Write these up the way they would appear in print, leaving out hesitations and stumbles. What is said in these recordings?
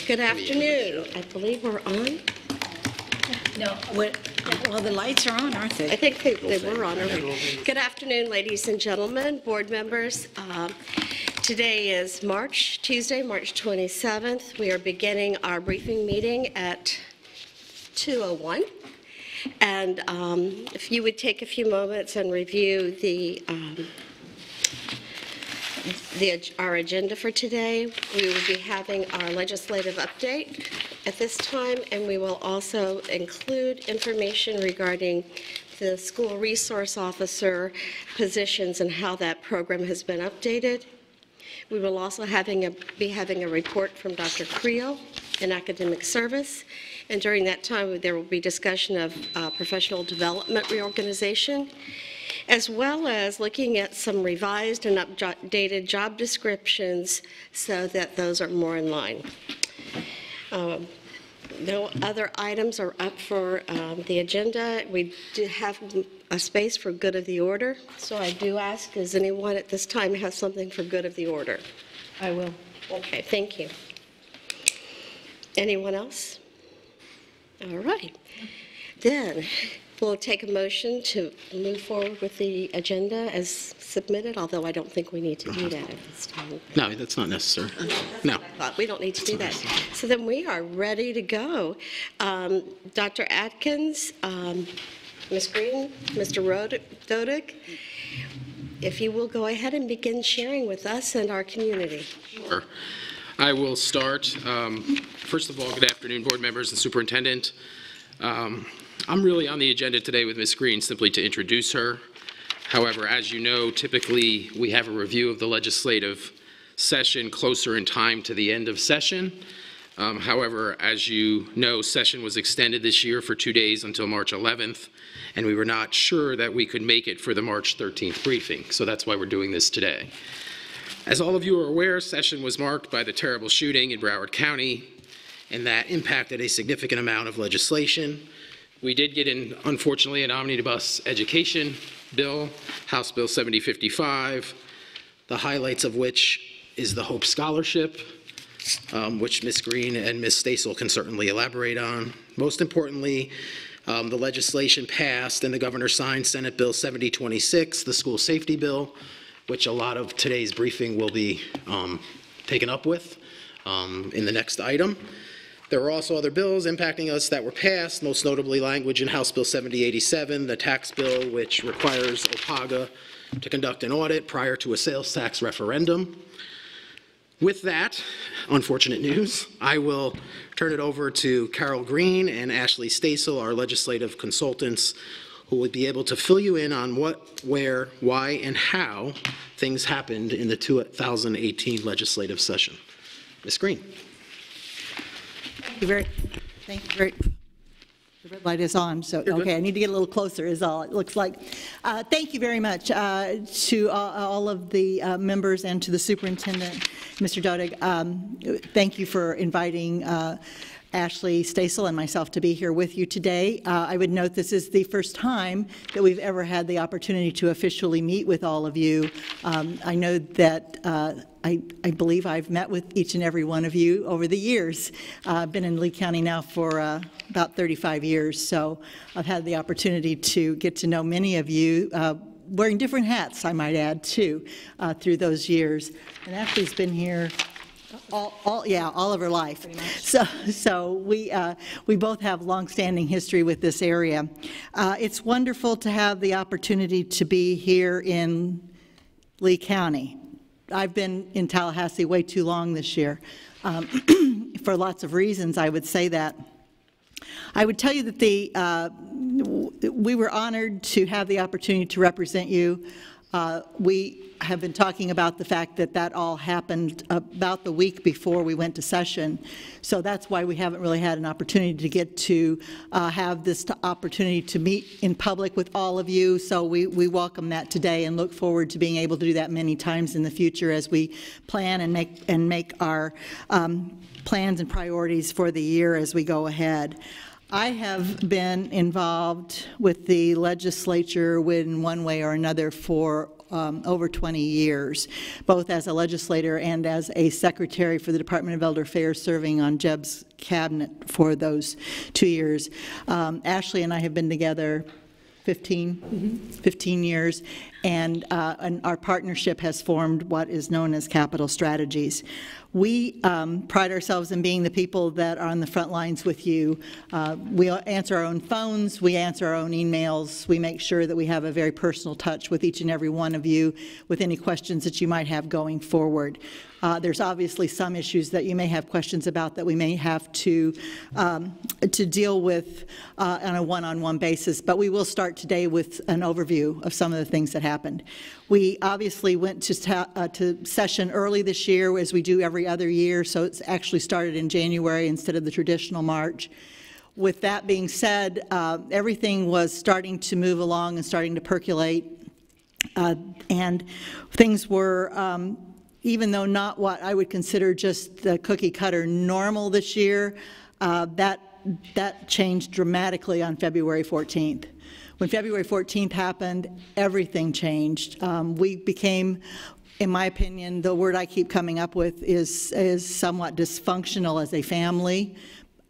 Good afternoon. I believe we're on. No, well, the lights are on, aren't they? I think they were on already. Good afternoon, ladies and gentlemen, board members. Today is Tuesday, March 27th. We are beginning our briefing meeting at 2:01. And if you would take a few moments and review our agenda for today, we will be having our legislative update at this time, and we will also include information regarding the school resource officer positions and how that program has been updated. We will also be having a report from Dr. Creel in academic service, and during that time there will be discussion of professional development reorganization, as well as looking at some revised and updated job descriptions so that those are more in line. No other items are up for the agenda. We do have a space for good of the order, so I do ask, does anyone at this time have something for good of the order? I will. Okay, thank you. Anyone else? All right. Then we'll take a motion to move forward with the agenda as submitted, although I don't think we need to do that at this time. No, that's not necessary. No. We don't need to do that. So then we are ready to go. Dr. Atkins, Ms. Green, Mr. Dodig, if you will go ahead and begin sharing with us and our community. Sure. I will start. First of all, good afternoon, board members and superintendent. I'm really on the agenda today with Ms. Green simply to introduce her. However, as you know, typically we have a review of the legislative session closer in time to the end of session. However, as you know, session was extended this year for 2 days until March 11th, and we were not sure that we could make it for the March 13th briefing, so that's why we're doing this today. As all of you are aware, session was marked by the terrible shooting in Broward County, and that impacted a significant amount of legislation. We did get in, unfortunately, an omnibus education bill, House Bill 7055, the highlights of which is the Hope Scholarship, which Ms. Green and Ms. Stasel can certainly elaborate on. Most importantly, the legislation passed and the governor signed Senate Bill 7026, the school safety bill, which a lot of today's briefing will be taken up with in the next item. There were also other bills impacting us that were passed, most notably language in House Bill 7087, the tax bill which requires OPAGA to conduct an audit prior to a sales tax referendum. With that unfortunate news, I will turn it over to Carol Green and Ashley Stasel, our legislative consultants, who will be able to fill you in on what, where, why, and how things happened in the 2018 legislative session. Ms. Green. Thank you very. The red light is on, so okay. I need to get a little closer. Is all it looks like. Thank you very much to all of the members and to the superintendent, Mr. Dodig. Thank you for inviting Ashley Stasel and myself to be here with you today. I would note this is the first time that we've ever had the opportunity to officially meet with all of you. I know that I believe I've met with each and every one of you over the years. I've been in Lee County now for about 35 years, so I've had the opportunity to get to know many of you, wearing different hats, I might add, too, through those years. And Ashley's been here all of her life. So we both have long-standing history with this area. It's wonderful to have the opportunity to be here in Lee County. I've been in Tallahassee way too long this year. For lots of reasons, I would say that. I would tell you that we were honored to have the opportunity to represent you. We have been talking about the fact that that all happened about the week before we went to session. So that's why we haven't really had an opportunity to get to have this opportunity to meet in public with all of you. So we welcome that today and look forward to being able to do that many times in the future as we plan and make our plans and priorities for the year as we go ahead. I have been involved with the legislature in one way or another for over 20 years, both as a legislator and as a secretary for the Department of Elder Affairs, serving on Jeb's cabinet for those 2 years. Ashley and I have been together 15 years, and our partnership has formed what is known as Capital Strategies. We pride ourselves in being the people that are on the front lines with you. We answer our own phones, we answer our own emails, we make sure that we have a very personal touch with each and every one of you with any questions that you might have going forward. There's obviously some issues that you may have questions about that we may have to deal with on a one-on-one basis, but we will start today with an overview of some of the things that happened. We obviously went to session early this year, as we do every other year, so it's actually started in January instead of the traditional March. With that being said, everything was starting to move along and starting to percolate, and things were, even though not what I would consider just the cookie-cutter normal this year, that changed dramatically on February 14th. When February 14th happened, everything changed. We became, in my opinion, the word I keep coming up with is somewhat dysfunctional as a family,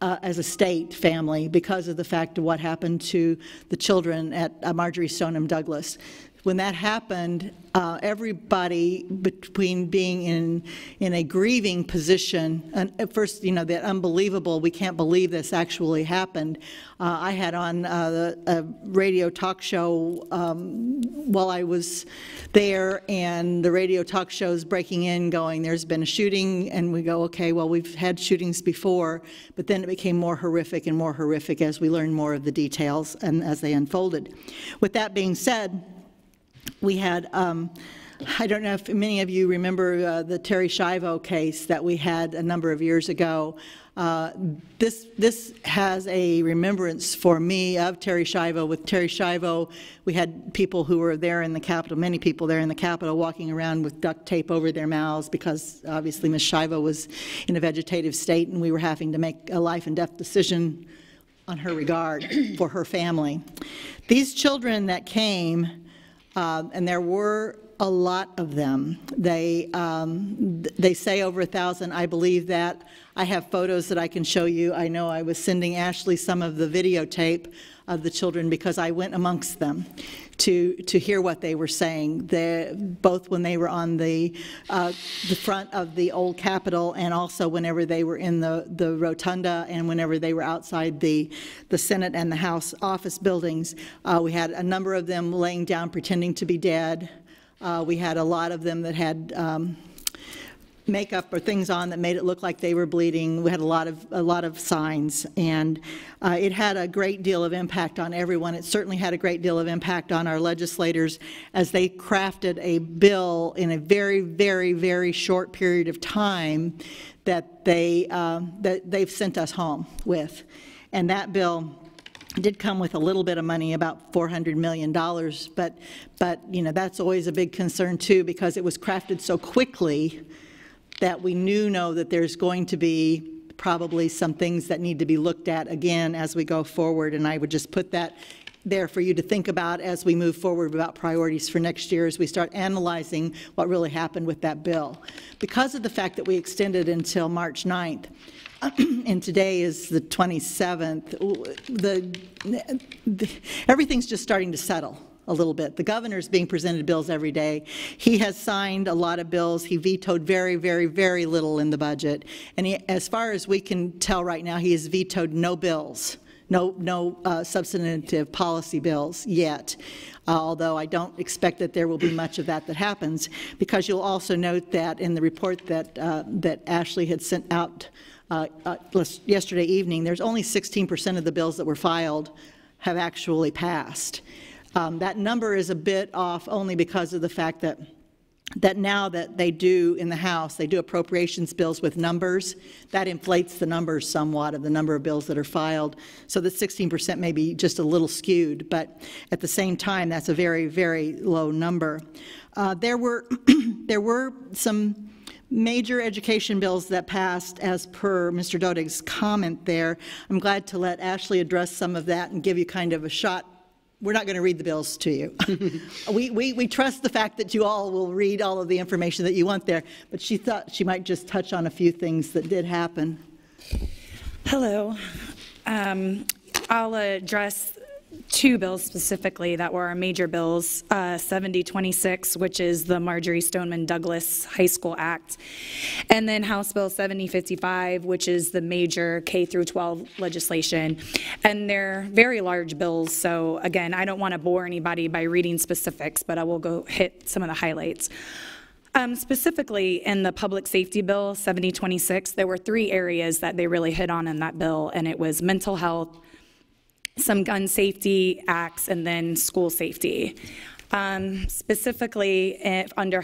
as a state family, because of the fact of what happened to the children at Marjory Stoneman Douglas. When that happened, everybody, between being in a grieving position, and at first, you know, that unbelievable, we can't believe this actually happened. I had on a radio talk show while I was there, and the radio talk show's breaking in going, there's been a shooting, and we go, okay, well, we've had shootings before, but then it became more horrific and more horrific as we learned more of the details and as they unfolded. With that being said, we had, I don't know if many of you remember the Terri Schiavo case that we had a number of years ago. This has a remembrance for me of Terri Schiavo. With Terri Schiavo, we had people who were there in the Capitol, many people there in the Capitol, walking around with duct tape over their mouths because obviously Ms. Schiavo was in a vegetative state and we were having to make a life and death decision on her regard for her family. These children that came, and there were a lot of them. They say over 1,000. I believe that. I have photos that I can show you. I know I was sending Ashley some of the videotape of the children because I went amongst them to hear what they were saying. Both when they were on the front of the old Capitol, and also whenever they were in the rotunda, and whenever they were outside the Senate and the House office buildings. We had a number of them laying down pretending to be dead. We had a lot of them that had makeup or things on that made it look like they were bleeding. We had a lot of signs, and it had a great deal of impact on everyone. It certainly had a great deal of impact on our legislators as they crafted a bill in a very, very, very short period of time that they've sent us home with. And that bill did come with a little bit of money, about $400 million, but you know, that's always a big concern too, because it was crafted so quickly that we know that there's going to be probably some things that need to be looked at again as we go forward, and I would just put that there for you to think about as we move forward about priorities for next year as we start analyzing what really happened with that bill. Because of the fact that we extended until March 9th, and today is the 27th, everything's just starting to settle a little bit. The governor's being presented bills every day. He has signed a lot of bills. He vetoed very, very, very little in the budget. And as far as we can tell right now, he has vetoed no bills, no substantive policy bills yet. Although I don't expect that there will be much of that happens, because you'll also note that in the report that Ashley had sent out yesterday evening, there's only 16% of the bills that were filed have actually passed. That number is a bit off only because of the fact that now that they do in the House, they do appropriations bills with numbers. That inflates the numbers somewhat of the number of bills that are filed. So the 16% may be just a little skewed, but at the same time, that's a very, very low number. There were some major education bills that passed as per Mr. Dodig's comment there. I'm glad to let Ashley address some of that and give you kind of a shot we're not going to read the bills to you. We trust the fact that you all will read all of the information that you want there, but she thought she might just touch on a few things that did happen. Hello. I'll address two bills specifically that were our major bills, 7026, which is the Marjorie Stoneman Douglas High School Act, and then House Bill 7055, which is the major K through 12 legislation. And they're very large bills, so again, I don't want to bore anybody by reading specifics, but I will go hit some of the highlights. Specifically in the Public Safety Bill 7026, there were three areas that they really hit on in that bill, and it was mental health, some gun safety acts, and then school safety. Specifically under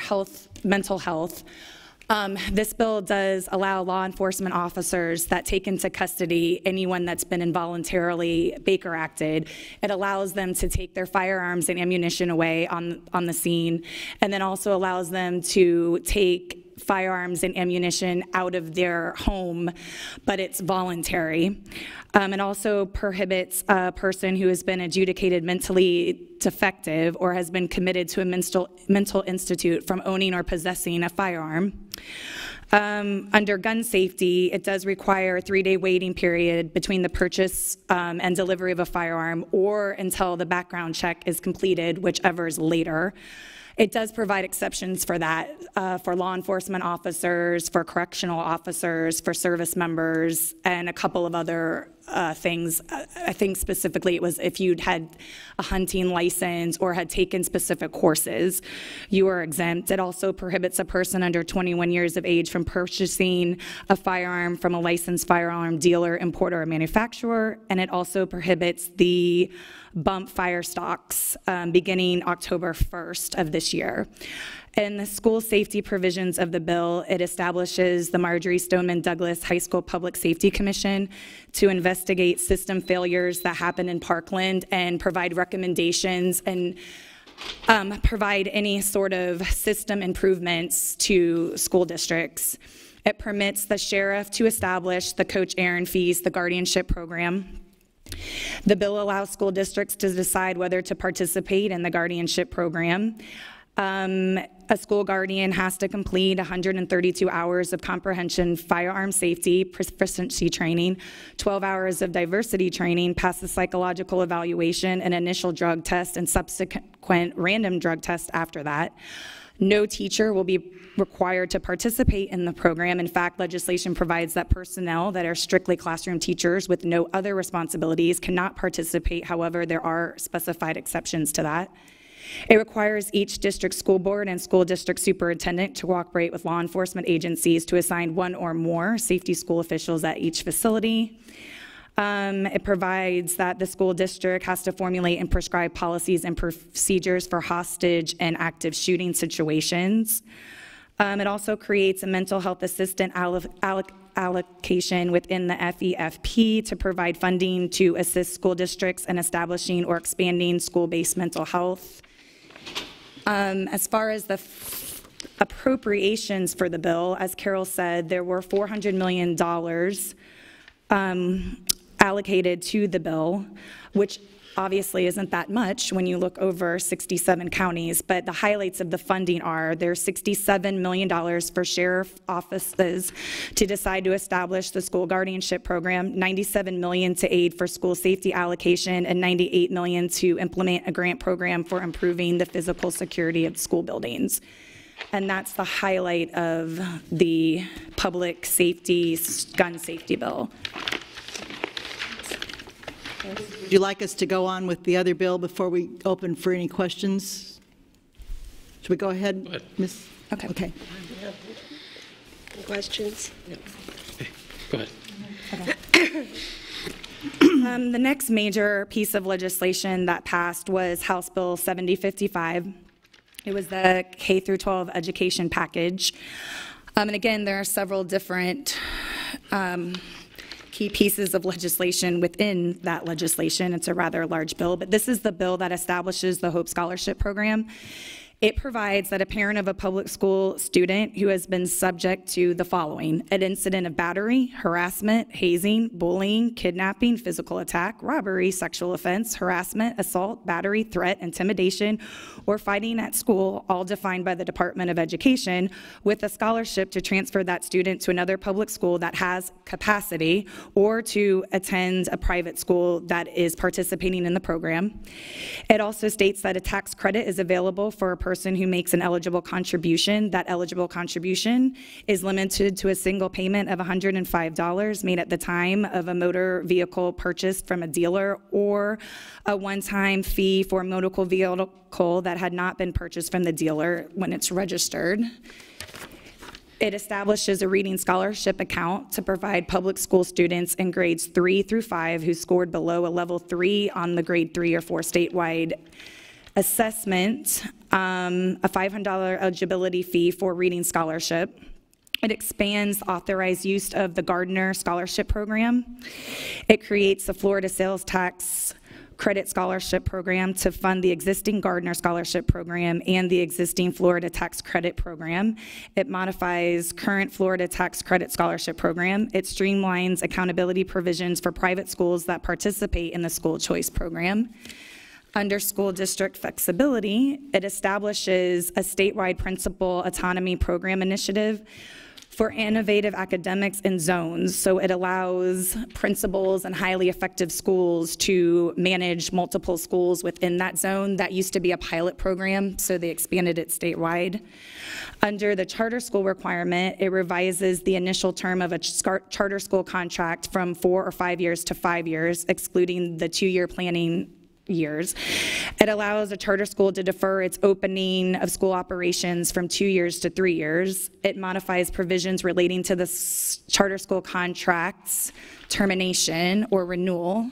mental health, this bill does allow law enforcement officers that take into custody anyone that's been involuntarily Baker Acted. It allows them to take their firearms and ammunition away on the scene, and then also allows them to take firearms and ammunition out of their home, but it's voluntary. It also prohibits a person who has been adjudicated mentally defective or has been committed to a mental institute from owning or possessing a firearm. Under gun safety, it does require a 3-day waiting period between the purchase and delivery of a firearm or until the background check is completed, whichever is later. It does provide exceptions for that, for law enforcement officers, for correctional officers, for service members, and a couple of other things. I think specifically it was if you'd had a hunting license or had taken specific courses, you are exempt. It also prohibits a person under 21 years of age from purchasing a firearm from a licensed firearm dealer, importer, or manufacturer, and it also prohibits the bump fire stocks beginning October 1st of this year. In the school safety provisions of the bill, it establishes the Marjorie Stoneman Douglas High School Public Safety Commission to investigate system failures that happen in Parkland and provide recommendations and provide any sort of system improvements to school districts. It permits the sheriff to establish the Coach Aaron fees, the guardianship program. The bill allows school districts to decide whether to participate in the guardianship program. A school guardian has to complete 132 hours of comprehension firearm safety proficiency training, 12 hours of diversity training, pass the psychological evaluation, an initial drug test, and subsequent random drug test after that. No teacher will be required to participate in the program. In fact, legislation provides that personnel that are strictly classroom teachers with no other responsibilities cannot participate. However, there are specified exceptions to that. It requires each district school board and school district superintendent to cooperate with law enforcement agencies to assign one or more safety school officials at each facility. It provides that the school district has to formulate and prescribe policies and procedures for hostage and active shooting situations. It also creates a mental health assistant allocation within the FEFP to provide funding to assist school districts in establishing or expanding school-based mental health. As far as the appropriations for the bill, as Carol said, there were $400 million allocated to the bill, which obviously isn't that much when you look over 67 counties, but the highlights of the funding are there's $67 million for sheriff offices to decide to establish the school guardianship program, $97 million to aid for school safety allocation, and $98 million to implement a grant program for improving the physical security of school buildings. And that's the highlight of the public safety, gun safety bill. Would you like us to go on with the other bill before we open for any questions? Should we go ahead, Ms.? Okay. Okay. Any questions? Okay, go ahead. The next major piece of legislation that passed was House Bill 7055. It was the K through 12 education package. And again, there are several different key pieces of legislation within that legislation. It's a rather large bill, but this is the bill that establishes the Hope Scholarship Program. It provides that a parent of a public school student who has been subject to the following: an incident of battery, harassment, hazing, bullying, kidnapping, physical attack, robbery, sexual offense, harassment, assault, battery, threat, intimidation, or fighting at school, all defined by the Department of Education, with a scholarship to transfer that student to another public school that has capacity, or to attend a private school that is participating in the program. It also states that a tax credit is available for a person who makes an eligible contribution. That eligible contribution is limited to a single payment of $105 made at the time of a motor vehicle purchased from a dealer, or a one-time fee for a motor vehicle that had not been purchased from the dealer when it's registered. It establishes a reading scholarship account to provide public school students in grades 3 through 5 who scored below a level 3 on the grade 3 or 4 statewide assessment, a $500 eligibility fee for reading scholarship. It expands authorized use of the Gardner Scholarship Program. It creates the Florida Sales Tax Credit Scholarship Program to fund the existing Gardner Scholarship Program and the existing Florida Tax Credit Program. It modifies current Florida Tax Credit Scholarship Program. It streamlines accountability provisions for private schools that participate in the school choice program. Under school district flexibility, it establishes a statewide principal autonomy program initiative for innovative academics in zones. So it allows principals and highly effective schools to manage multiple schools within that zone. That used to be a pilot program, so they expanded it statewide. Under the charter school requirement, it revises the initial term of a charter school contract from 4 or 5 years to 5 years, excluding the 2-year planning years. It allows a charter school to defer its opening of school operations from 2 years to 3 years. It modifies provisions relating to the charter school contracts termination or renewal.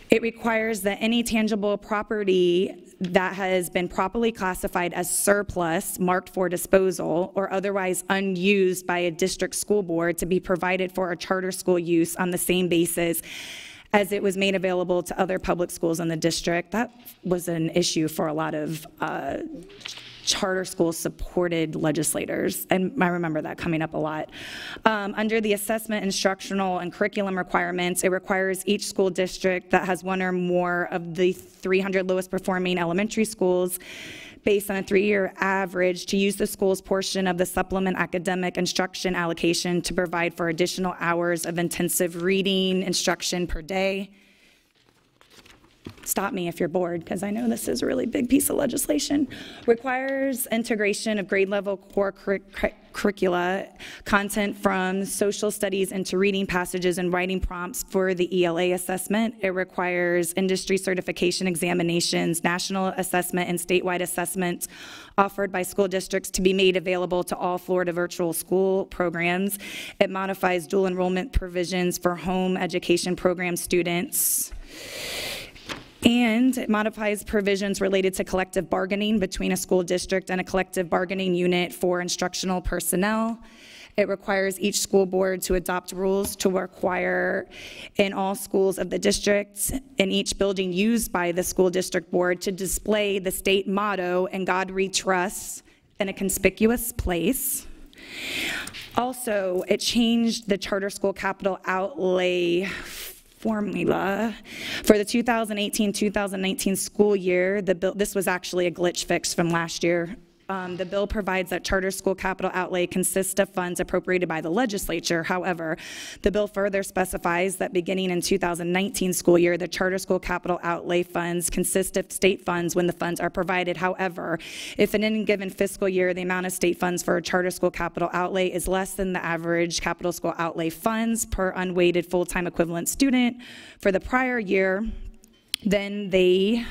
It requires that any tangible property that has been properly classified as surplus, marked for disposal, or otherwise unused by a district school board to be provided for a charter school use on the same basis as it was made available to other public schools in the district. That was an issue for a lot of charter school-supported legislators, and I remember that coming up a lot. Under the assessment, instructional, and curriculum requirements, it requires each school district that has one or more of the 300 lowest performing elementary schools based on a 3-year average to use the school's portion of the supplement academic instruction allocation to provide for additional hours of intensive reading instruction per day. Stop me if you're bored, because I know this is a really big piece of legislation. Requires integration of grade level core curricula content from social studies into reading passages and writing prompts for the ELA assessment. It requires industry certification examinations, national assessment, and statewide assessments offered by school districts to be made available to all Florida virtual school programs. It modifies dual enrollment provisions for home education program students. And it modifies provisions related to collective bargaining between a school district and a collective bargaining unit for instructional personnel. It requires each school board to adopt rules to require in all schools of the district in each building used by the school district board to display the state motto, "In God We Trust," in a conspicuous place. Also, it changed the charter school capital outlay formula for the 2018-2019 school year. This was actually a glitch fix from last year. The bill provides that charter school capital outlay consists of funds appropriated by the legislature. However, the bill further specifies that beginning in 2019 school year, the charter school capital outlay funds consist of state funds when the funds are provided. However, if in any given fiscal year the amount of state funds for a charter school capital outlay is less than the average capital school outlay funds per unweighted full-time equivalent student for the prior year, then the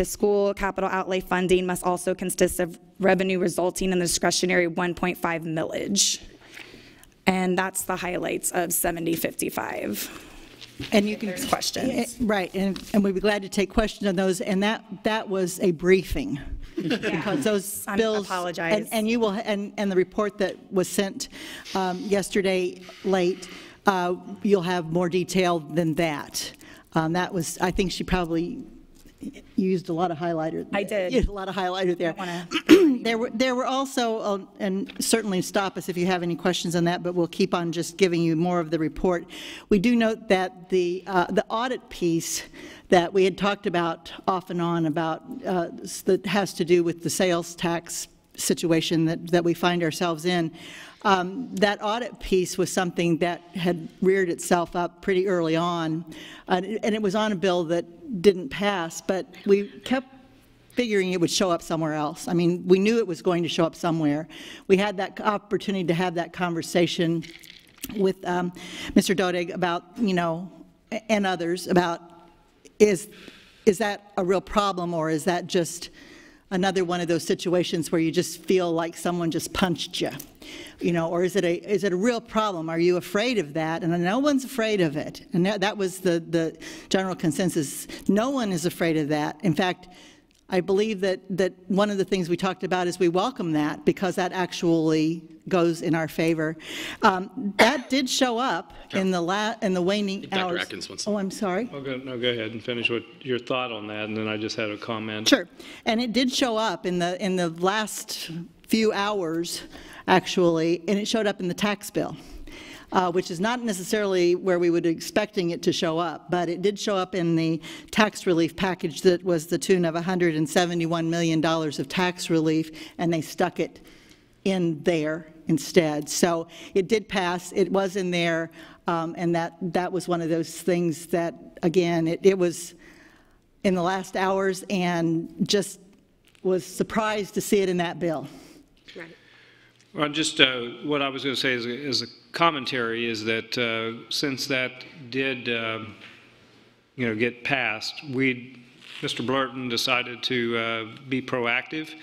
school capital outlay funding must also consist of revenue resulting in the discretionary 1.5 millage. And that's the highlights of 7055. And you can, There's questions. Right, and we'd be glad to take questions on those, and that was a briefing. Because those bills. I apologize. And you will, and the report that was sent yesterday late, you'll have more detail than that. That was, I think she probably You used a lot of highlighter. I did. You used a lot of highlighter there. There were also, and certainly stop us if you have any questions on that, but we'll keep on just giving you more of the report. We do note that the audit piece that we had talked about off and on about that has to do with the sales tax situation that we find ourselves in. That audit piece was something that had reared itself up pretty early on, and it was on a bill that didn't pass, but we kept figuring it would show up somewhere else. I mean, we knew it was going to show up somewhere. We had that opportunity to have that conversation with Mr. Dodig about, you know, and others about, is that a real problem, or is that just another one of those situations where you just feel like someone just punched you, you know, or is it a real problem? Are you afraid of that? And no one's afraid of it. And that was the general consensus. No one is afraid of that. In fact, I believe that one of the things we talked about is we welcome that, because that actually goes in our favor. That did show up in the waning hours. Dr. Atkins wants Oh, I'm sorry. Go ahead and finish your thought on that, and then I just had a comment. Sure. And it did show up in the last few hours, actually, and it showed up in the tax bill. Which is not necessarily where we would be expecting it to show up, but it did show up in the tax relief package that was the tune of $171 million of tax relief, and they stuck it in there instead. So it did pass. It was in there, and that was one of those things that, again, it was in the last hours, and just was surprised to see it in that bill. Right. Well, just what I was going to say is a commentary is that since that did, get passed, Mr. Blurton decided to be proactive,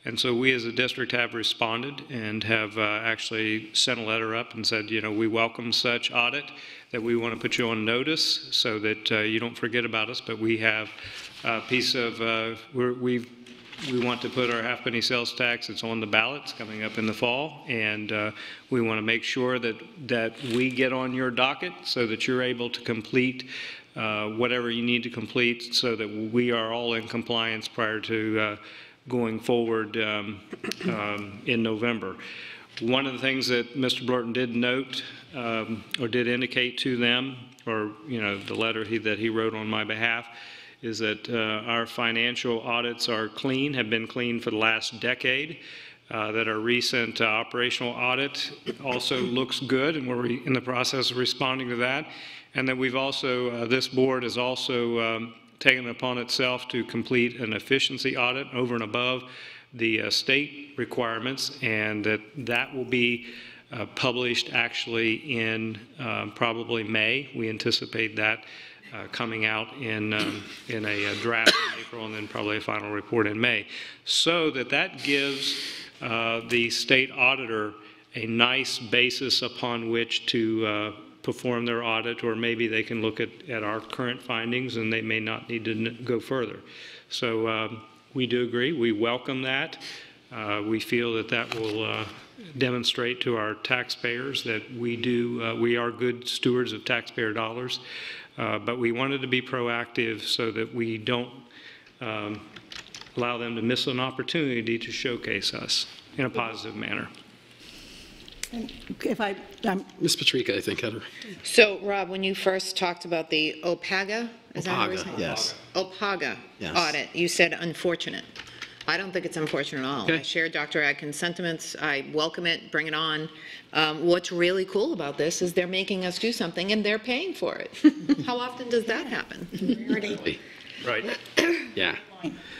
and so we as a district have responded and have actually sent a letter up and said, you know, we welcome such audit, that we want to put you on notice so that you don't forget about us, but we have a piece of, we want to put our half-penny sales tax. It's on the ballot. It's coming up in the fall, and we want to make sure that we get on your docket so that you're able to complete whatever you need to complete, so that we are all in compliance prior to going forward in November. One of the things that Mr. Blurton did note or did indicate to them, or the letter that he wrote on my behalf, is that our financial audits are clean, have been clean for the last decade, that our recent operational audit also looks good, and we're in the process of responding to that, and that we've also, this board has also taken it upon itself to complete an efficiency audit over and above the state requirements, and that will be published actually in probably May. We anticipate that coming out in a draft in April, and then probably a final report in May, so that gives the state auditor a nice basis upon which to perform their audit, or maybe they can look at our current findings and they may not need to go further. So we do agree. We welcome that. We feel that will demonstrate to our taxpayers that we are good stewards of taxpayer dollars. But we wanted to be proactive so that we don't allow them to miss an opportunity to showcase us in a positive manner. If Ms. Patrica, I think, had her. So, Rob, when you first talked about the OPAGA, is that how OPAGA, yes. OPAGA Yes. audit, you said unfortunate. I don't think it's unfortunate at all. Okay. I share Dr. Atkins' sentiments. I welcome it. Bring it on. What's really cool about this is they're making us do something and they're paying for it. How often does that happen? Right. Yeah.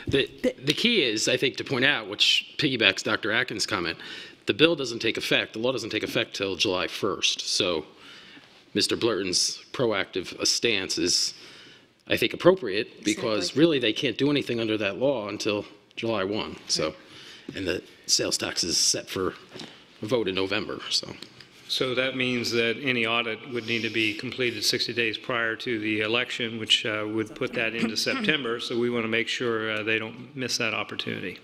The key is, I think, to point out, which piggybacks Dr. Atkins' comment, the bill doesn't take effect, the law doesn't take effect till July 1st. So Mr. Blurton's proactive stance is, I think, appropriate, because really they can't do anything under that law until July 1. So, and the sales tax is set for a vote in November. So that means that any audit would need to be completed 60 days prior to the election, which would put that into September. So we want to make sure they don't miss that opportunity.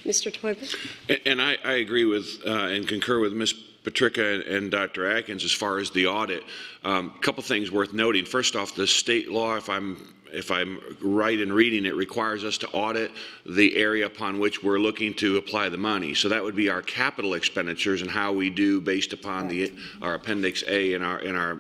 Mr. Toiber? And I agree with and concur with Ms. Patrica and Dr. Atkins as far as the audit. A couple things worth noting. First off, the state law, if I'm if I'm right in reading it, requires us to audit the area upon which we're looking to apply the money. So that would be our capital expenditures and how we do based upon our Appendix A and our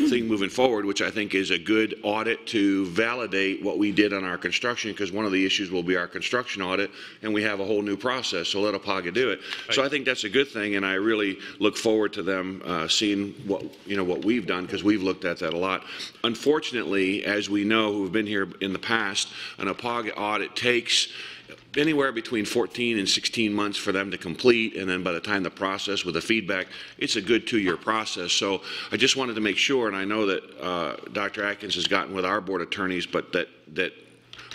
thing moving forward, which I think is a good audit to validate what we did on our construction, because one of the issues will be our construction audit, and we have a whole new process, so let APAGA do it. Right. So I think that's a good thing, and I really look forward to them seeing what we've done, because we've looked at that a lot. Unfortunately, as we know, who've been here in the past, an APAGA audit takes anywhere between 14 and 16 months for them to complete, and then by the time the process with the feedback, it's a good 2-year process. So I just wanted to make sure, and I know that Dr. Atkins has gotten with our board attorneys, but that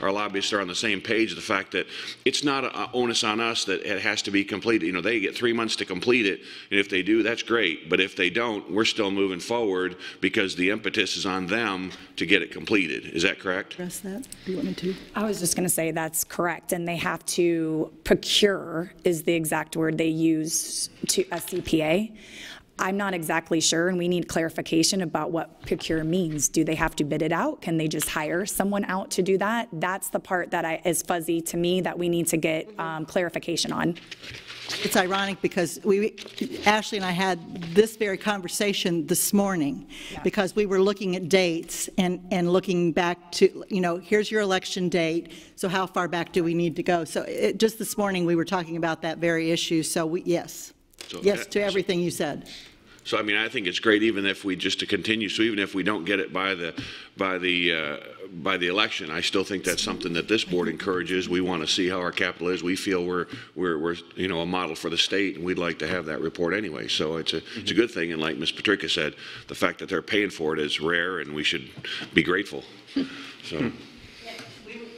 our lobbyists are on the same page, the fact that it's not an onus on us that it has to be completed. They get 3 months to complete it, and if they do, that's great. But if they don't, we're still moving forward because the impetus is on them to get it completed. Is that correct? Address that? Do you want me to? I was just going to say that's correct, and they have to procure is the exact word they use to SCPA. I'm not exactly sure, and we need clarification about what procure means. Do they have to bid it out? Can they just hire someone out to do that? That's the part that is fuzzy to me that we need to get clarification on. It's ironic because Ashley and I had this very conversation this morning, because we were looking at dates and looking back to, here's your election date, so how far back do we need to go? So just this morning we were talking about that very issue, so yes. Yes to everything you said. So I mean, I think it's great, even if we just to continue. So even if we don't get it by the election, I still think that's something that this board encourages. We want to see how our capital is. We feel we're a model for the state, and we'd like to have that report anyway. So it's a good thing. And like Ms. Petricka said, the fact that they're paying for it is rare, and we should be grateful. So.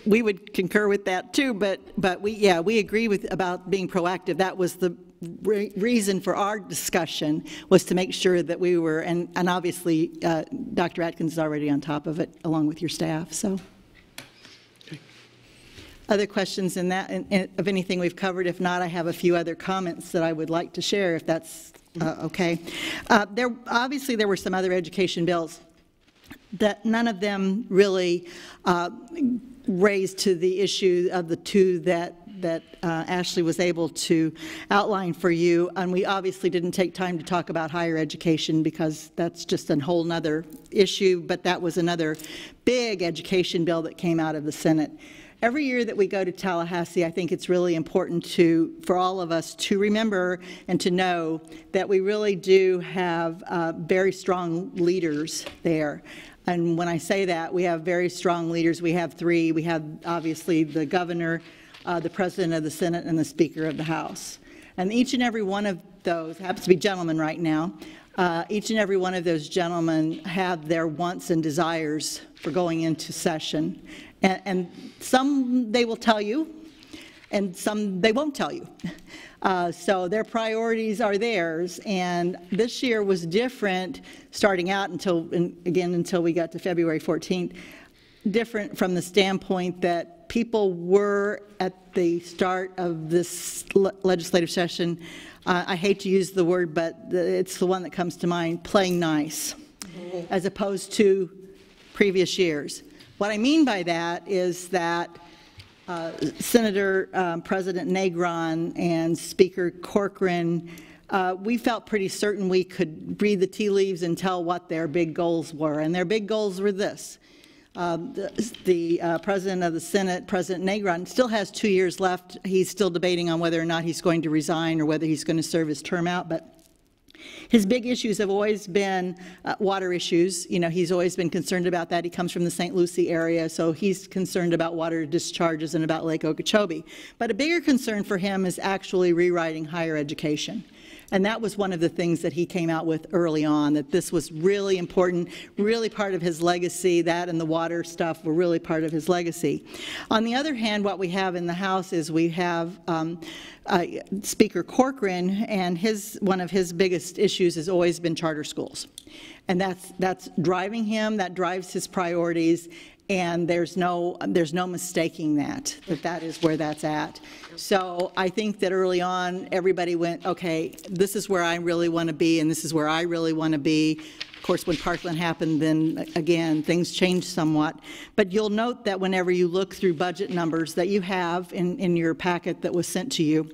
We would concur with that too, but we agree about being proactive. That was the reason for our discussion, was to make sure that we were, and obviously Dr. Atkins is already on top of it along with your staff. So, okay. Other questions in that of anything we've covered? If not, I have a few other comments that I would like to share, if that's okay. Obviously there were some other education bills that none of them really raised to the issue of the two that Ashley was able to outline for you. And we obviously didn't take time to talk about higher education because that's just a whole nother issue, but that was another big education bill that came out of the Senate. Every year that we go to Tallahassee, I think it's really important for all of us to remember and to know that we really do have very strong leaders there. And when I say that, we have very strong leaders. We have three. We have, obviously, the governor, the president of the Senate, and the Speaker of the House. And each and every one of those, happens to be gentlemen right now, each and every one of those gentlemen have their wants and desires for going into session. And some they will tell you, and some they won't tell you. So their priorities are theirs, and this year was different starting out until we got to February 14th, different from the standpoint that people were at the start of this legislative session, I hate to use the word, but it's the one that comes to mind, playing nice, as opposed to previous years. What I mean by that is that Senator President Negron and Speaker Corcoran, we felt pretty certain we could read the tea leaves and tell what their big goals were. And their big goals were this. The President of the Senate, President Negron, still has 2 years left. He's still debating on whether or not he's going to resign or whether he's going to serve his term out. But his big issues have always been water issues. You know, he's always been concerned about that. He comes from the St. Lucie area, so he's concerned about water discharges and about Lake Okeechobee. But a bigger concern for him is actually rewriting higher education. And that was one of the things that he came out with early on, that this was really important, really part of his legacy. That and the water stuff were really part of his legacy. On the other hand, what we have in the House is we have Speaker Corcoran, and one of his biggest issues has always been charter schools. And that's driving him, that drives his priorities. And there's no mistaking that is where that's at. So I think that early on, everybody went, okay, this is where I really want to be, and this is where I really want to be. course, when Parkland happened, then again, things changed somewhat. But you'll note that whenever you look through budget numbers that you have in your packet that was sent to you,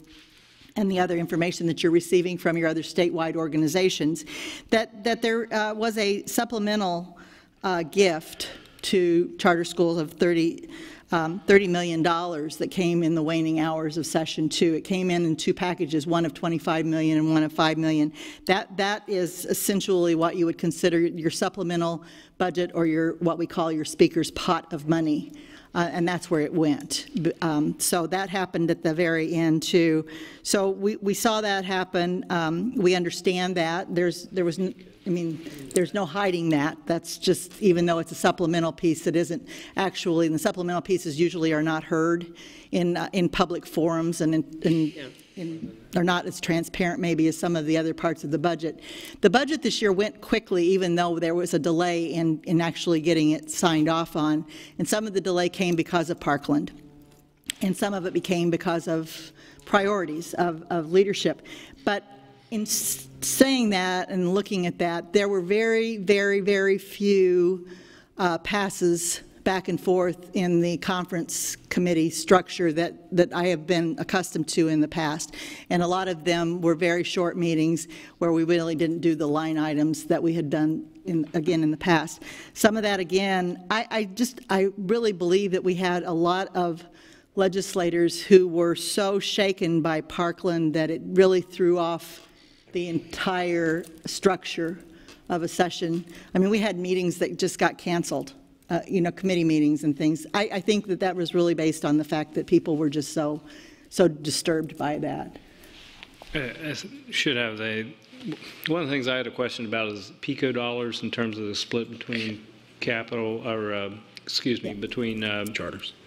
and the other information that you're receiving from your other statewide organizations, that there was a supplemental gift to charter schools of $30 million that came in the waning hours of session 2. It came in 2 packages, one of $25 million and one of $5 million. That is essentially what you would consider your supplemental budget, or your what we call your speaker's pot of money. And that's where it went. So that happened at the very end too. So we saw that happen. We understand that. There's no hiding that. That's just, even though it's a supplemental piece, it isn't actually, and the supplemental pieces usually are not heard in public forums, and are not as transparent maybe as some of the other parts of the budget. The budget this year went quickly, even though there was a delay in actually getting it signed off on. And some of the delay came because of Parkland, and some of it became because of priorities of leadership. But in saying that and looking at that, there were very, very, very few passes back and forth in the conference committee structure that I have been accustomed to in the past. And a lot of them were very short meetings where we really didn't do the line items that we had done in the past. Some of that, again, I really believe that we had a lot of legislators who were so shaken by Parkland that it really threw off the entire structure of a session. I mean, we had meetings that just got canceled. Committee meetings and things. I think that was really based on the fact that people were just so disturbed by that. I should have one of the things I had a question about is PICO dollars in terms of the split between capital, or between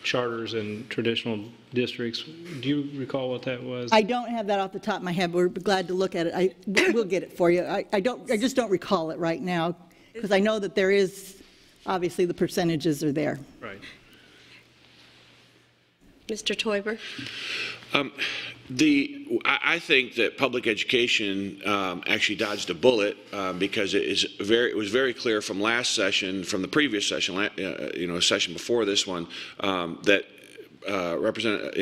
charters and traditional districts. Do you recall what that was? I don't have that off the top of my head. We're glad to look at it. We'll get it for you. I just don't recall it right now, because I know that there is. Obviously, the percentages are there. Right. Mr. Teuber? I think that public education actually dodged a bullet because it was very clear from last session, from the previous session, a session before this one, that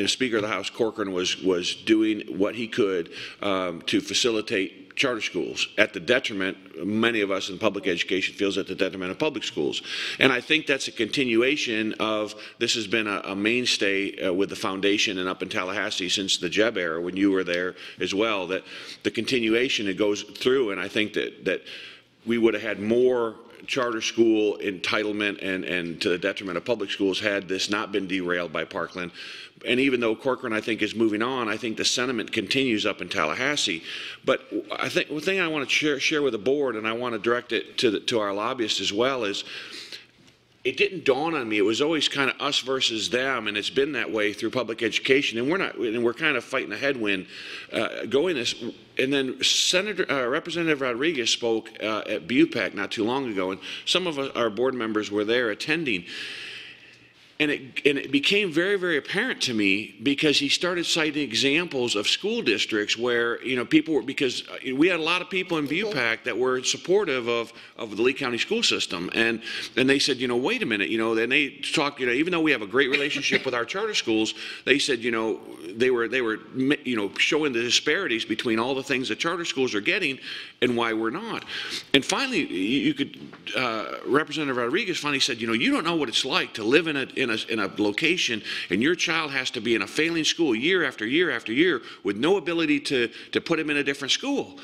Speaker of the House Corcoran was doing what he could to facilitate charter schools at the detriment, many of us in public education feels, at the detriment of public schools. And I think that's a continuation of, this has been a mainstay with the foundation and up in Tallahassee since the Jeb era, when you were there as well, that the continuation, it goes through, and I think that we would have had more charter school entitlement and to the detriment of public schools had this not been derailed by Parkland. And even though Corcoran, I think, is moving on, I think the sentiment continues up in Tallahassee. But I think one thing I want to share with the board, and I want to direct it to our lobbyists as well, is it didn't dawn on me. It was always kind of us versus them, and it's been that way through public education. And we're kind of fighting a headwind going this. And then Representative Rodriguez spoke at BUPAC not too long ago, and some of our board members were there attending. And it became very, very apparent to me, because he started citing examples of school districts where, people were, because we had a lot of people in BUPAC that were supportive of the Lee County school system. And they said, wait a minute, then they talked, even though we have a great relationship with our charter schools, they said, they were showing the disparities between all the things that charter schools are getting and why we're not. And finally, Representative Rodriguez finally said, you don't know what it's like to live in a location, and your child has to be in a failing school year after year after year with no ability to put him in a different school.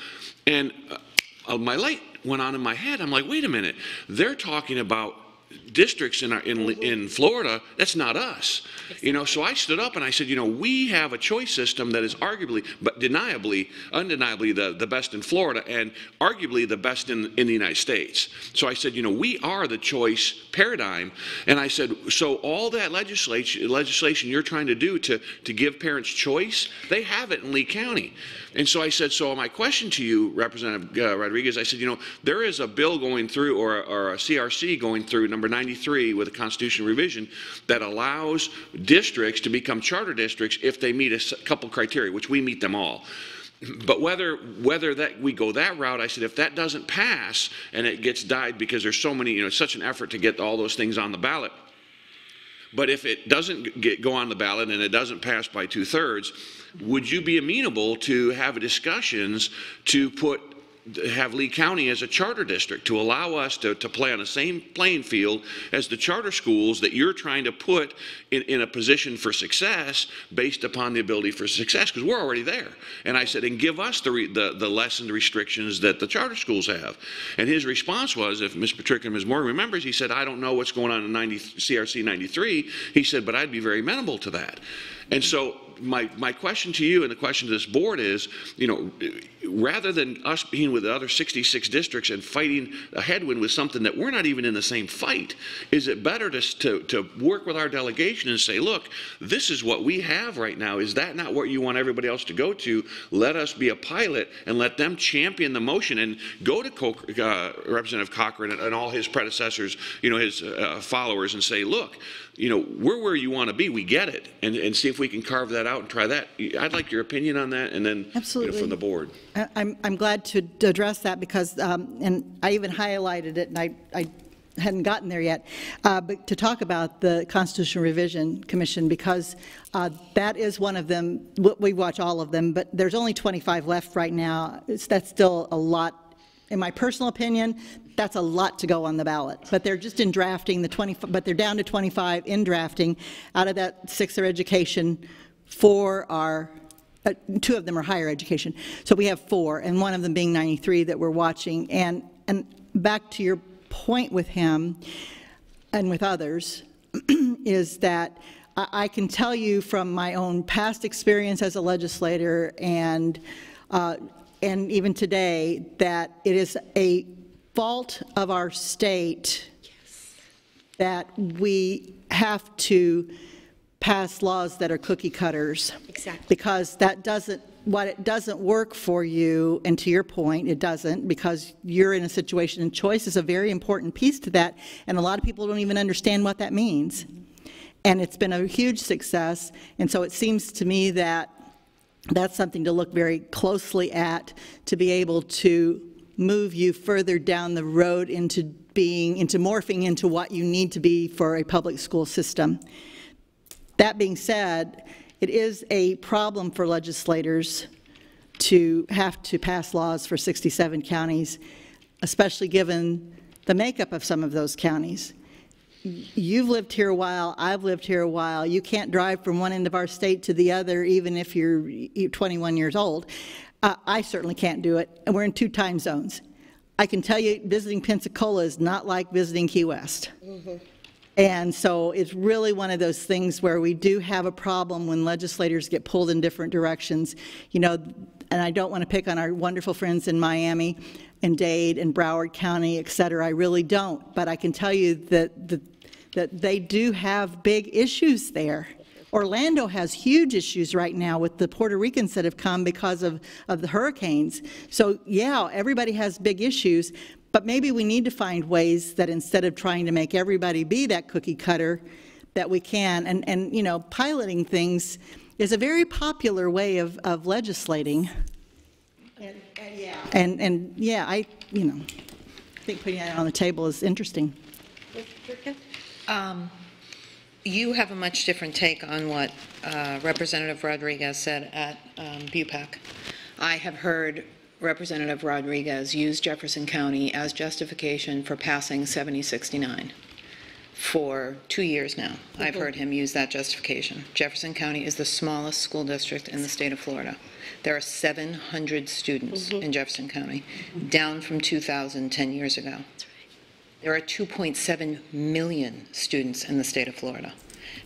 And my light went on in my head. I'm like, wait a minute, they're talking about districts in Florida. That's not us. So I stood up and I said, we have a choice system that is arguably, but undeniably the best in Florida, and arguably the best in the United States. So I said, we are the choice paradigm. And I said, so all that legislation you're trying to do to give parents choice, they have it in Lee County. And so I said, so my question to you, Representative Rodriguez, I said, there is a bill going through, or a CRC going through, number 93, with a constitutional revision that allows districts to become charter districts if they meet a couple criteria, which we meet them all. But whether that we go that route, I said, if that doesn't pass and it gets died because there's so many, it's such an effort to get all those things on the ballot. But if it doesn't go on the ballot and it doesn't pass by 2/3, would you be amenable to have discussions to have Lee County as a charter district, to allow us to play on the same playing field as the charter schools that you're trying to put in a position for success based upon the ability for success, because we're already there. And I said, and give us the lessened restrictions that the charter schools have. And his response was, if Ms. Patrick and Ms. Morgan remembers, he said, I don't know what's going on in CRC 93. He said, but I'd be very amenable to that. And so my question to you and the question to this board is, rather than us being with the other 66 districts and fighting a headwind with something that we're not even in the same fight, is it better to work with our delegation and say, look, this is what we have right now. Is that not what you want everybody else to go to? Let us be a pilot and let them champion the motion and go to Representative Cochran and all his predecessors, his followers, and say, look, we're where you want to be. We get it. And see if we can carve that out and try that. I'd like your opinion on that, and then from the board. I'm glad to address that because, and I even highlighted it, and I hadn't gotten there yet, but to talk about the Constitutional Revision Commission, because that is one of them. We watch all of them, but there's only 25 left right now. That's still a lot. In my personal opinion, that's a lot to go on the ballot. But they're just in drafting, but they're down to 25 in drafting. Out of that, 6 are education, 4 are, 2 of them are higher education. So we have 4, and one of them being 93 that we're watching. And back to your point with him and with others is that I can tell you from my own past experience as a legislator and even today that it is a fault of our state that we have to pass laws that are cookie cutters. Exactly. Because that doesn't, what it doesn't work for you, and to your point, it doesn't, because you're in a situation, and choice is a very important piece to that, and a lot of people don't even understand what that means. And it's been a huge success, and so it seems to me that that's something to look very closely at, to be able to move you further down the road into morphing into what you need to be for a public school system. That being said, it is a problem for legislators to have to pass laws for 67 counties, especially given the makeup of some of those counties. You've lived here a while, I've lived here a while. You can't drive from one end of our state to the other even if you're 21 years old. I certainly can't do it, and we're in 2 time zones. I can tell you visiting Pensacola is not like visiting Key West. Mm-hmm. And so it's really one of those things where we do have a problem when legislators get pulled in different directions. And I don't want to pick on our wonderful friends in Miami and Dade and Broward County, et cetera. I really don't. But I can tell you that they do have big issues there. Orlando has huge issues right now with the Puerto Ricans that have come because of the hurricanes. So yeah, everybody has big issues, but maybe we need to find ways that instead of trying to make everybody be that cookie cutter, that we can, and piloting things is a very popular way of legislating. And yeah, I think putting that on the table is interesting. You have a much different take on what Representative Rodriguez said at BUPAC. I have heard Representative Rodriguez use Jefferson County as justification for passing 7069 for 2 years now. Mm-hmm. I've heard him use that justification. Jefferson County is the smallest school district in the state of Florida. There are 700 students in Jefferson County, down from 2,000 10 years ago. There are 2.7 million students in the state of Florida.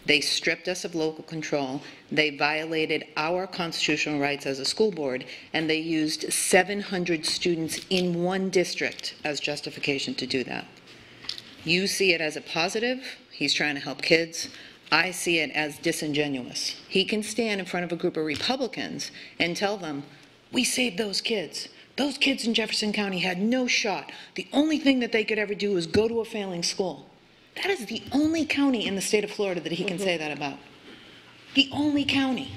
They stripped us of local control. They violated our constitutional rights as a school board, and they used 700 students in one district as justification to do that. You see it as a positive. He's trying to help kids. I see it as disingenuous. He can stand in front of a group of Republicans and tell them, we saved those kids. Those kids in Jefferson County had no shot. The only thing that they could ever do was go to a failing school. That is the only county in the state of Florida that he can say that about. The only county.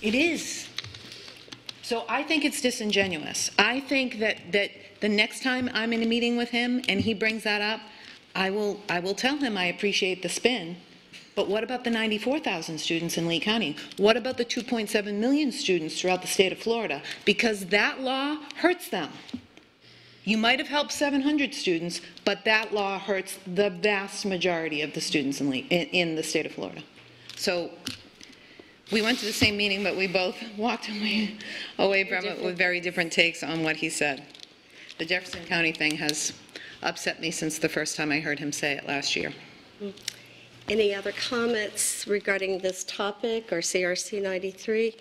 It is. So I think it's disingenuous. I think that the next time I'm in a meeting with him and he brings that up, I will tell him I appreciate the spin, but what about the 94,000 students in Lee County? What about the 2.7 million students throughout the state of Florida? Because that law hurts them. You might have helped 700 students, but that law hurts the vast majority of the students in the state of Florida. So we went to the same meeting, but we both walked away from it with very different takes on what he said. The Jefferson County thing has upset me since the first time I heard him say it last year. Any other comments regarding this topic or CRC 93?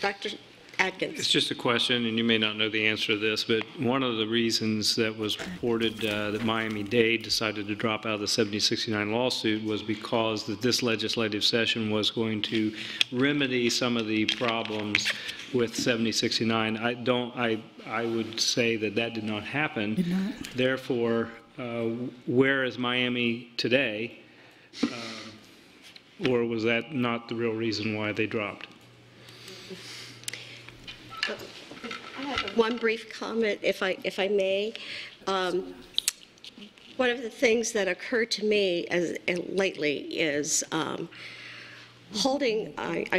Dr. Atkins. It's just a question, and you may not know the answer to this, but one of the reasons that was reported that Miami-Dade decided to drop out of the 7069 lawsuit was because that this legislative session was going to remedy some of the problems with 7069. I would say that that did not happen. Did not. Therefore, where is Miami today? Or was that not the real reason why they dropped? I have one brief comment, if I may. One of the things that occurred to me lately is I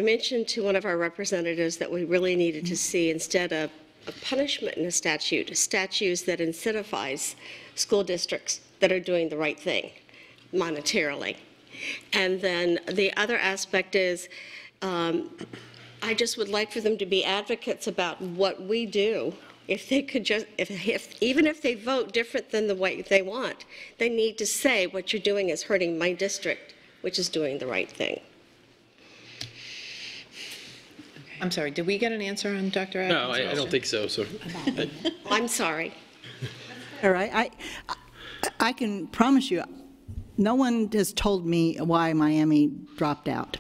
mentioned to one of our representatives that we really needed to see, instead of a punishment in a statute, statutes that incentivize school districts that are doing the right thing monetarily. And then the other aspect is, I just would like for them to be advocates about what we do. If they could just, even if they vote different than the way they want, they need to say what you're doing is hurting my district, which is doing the right thing. I'm sorry, did we get an answer on Dr. Atkins' No, I don't think so. I'm sorry. All right. I can promise you, no one has told me why Miami dropped out.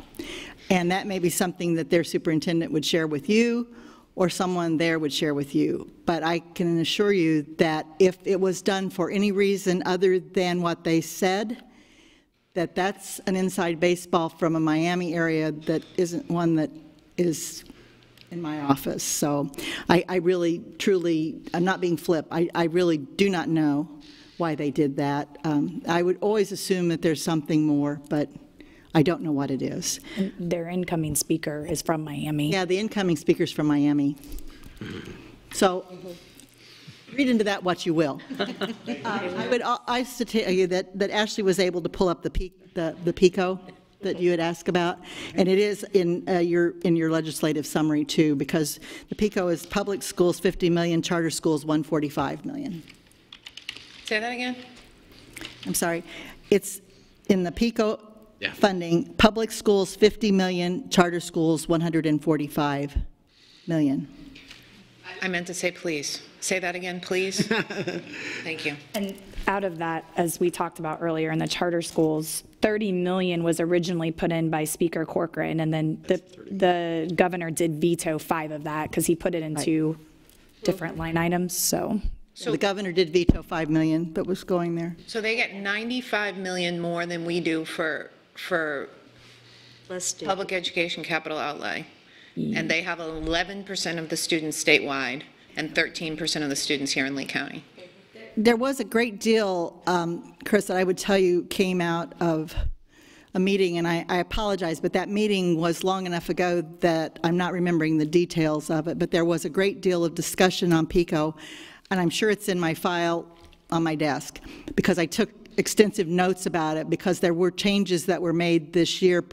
And that may be something that their superintendent would share with you, or someone there would share with you. But I can assure you that if it was done for any reason other than what they said, that's an inside baseball from a Miami area that isn't one that is in my office. So I really, truly, I'm not being flip, I really do not know why they did that. I would always assume that there's something more, but I don't know what it is. And their incoming speaker is from Miami. Yeah, the incoming speaker's from Miami. So read into that what you will. I would also tell you that Ashley was able to pull up the PICO that you had asked about, and it is in your legislative summary too, because the PICO is public schools 50 million, charter schools 145 million. Say that again? I'm sorry. It's in the PICO funding, public schools 50 million, charter schools 145 million. I meant to say please. Say that again, please. Thank you. And out of that, as we talked about earlier in the charter schools, 30 million was originally put in by Speaker Corcoran, and then the governor did veto 5 of that because he put it into different line items. So the governor did veto 5 million that was going there. So they get 95 million more than we do for public education capital outlay. And they have 11% of the students statewide and 13% of the students here in Lee County. There was a great deal, Chris, that I would tell you came out of a meeting, and I apologize, but that meeting was long enough ago that I'm not remembering the details of it, but there was a great deal of discussion on PICO, and I'm sure it's in my file on my desk, because I took extensive notes about it, because there were changes that were made this year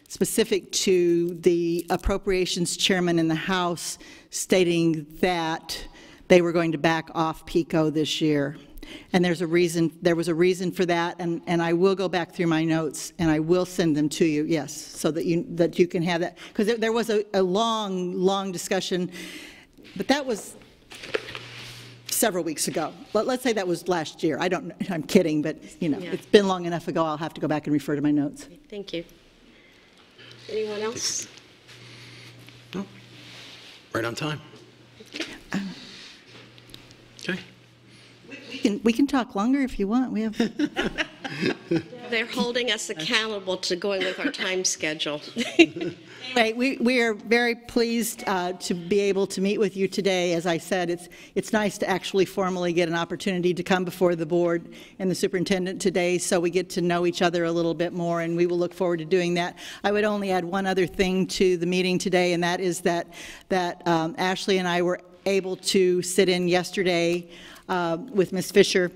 specific to the appropriations chairman in the House stating that they were going to back off PICO this year. And there was a reason for that, and I will go back through my notes and I will send them to you, yes, so that you can have that, because there was a long discussion, but that was several weeks ago. Let's say that was last year. I'm kidding, but It's been long enough ago. I'll have to go back and refer to my notes. Thank you. Anyone else? No. Right on time. Okay. We can talk longer if you want. We have. They're holding us accountable to going with our time schedule. Anyway, we are very pleased to be able to meet with you today. As I said, it's nice to actually formally get an opportunity to come before the board and the superintendent today, so we get to know each other a little bit more, and we will look forward to doing that. I would only add one other thing to the meeting today, and that is that Ashley and I were able to sit in yesterday with Ms. Fisher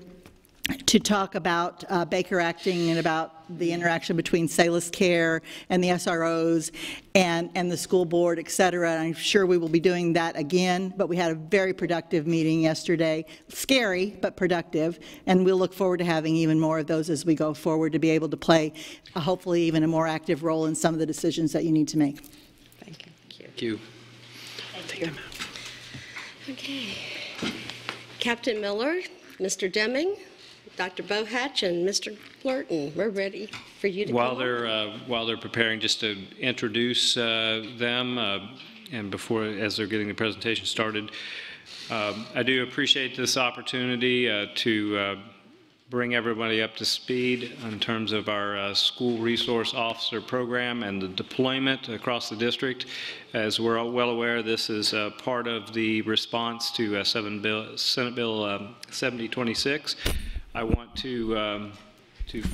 to talk about Baker acting and about the interaction between Salus Care and the SROs and the school board, et cetera. I'm sure we will be doing that again, but we had a very productive meeting yesterday. Scary, but productive, and we'll look forward to having even more of those as we go forward to be able to play hopefully even a more active role in some of the decisions that you need to make. Thank you. Thank you. Thank you. Okay. Captain Miller, Mr. Deming, Dr. Bohatch, and Mr. Blurton, we're ready for you to While go they're preparing, just to introduce them, and as they're getting the presentation started, I do appreciate this opportunity to bring everybody up to speed in terms of our school resource officer program and the deployment across the district. As we're all well aware, this is part of the response to Senate Bill 7026. I want to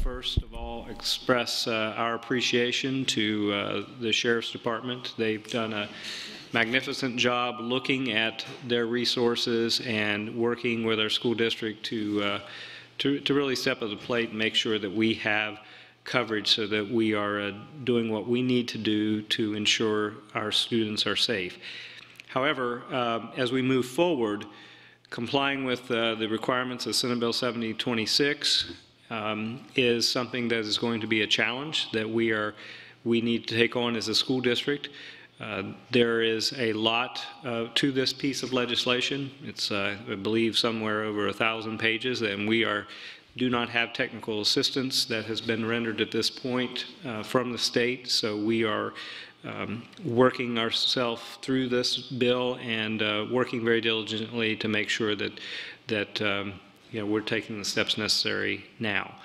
first of all express our appreciation to the Sheriff's Department. They've done a magnificent job looking at their resources and working with our school district to really step up to the plate and make sure that we have coverage so that we are doing what we need to do to ensure our students are safe. However, as we move forward, complying with the requirements of Senate Bill 7026 is something that is going to be a challenge that we need to take on as a school district. There is a lot to this piece of legislation. It's, I believe, somewhere over 1,000 pages, and we do not have technical assistance that has been rendered at this point from the state, so we are working ourselves through this bill and working very diligently to make sure that we're taking the steps necessary now.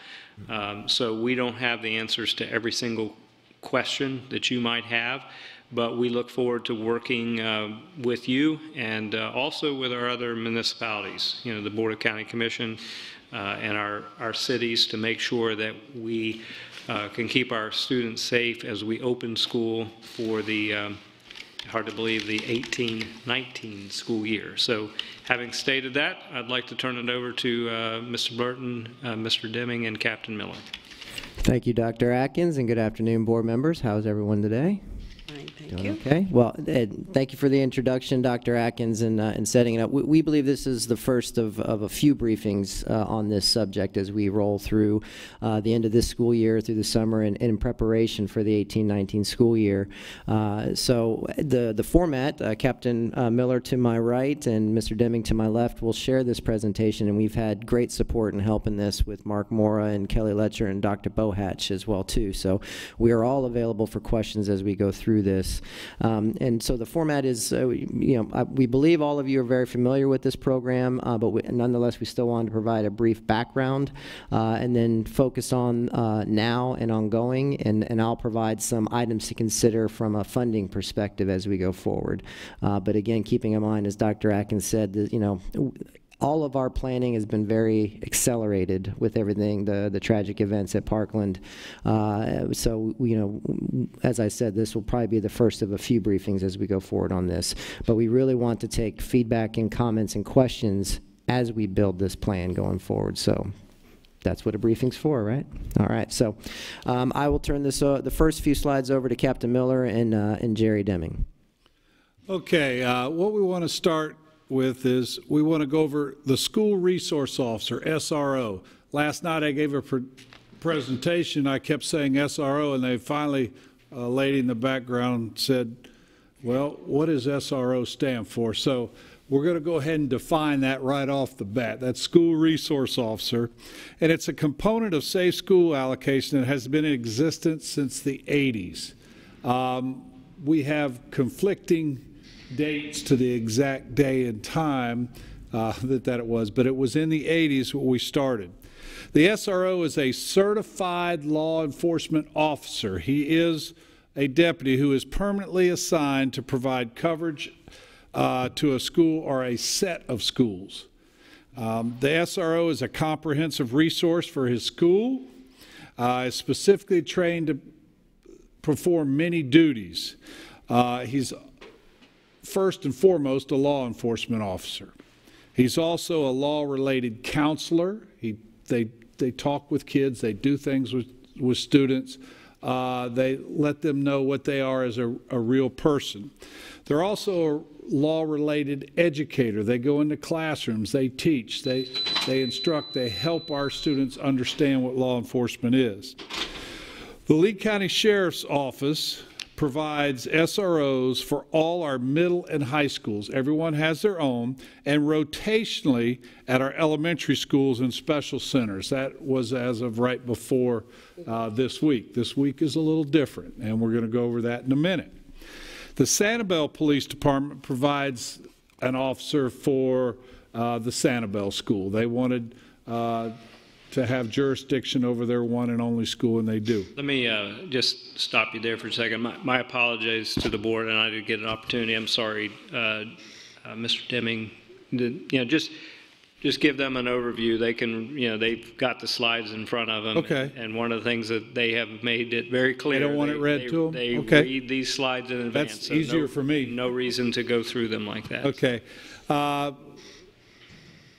So we don't have the answers to every single question that you might have, but we look forward to working with you and also with our other municipalities, the Board of County Commission and our cities, to make sure that we can keep our students safe as we open school for the, hard to believe, the 18-19 school year. So having stated that, I'd like to turn it over to Mr. Burton, Mr. Deming, and Captain Miller. Thank you, Dr. Atkins, and good afternoon, board members. How's everyone today? Fine, thank Doing you. okay. Well, thank you for the introduction, Dr. Atkins, and setting it up. We believe this is the first of a few briefings on this subject as we roll through the end of this school year, through the summer, and in preparation for the 18-19 school year. So the format, Captain Miller to my right and Mr. Deming to my left will share this presentation, and we've had great support and help in this with Mark Mora and Kelly Letcher and Dr. Bohatch as well, too. So we are all available for questions as we go through this. And so the format is, we believe all of you are very familiar with this program, but nonetheless, we still wanted to provide a brief background and then focus on now and ongoing, and I'll provide some items to consider from a funding perspective as we go forward. But again, keeping in mind, as Dr. Atkins said, that, all of our planning has been very accelerated with everything, the tragic events at Parkland. So, as I said, this will probably be the first of a few briefings as we go forward on this. But we really want to take feedback and comments and questions as we build this plan going forward. So that's what a briefing's for, right? All right. So I will turn this the first few slides over to Captain Miller and Jerry Deming. Okay. What we want to start with is we want to go over the School Resource Officer, SRO. Last night I gave a presentation. I kept saying SRO, and they finally, a lady in the background said, well, what does SRO stand for? So we're going to go ahead and define that right off the bat. That's School Resource Officer, and it's a component of Safe School allocation that has been in existence since the 80s. We have conflicting dates to the exact day and time that it was, but it was in the 80s when we started. The SRO is a certified law enforcement officer. He is a deputy who is permanently assigned to provide coverage to a school or a set of schools. The SRO is a comprehensive resource for his school, is specifically trained to perform many duties. He's first and foremost a law enforcement officer. He's also a law-related counselor. They talk with kids, they do things with students, they let them know what they are as a real person. They're also a law-related educator. They go into classrooms, they teach, they instruct, they help our students understand what law enforcement is. The Lee County Sheriff's Office provides SROs for all our middle and high schools. Everyone has their own, and rotationally at our elementary schools and special centers. That was as of right before this week. This week is a little different, and we're going to go over that in a minute. The Sanibel Police Department provides an officer for the Sanibel School. They wanted to have jurisdiction over their one and only school, and they do. Let me just stop you there for a second. My apologies to the board, and I did get an opportunity. I'm sorry, Mr. Deming. Just give them an overview. They can, they've got the slides in front of them. Okay. And one of the things that they have made it very clear. They don't want it read to them? They Okay. read these slides in advance. That's so easier for me. No reason to go through them like that. Okay.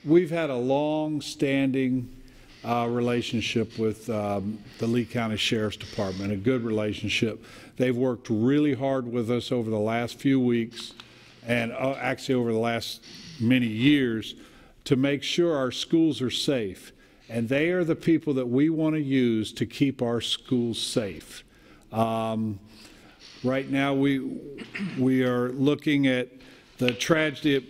We've had a long-standing relationship with the Lee County Sheriff's Department, a good relationship. They've worked really hard with us over the last few weeks and actually over the last many years to make sure our schools are safe. And they are the people that we want to use to keep our schools safe. Right now we are looking at the tragedy at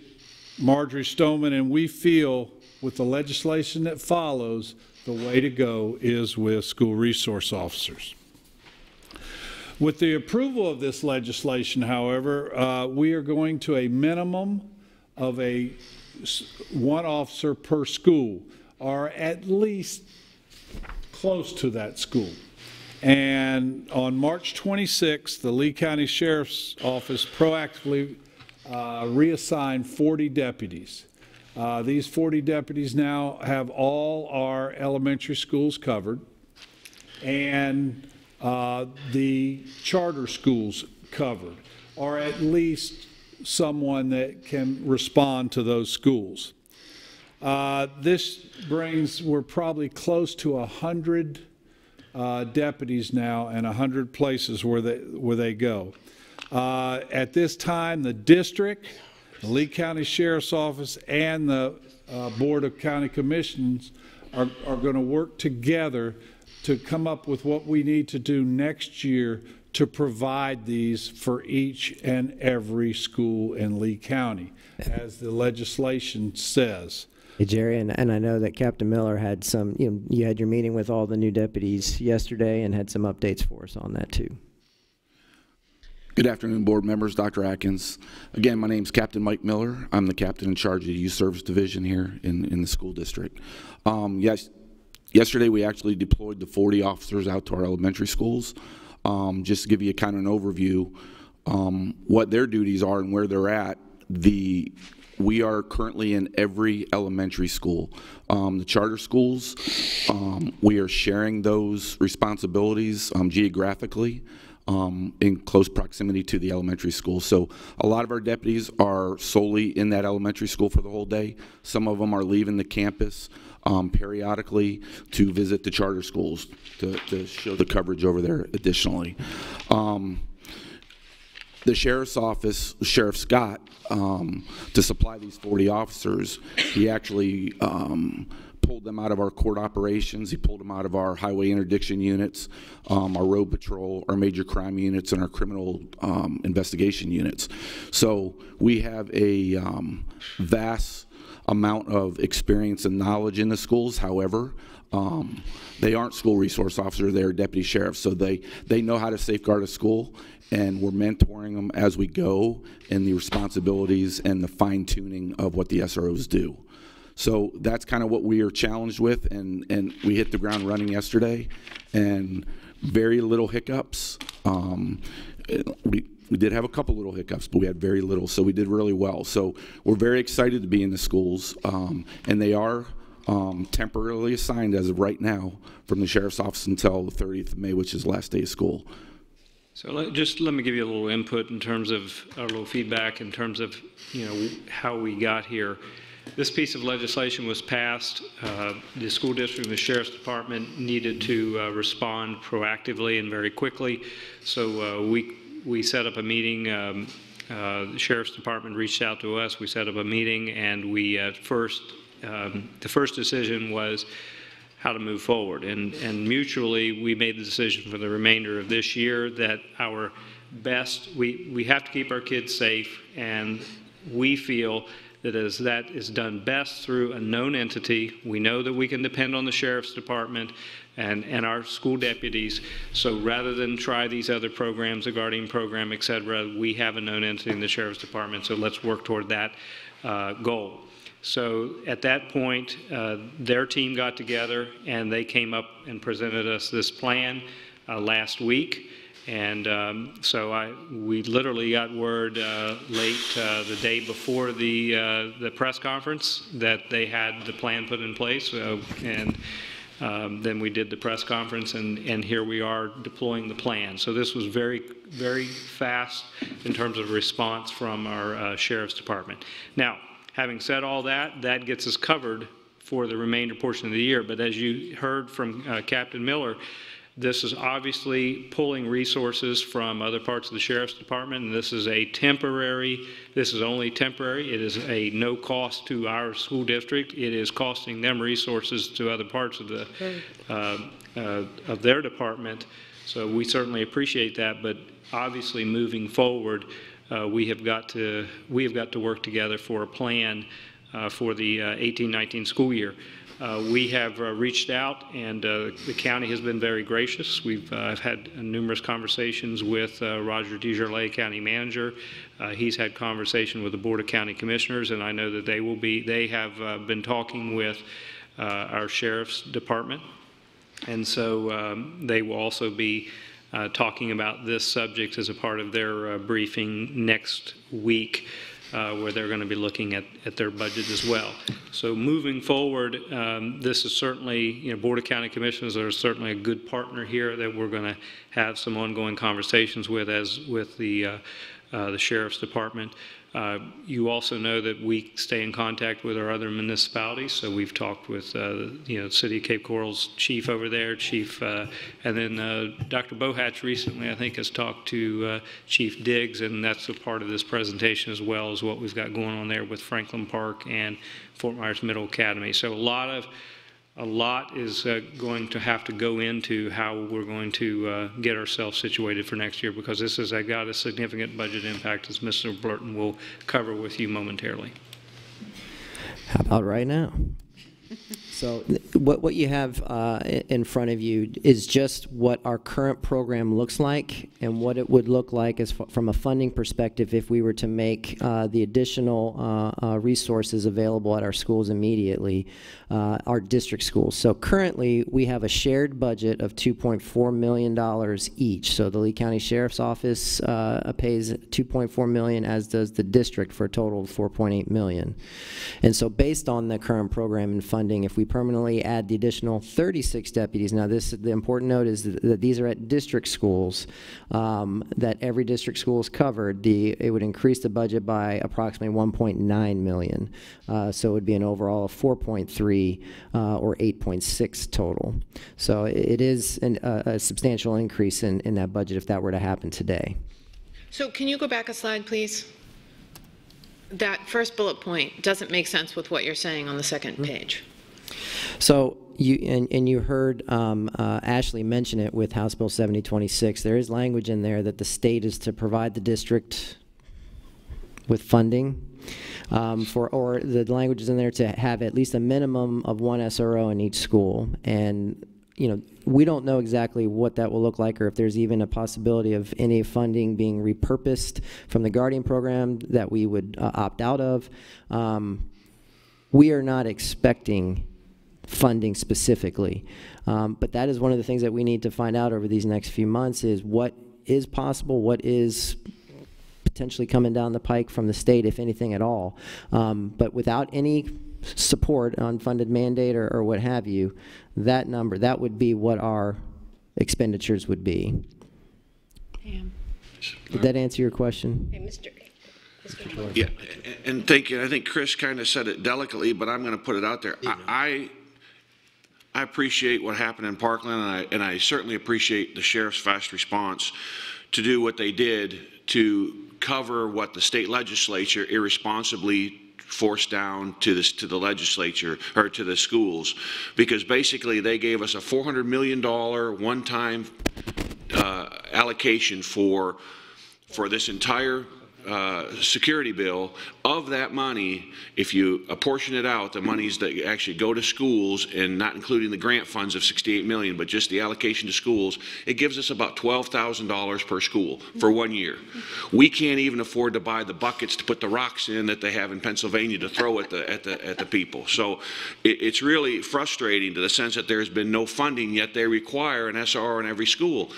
Marjory Stoneman, and we feel with the legislation that follows, the way to go is with school resource officers. With the approval of this legislation, however, we are going to a minimum of one officer per school, or at least close to that school. And on March 26th, the Lee County Sheriff's Office proactively reassigned 40 deputies. These 40 deputies now have all our elementary schools covered and the charter schools covered, or at least someone that can respond to those schools. This brings, we're probably close to 100 deputies now and 100 places where they go. At this time, the district, the Lee County Sheriff's Office, and the Board of County Commissions are going to work together to come up with what we need to do next year to provide these for each and every school in Lee County, as the legislation says. Hey, Jerry, and I know that Captain Miller had some, you had your meeting with all the new deputies yesterday and had some updates for us on that too. Good afternoon, board members, Dr. Atkins. Again, my name is Captain Mike Miller. I'm the captain in charge of the Youth Service Division here in the school district. Yesterday we actually deployed the 40 officers out to our elementary schools. Just to give you kind of an overview, what their duties are and where they're at. We are currently in every elementary school. The charter schools, we are sharing those responsibilities geographically in close proximity to the elementary school. So a lot of our deputies are solely in that elementary school for the whole day. Some of them are leaving the campus periodically to visit the charter schools to show the coverage over there additionally. The Sheriff's Office, Sheriff Scott, to supply these 40 officers, he actually pulled them out of our court operations. He pulled them out of our highway interdiction units, our road patrol, our major crime units, and our criminal investigation units. So we have a vast amount of experience and knowledge in the schools. However, they aren't school resource officers, they're deputy sheriffs, so they know how to safeguard a school, and we're mentoring them as we go in the responsibilities and the fine-tuning of what the SROs do. So that's kind of what we are challenged with, and we hit the ground running yesterday, and very little hiccups. We did have a couple little hiccups, but we had very little, so we did really well. So we're very excited to be in the schools, and they are temporarily assigned as of right now from the Sheriff's Office until the 30th of May, which is the last day of school. So let me give you a little input in terms of, a little feedback in terms of, how we got here. This piece of legislation was passed. The school district and the Sheriff's Department needed to respond proactively and very quickly. So we set up a meeting. The Sheriff's Department reached out to us. We set up a meeting, and we the first decision was how to move forward. And mutually, we made the decision for the remainder of this year that our best, we have to keep our kids safe, and we feel that as that is done best through a known entity. We know that we can depend on the Sheriff's Department and our school deputies. So rather than try these other programs, the Guardian program, et cetera, we have a known entity in the Sheriff's Department, so let's work toward that goal. So at that point, their team got together and they came up and presented us this plan last week. And we literally got word late the day before the press conference that they had the plan put in place. Then we did the press conference, and here we are deploying the plan. So this was very, very fast in terms of response from our Sheriff's Department. Now, having said all that, that gets us covered for the remainder portion of the year. But as you heard from Captain Miller, this is obviously pulling resources from other parts of the Sheriff's Department, and this is only temporary. It is a no cost to our school district. It is costing them resources to other parts of their department. So we certainly appreciate that, but obviously moving forward, we have got to work together for a plan for the 18-19 school year. We have reached out, and the county has been very gracious. I've had numerous conversations with Roger DeJarlais, County Manager. He's had conversation with the Board of County Commissioners, and I know that they have been talking with our Sheriff's Department, and so they will also be talking about this subject as a part of their briefing next week. Where they're going to be looking at their budget as well. So moving forward, this is certainly, Board of County Commissioners are certainly a good partner here that we're going to have some ongoing conversations with, as with the Sheriff's Department. You also know that we stay in contact with our other municipalities, so we've talked with City of Cape Coral's chief over there, and then Dr. Bohatch recently, I think, has talked to Chief Diggs, and that's a part of this presentation as well as what we've got going on there with Franklin Park and Fort Myers Middle Academy. So a lot is going to have to go into how we're going to get ourselves situated for next year, because this has got a significant budget impact, as Mr. Blurton will cover with you momentarily. How about right now? So what you have in front of you is just what our current program looks like and what it would look like from a funding perspective if we were to make the additional resources available at our schools immediately, our district schools. So currently we have a shared budget of $2.4 million each. So the Lee County Sheriff's Office pays $2.4 million, as does the district, for a total of $4.8 million. And so based on the current program and funding, if we permanently add the additional 36 deputies. Now, the important note is that these are at district schools, that every district school is covered. It would increase the budget by approximately $1.9 million. So it would be an overall of 4.3 or 8.6 total. So it is a substantial increase in that budget if that were to happen today. So can you go back a slide, please? That first bullet point doesn't make sense with what you're saying on the second page. So you heard Ashley mention it with House Bill 7026. There is language in there that the state is to provide the district with funding or the language is in there to have at least a minimum of one SRO in each school. And we don't know exactly what that will look like, or if there's even a possibility of any funding being repurposed from the Guardian program that we would opt out of. we are not expecting funding specifically. But that is one of the things that we need to find out over these next few months is what is possible, what is potentially coming down the pike from the state, if anything at all. But without any support, unfunded mandate or what have you, that number, that would be what our expenditures would be. Did that answer your question? Okay, Mr. Yeah, and thank you. I think Chris kind of said it delicately, but I'm going to put it out there. I appreciate what happened in Parkland, and I certainly appreciate the sheriff's fast response to do what they did to cover what the state legislature irresponsibly forced down to the legislature or to the schools, because basically they gave us a $400 million one-time allocation for this entire security bill. Of that money, if you apportion it out, the monies that actually go to schools, and not including the grant funds of $68 million, but just the allocation to schools, it gives us about $12,000 per school for 1 year. We can't even afford to buy the buckets to put the rocks in that they have in Pennsylvania to throw at the people. So it's really frustrating to the sense that there's been no funding, yet they require an SRO in every school.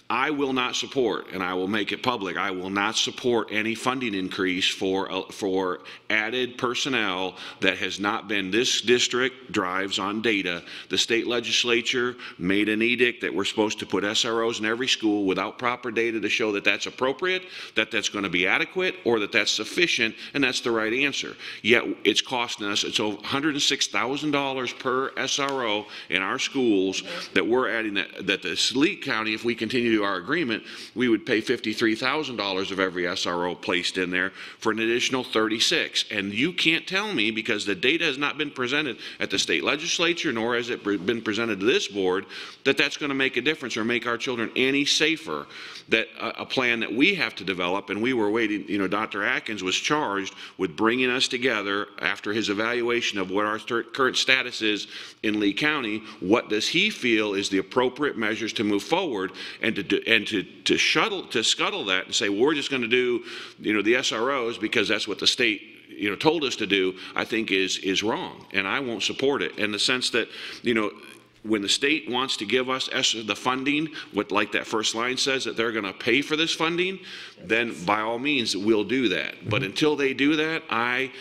I will not support, and I will make it public, I will not support any funding increase for added personnel that has not been. This district drives on data. The state legislature made an edict that we're supposed to put SROs in every school without proper data to show that that's appropriate, that that's going to be adequate, or that that's sufficient, and that's the right answer. Yet it's costing us, it's over $106,000 per SRO in our schools that we're adding, that the Lee County, if we continue our agreement, we would pay $53,000 of every SRO placed in there for an additional 36. And you can't tell me, because the data has not been presented at the state legislature, nor has it been presented to this board, that that's going to make a difference or make our children any safer. That a plan that we have to develop, and we were waiting, you know, Dr. Atkins was charged with bringing us together after his evaluation of what our current status is in Lee County. What does he feel is the appropriate measures to move forward, and to scuttle that and say, well, we're just going to do, you know, the SROs because that's what the state, you know, told us to do, I think is wrong, and I won't support it in the sense that, you know, when the state wants to give us the funding, what like that first line says, that they're going to pay for this funding, then by all means we'll do that. But until they do that, I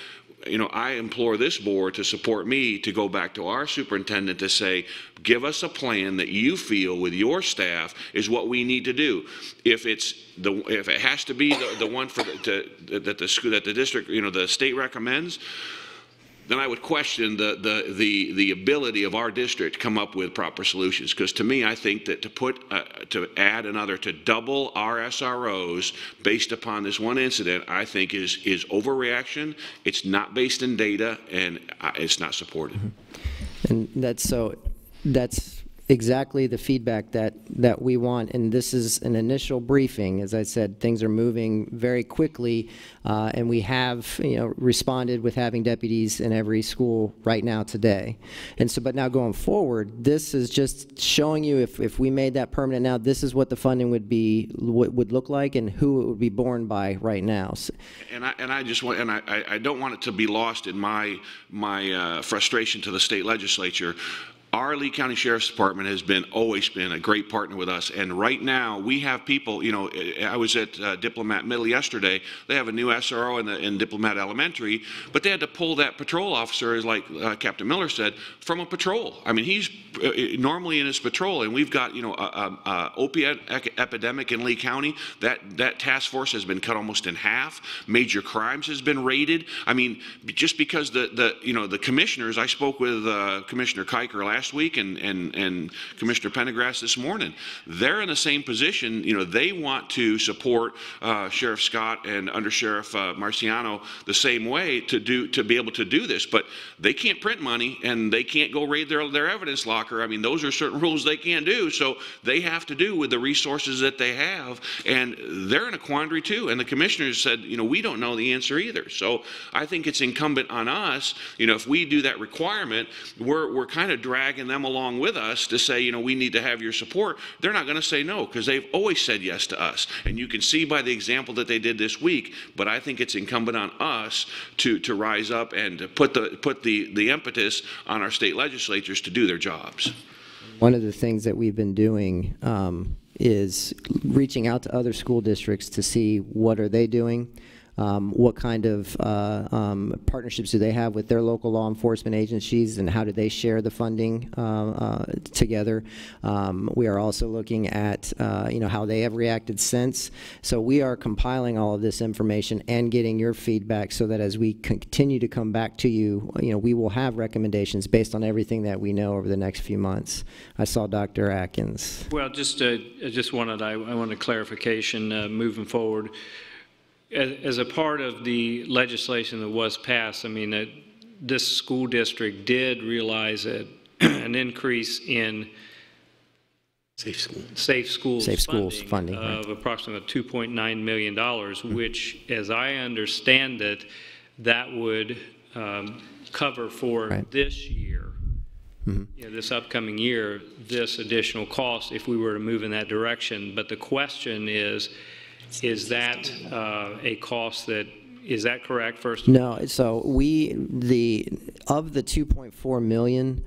implore this board to support me to go back to our superintendent to say, give us a plan that you feel with your staff is what we need to do. If it has to be the one for that the district, you know, the state recommends, then I would question the ability of our district to come up with proper solutions. Because to me, I think that to add another, to double our SROs based upon this one incident, I think is overreaction. It's not based in data, and it's not supported. And that's exactly the feedback that we want, and this is an initial briefing. As I said, things are moving very quickly, and we have, you know, responded with having deputies in every school right now today. And so, but now going forward, this is just showing you if we made that permanent now, this is what the funding would look like, and who it would be borne by right now. So, and I just want, and I don't want it to be lost in my frustration to the state legislature. Our Lee County Sheriff's Department has always been a great partner with us, and right now we have people, you know, I was at Diplomat Middle yesterday. They have a new SRO in Diplomat Elementary, but they had to pull that patrol officer, as like Captain Miller said, from a patrol. I mean, he's normally in his patrol, and we've got, you know, a opiate epidemic in Lee County. That task force has been cut almost in half. Major crimes has been raided. I mean, just because the commissioners, I spoke with Commissioner Kiker last week and Commissioner Pendergrass this morning, they're in the same position. You know, they want to support Sheriff Scott and Under Sheriff Marciano the same way to be able to do this, but they can't print money and they can't go raid their evidence locker. I mean, those are certain rules they can't do, so they have to do with the resources that they have, and they're in a quandary too. And the commissioners said, you know, we don't know the answer either. So I think it's incumbent on us, you know, if we do that requirement, we're kind of dragging dragging them along with us to say, we need to have your support, they're not going to say no, because they've always said yes to us. And you can see by the example that they did this week, but I think it's incumbent on us to rise up and to put the impetus on our state legislatures to do their jobs. One of the things that we've been doing is reaching out to other school districts to see what are they doing, what kind of partnerships do they have with their local law enforcement agencies, and how do they share the funding together. We are also looking at how they have reacted since. So we are compiling all of this information and getting your feedback so that as we continue to come back to you, we will have recommendations based on everything that we know over the next few months. I saw Dr. Atkins. Well, I wanted clarification moving forward. As a part of the legislation that was passed, I mean, this school district did realize an increase in Safe Schools funding of approximately $2.9 million, which, as I understand it, that would cover for this year, this upcoming year, this additional cost if we were to move in that direction. But the question is that a cost that, is that correct, first of all? No, so of the 2.4 million,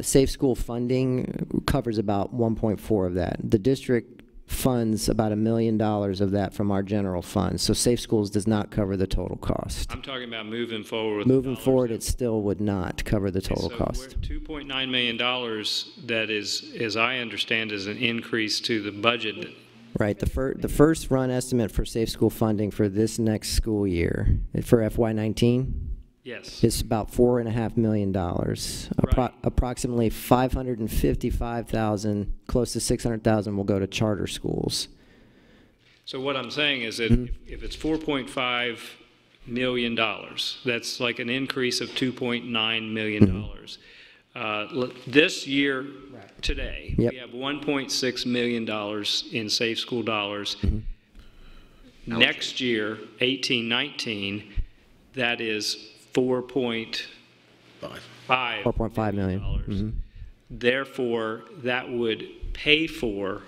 Safe School funding covers about 1.4 of that. The district funds about $1 million of that from our general fund. So Safe Schools does not cover the total cost. I'm talking about moving forward. Moving forward, it still would not cover the total cost. $2.9 million, that is, as I understand, is an increase to the budget. Right. The first run estimate for Safe School funding for this next school year, for FY19, yes, is about $4.5 million. Right. Approximately 555,000, close to 600,000 will go to charter schools. So what I'm saying is that if it's $4.5 million, that's like an increase of $2.9 million. This year, today, we have $1.6 million in Safe School dollars. Next year, 18-19, that is $4.5 million. Therefore, that would pay for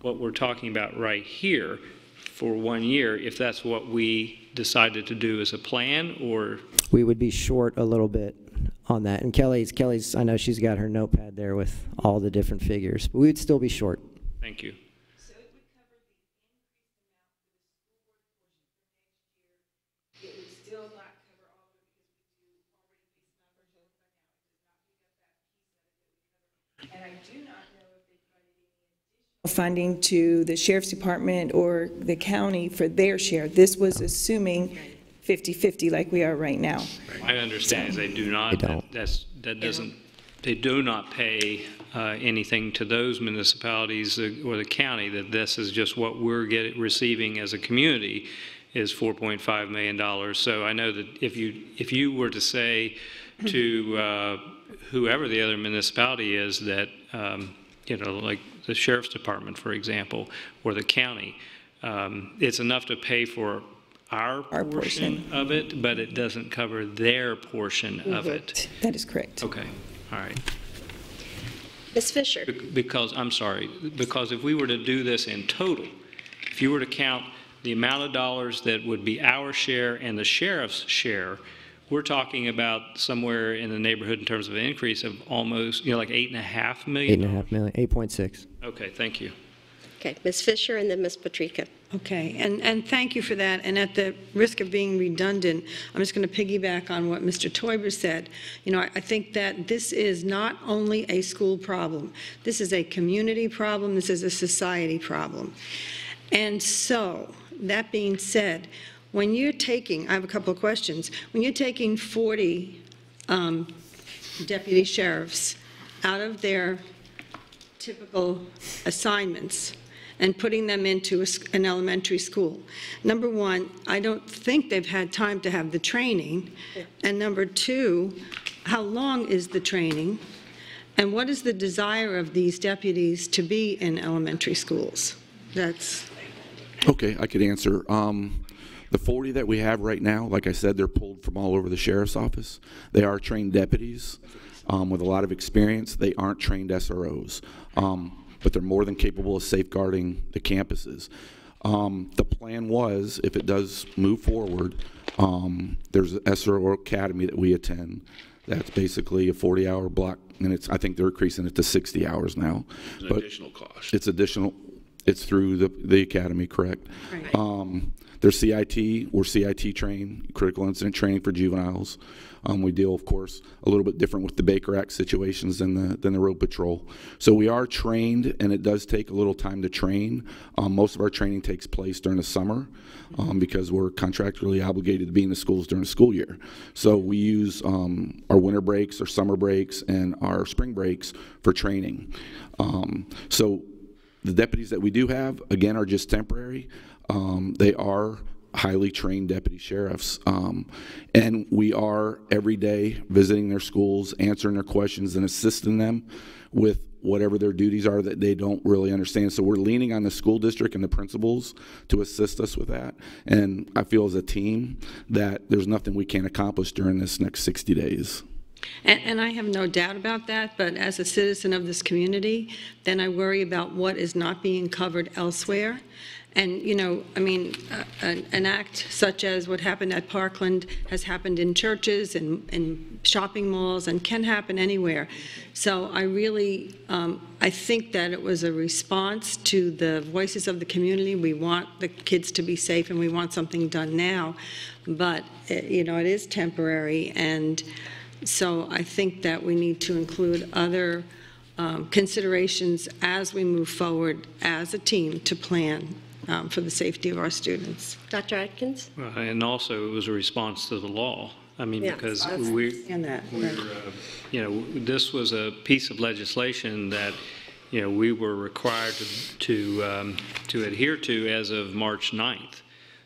what we're talking about right here for 1 year, if that's what we decided to do as a plan, or? We would be short a little bit on that. And Kelly's, I know she's got her notepad there with all the different figures, but we would still be short. Thank you. So it would cover the increased amount for the school board portion for next year. It would still not cover all of it because we do already pay some numbers over by now. It does not pick up that piece of it that we cover. And I do not know if they funded any additional funding to the sheriff's department or the county for their share. This was assuming 50-50 like we are right now. My understanding is they do not. They do not pay anything to those municipalities or the county. That this is just what we're receiving as a community is $4.5 million. So I know that if you were to say to whoever the other municipality is that like the sheriff's department, for example, or the county, it's enough to pay for our portion of it, but it doesn't cover their portion of it. That is correct. Okay, all right. Ms. Fisher. Because if we were to do this in total, if you were to count the amount of dollars that would be our share and the sheriff's share, we're talking about somewhere in the neighborhood in terms of an increase of almost, like $8.5 million. $8.5 million, 8.6. Okay, thank you. Okay, Ms. Fisher and then Ms. Patrica. Okay, and thank you for that. And at the risk of being redundant, I'm just going to piggyback on what Mr. Teuber said. I think that this is not only a school problem. This is a community problem. This is a society problem. And so, that being said, when you're taking, I have a couple of questions. When you're taking 40 deputy sheriffs out of their typical assignments and putting them into an elementary school. Number one, I don't think they've had time to have the training. And number two, how long is the training? And what is the desire of these deputies to be in elementary schools? That's... Okay, I could answer. The 40 that we have right now, like I said, they're pulled from all over the sheriff's office. They are trained deputies. with a lot of experience. They aren't trained SROs, but they're more than capable of safeguarding the campuses. The plan was, if it does move forward, there's an SRO Academy that we attend. That's basically a 40-hour block, and I think they're increasing it to 60 hours now. It's an additional cost. It's additional. It's through the academy, correct? Right. There's CIT. We're CIT trained, critical incident training for juveniles. We deal, of course, a little bit different with the Baker Act situations than the road patrol. So we are trained, and it does take a little time to train. Most of our training takes place during the summer because we're contractually obligated to be in the schools during the school year. So we use our winter breaks, our summer breaks, and our spring breaks for training. So the deputies that we do have, again, are just temporary. They are highly trained deputy sheriffs, and we are every day visiting their schools, answering their questions, and assisting them with whatever their duties are that they don't really understand. So we're leaning on the school district and the principals to assist us with that. And I feel as a team that there's nothing we can't accomplish during this next 60 days. And I have no doubt about that, but as a citizen of this community, then I worry about what is not being covered elsewhere. And, you know, I mean, an act such as what happened at Parkland has happened in churches and in shopping malls and can happen anywhere. So I really, I think that it was a response to the voices of the community. We want the kids to be safe and we want something done now. But, you know, it is temporary, and so I think that we need to include other considerations as we move forward as a team to plan for the safety of our students. Dr. Atkins? And also, it was a response to the law. I mean, Yeah, because I we understand that. you know, this was a piece of legislation that, you know, we were required to adhere to as of March 9th.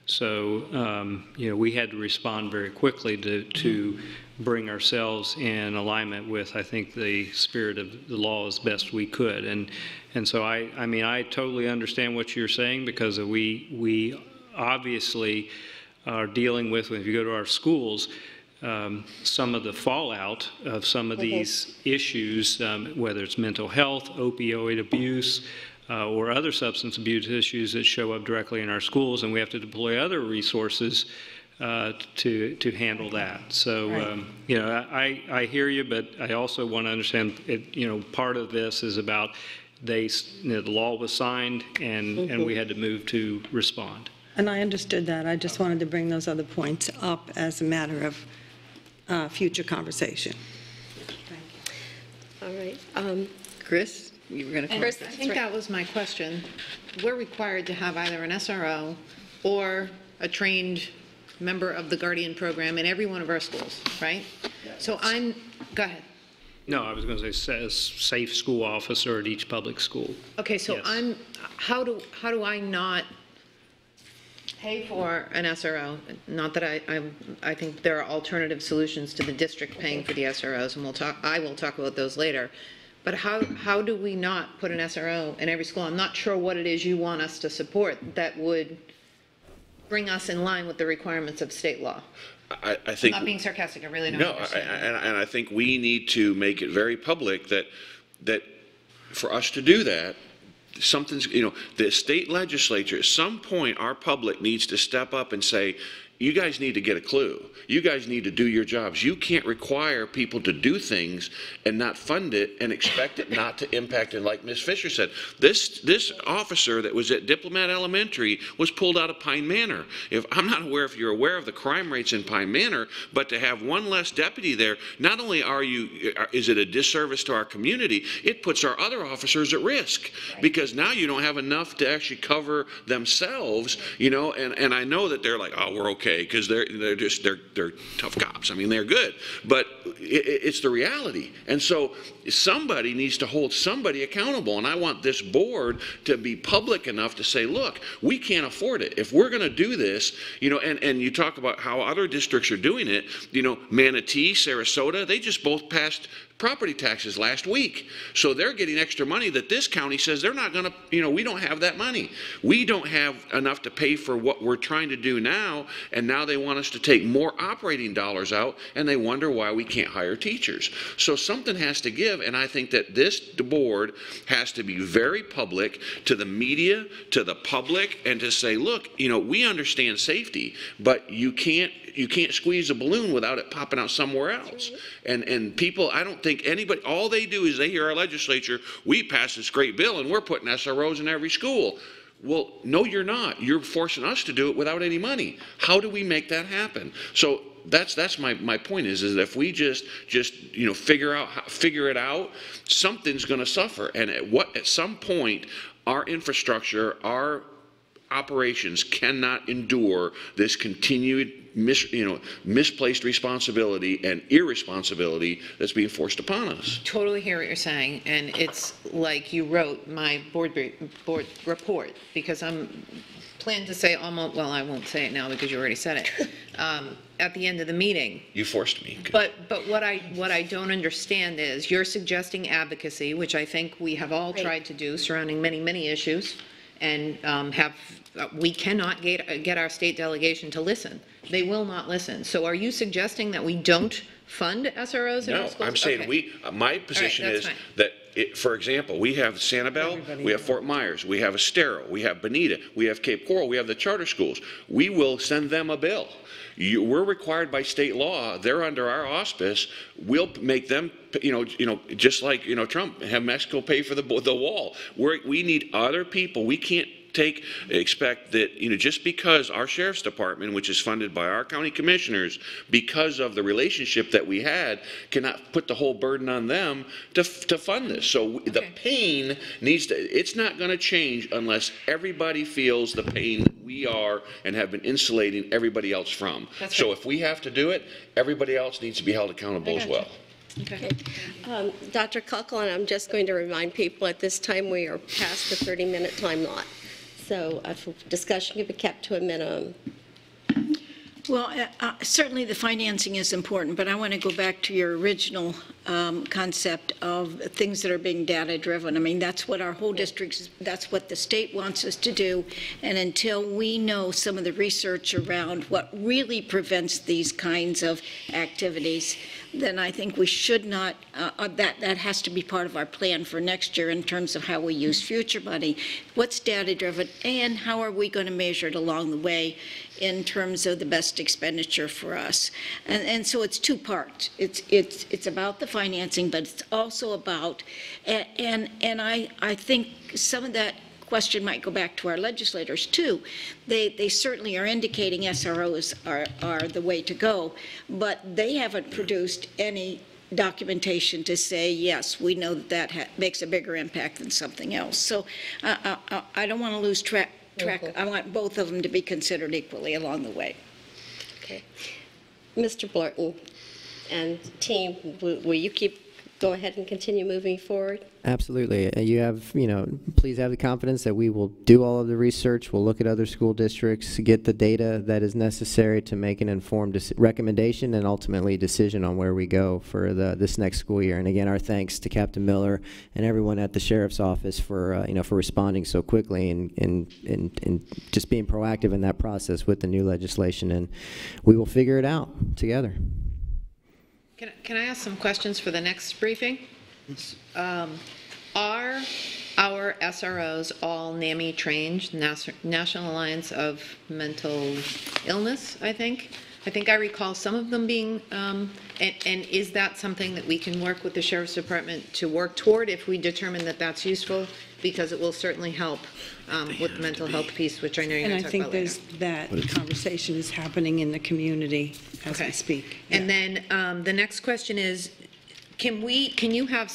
So, you know, we had to respond very quickly to bring ourselves in alignment with, I think, the spirit of the law as best we could. And so I mean, I totally understand what you're saying, because we obviously are dealing with, if you go to our schools, some of the fallout of some of these issues, whether it's mental health, opioid abuse, or other substance abuse issues that show up directly in our schools, and we have to deploy other resources to handle that. So, you know, I hear you, but I also want to understand, you know, part of this is about you know, the law was signed, and we had to move to respond. And I understood that. I just wanted to bring those other points up as a matter of future conversation. All right. Chris, you were going to. Chris, I think that was my question. We're required to have either an SRO or a trained member of the Guardian program in every one of our schools, right? So go ahead. No, I was going to say safe school officer at each public school. Okay, so Yes. how do I not pay for an SRO? Not that I think there are alternative solutions to the district paying for the SROs, and I will talk about those later. But how do we not put an SRO in every school? I'm not sure what it is you want us to support that would bring us in line with the requirements of state law. I think. I'm not being sarcastic, I really don't No, understand. and I think we need to make it very public that for us to do that, something's, you know, the state legislature, at some point, our public needs to step up and say, you guys need to get a clue. You guys need to do your jobs. You can't require people to do things and not fund it and expect it not to impact it. Like Ms. Fisher said, this officer that was at Diplomat Elementary was pulled out of Pine Manor. I'm not aware if you're aware of the crime rates in Pine Manor, but to have one less deputy there, not only is it a disservice to our community, it puts our other officers at risk, because now you don't have enough to actually cover themselves, you know, and I know that they're like, oh, we're okay, because they're tough cops. I mean, they're good, but it's the reality. And so somebody needs to hold somebody accountable, and I want this board to be public enough to say, look, we can't afford it. If we're going to do this, you know, and you talk about how other districts are doing it, you know, Manatee, Sarasota, they just both passed property taxes last week. So they're getting extra money that this county says they're not going to, we don't have that money. We don't have enough to pay for what we're trying to do now, and now they want us to take more operating dollars out, and they wonder why we can't hire teachers. So something has to give, and I think that this board has to be very public to the media, to the public, and to say, look, we understand safety, but you can't squeeze a balloon without it popping out somewhere else. And people, I don't think anybody, all they do is they hear our legislature, we passed this great bill and we're putting SROs in every school. Well, no, you're not. You're forcing us to do it without any money. How do we make that happen? So that's my point is that if we just figure it out, something's going to suffer. And at some point, our infrastructure, our operations cannot endure this continued misplaced responsibility and irresponsibility that's being forced upon us. Totally hear what you're saying, and it's like you wrote my board report, because I'm planning to say almost, well, I won't say it now because you already said it, at the end of the meeting. You forced me. But what I don't understand is you're suggesting advocacy, which I think we have all tried to do surrounding many issues, and we cannot get our state delegation to listen. They will not listen. So are you suggesting that we don't fund SROs in our schools? No, I'm saying my position is that, for example, we have Sanibel, we have Fort Myers, we have Estero, we have Bonita, we have Cape Coral, we have the charter schools. We will send them a bill. We're required by state law. They're under our auspice. We'll make them, just like Trump, have Mexico pay for the wall. We need other people. We can't expect that, just because our sheriff's department, which is funded by our county commissioners, because of the relationship that we had, cannot put the whole burden on them to fund this. So the pain needs to, it's not going to change unless everybody feels the pain that we are and have been insulating everybody else from. So if we have to do it, everybody else needs to be held accountable as well. Okay. Dr. Kunkel, I'm just going to remind people at this time we are past the 30-minute time lot. So discussion can be kept to a minimum. Well, certainly the financing is important, but I want to go back to your original concept of things that are being data-driven. I mean, that's what our whole district, that's what the state wants us to do, and until we know some of the research around what really prevents these kinds of activities, then I think we should not, that has to be part of our plan for next year in terms of how we use future money. What's data-driven, and how are we going to measure it along the way in terms of the best expenditure for us? And so it's two parts. It's about the financing, but it's also about, and I think some of that question might go back to our legislators too. They certainly are indicating SROs are the way to go, but they haven't produced any documentation to say, yes, we know that makes a bigger impact than something else. So I don't want to lose track. I want both of them to be considered equally along the way. Okay. Mr. Blurton and team, will you go ahead and continue moving forward? Absolutely. You have, please have the confidence that we will do all of the research. We'll look at other school districts, get the data that is necessary to make an informed recommendation and ultimately decision on where we go for this next school year. And again, our thanks to Captain Miller and everyone at the Sheriff's Office for, for responding so quickly and just being proactive in that process with the new legislation. And we will figure it out together. Can I ask some questions for the next briefing? Are our SROs all NAMI trained, National Alliance of Mental Illness, I think? I think I recall some of them being, and is that something that we can work with the Sheriff's Department to work toward if we determine that that's useful? Because it will certainly help with the mental health piece, which I know you're going to talk about later. And I think that conversation is happening in the community as we speak. And then the next question is, can you have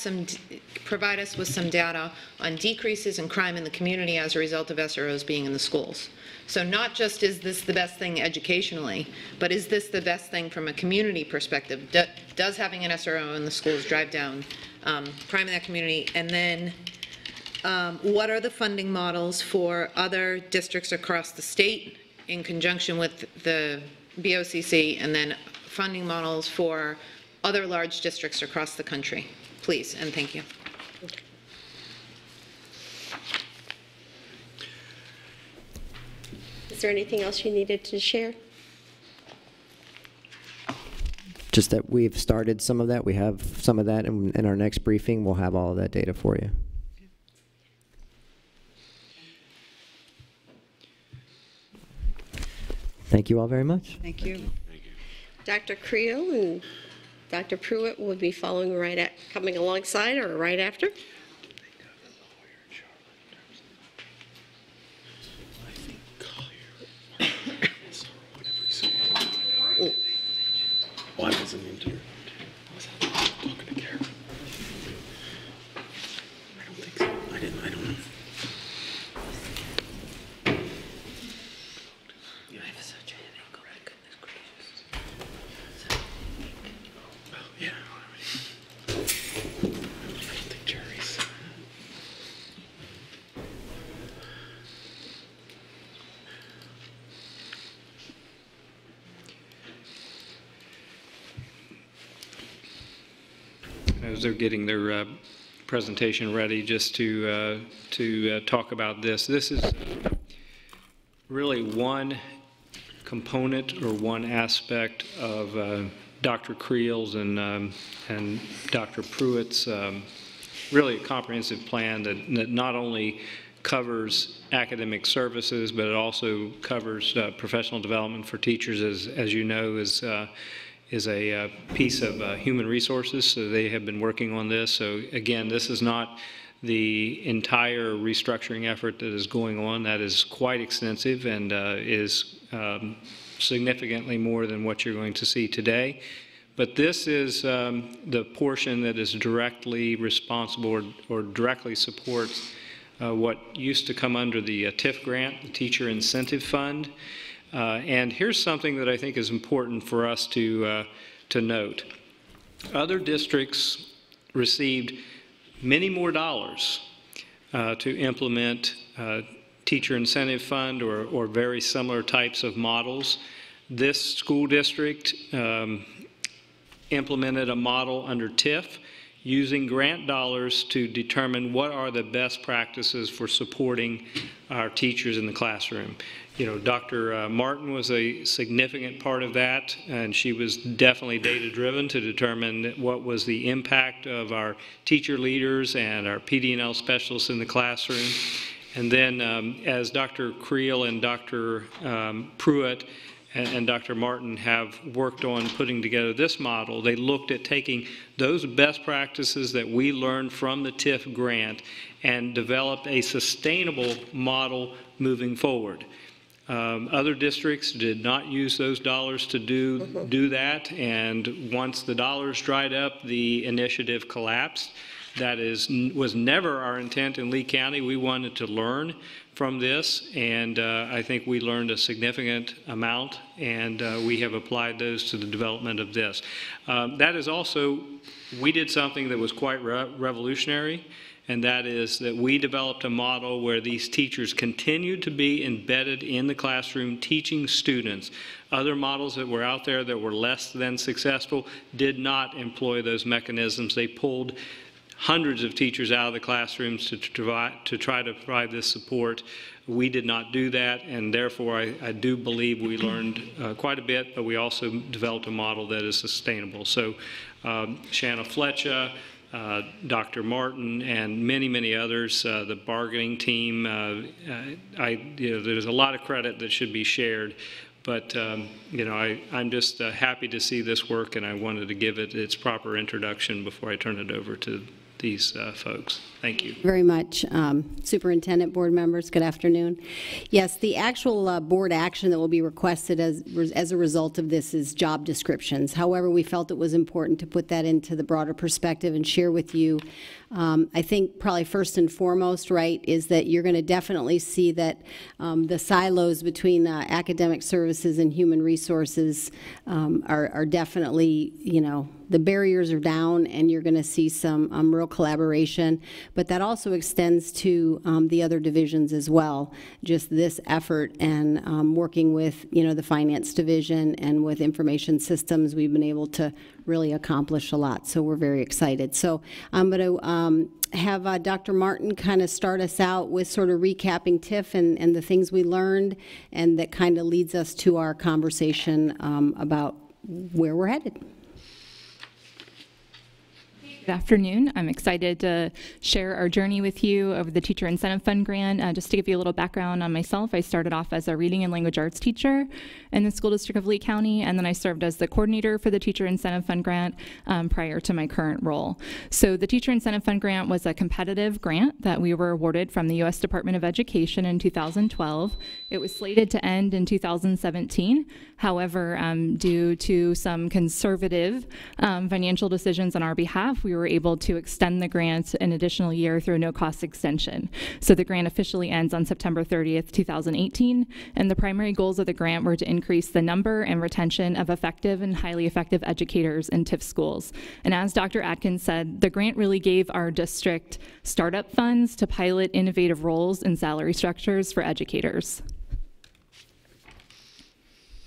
provide us with some data on decreases in crime in the community as a result of SROs being in the schools? So not just is this the best thing educationally, but is this the best thing from a community perspective? Does having an SRO in the schools drive down crime in that community? And then what are the funding models for other districts across the state in conjunction with the BOCC, and then funding models for other large districts across the country. Please, and thank you. Is there anything else you needed to share? Just that we've started some of that. We have some of that in our next briefing. We'll have all of that data for you. Thank you all very much. Thank you. Dr. Creel and Dr. Pruitt will be following coming alongside or right after. Well, I wasn't into your. I was talking to Karen. I don't think so. I don't know. Yeah. I have such an angle. Goodness gracious. Oh, yeah. I don't think Jerry's. As they're getting their presentation ready, just to talk about this. This is really one component or one aspect of Dr. Creel's and Dr. Pruitt's really a comprehensive plan that not only covers academic services, but it also covers professional development for teachers, as you know, is a piece of human resources, so they have been working on this. So again, this is not the entire restructuring effort that is going on. That is quite extensive and is significantly more than what you're going to see today. But this is the portion that is directly responsible or directly supports what used to come under the TIF grant, the Teacher Incentive Fund. And here's something that I think is important for us to note. Other districts received many more dollars to implement Teacher Incentive Fund or very similar types of models. This school district implemented a model under TIF using grant dollars to determine what are the best practices for supporting our teachers in the classroom. You know, Dr. Martin was a significant part of that, and she was definitely data-driven to determine what was the impact of our teacher leaders and our PD&L specialists in the classroom. And then as Dr. Creel and Dr. Pruitt and Dr. Martin have worked on putting together this model, they looked at taking those best practices that we learned from the TIF grant and developed a sustainable model moving forward. Other districts did not use those dollars to do that, and once the dollars dried up, the initiative collapsed. That was never our intent in Lee County. We wanted to learn from this, and I think we learned a significant amount, and we have applied those to the development of this. That is also, we did something that was quite revolutionary, and that is that we developed a model where these teachers continued to be embedded in the classroom teaching students. Other models that were out there that were less than successful did not employ those mechanisms. They pulled hundreds of teachers out of the classrooms to try to provide this support. We did not do that, and therefore I do believe we learned quite a bit, but we also developed a model that is sustainable. So Shanna Fletcher, Dr. Martin, and many, many others, the bargaining team, there's a lot of credit that should be shared. But, I'm just happy to see this work, and I wanted to give it its proper introduction before I turn it over to these folks. Thank you. Very much. Superintendent, board members, good afternoon. Yes, the actual board action that will be requested as a result of this is job descriptions. However, we felt it was important to put that into the broader perspective and share with you. I think probably first and foremost, right, is that you're going to definitely see that the silos between academic services and human resources are definitely, the barriers are down, and you're going to see some real collaboration. But that also extends to the other divisions as well. Just this effort and working with, you know, the finance division and with information systems, we've been able to really accomplish a lot. So we're very excited. So I'm going to have Dr. Martin kind of start us out with sort of recapping TIF and the things we learned, and that kind of leads us to our conversation about where we're headed. Good afternoon. I'm excited to share our journey with you over the Teacher Incentive Fund grant. Just to give you a little background on myself, I started off as a reading and language arts teacher in the School District of Lee County, and then I served as the coordinator for the Teacher Incentive Fund grant prior to my current role. So the Teacher Incentive Fund grant was a competitive grant that we were awarded from the U.S. Department of Education in 2012. It was slated to end in 2017. However, due to some conservative financial decisions on our behalf, we were able to extend the grant an additional year through a no-cost extension. So the grant officially ends on September 30th, 2018, and the primary goals of the grant were to increase the number and retention of effective and highly effective educators in TIF schools. And as Dr. Atkins said, the grant really gave our district startup funds to pilot innovative roles and salary structures for educators.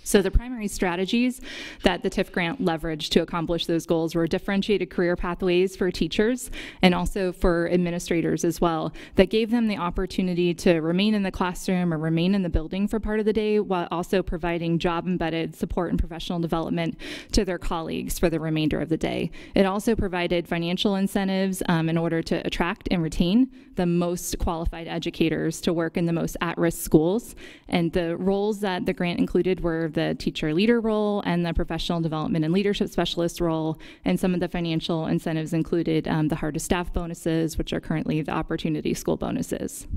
So the primary strategies that the TIF grant leveraged to accomplish those goals were differentiated career pathways for teachers and also for administrators as well, that gave them the opportunity to remain in the classroom or remain in the building for part of the day while also providing job-embedded support and professional development to their colleagues for the remainder of the day. It also provided financial incentives in order to attract and retain the most qualified educators to work in the most at-risk schools. And the roles that the grant included were the teacher leader role and the professional development and leadership specialist role, and some of the financial incentives included the hard to staff bonuses, which are currently the opportunity school bonuses.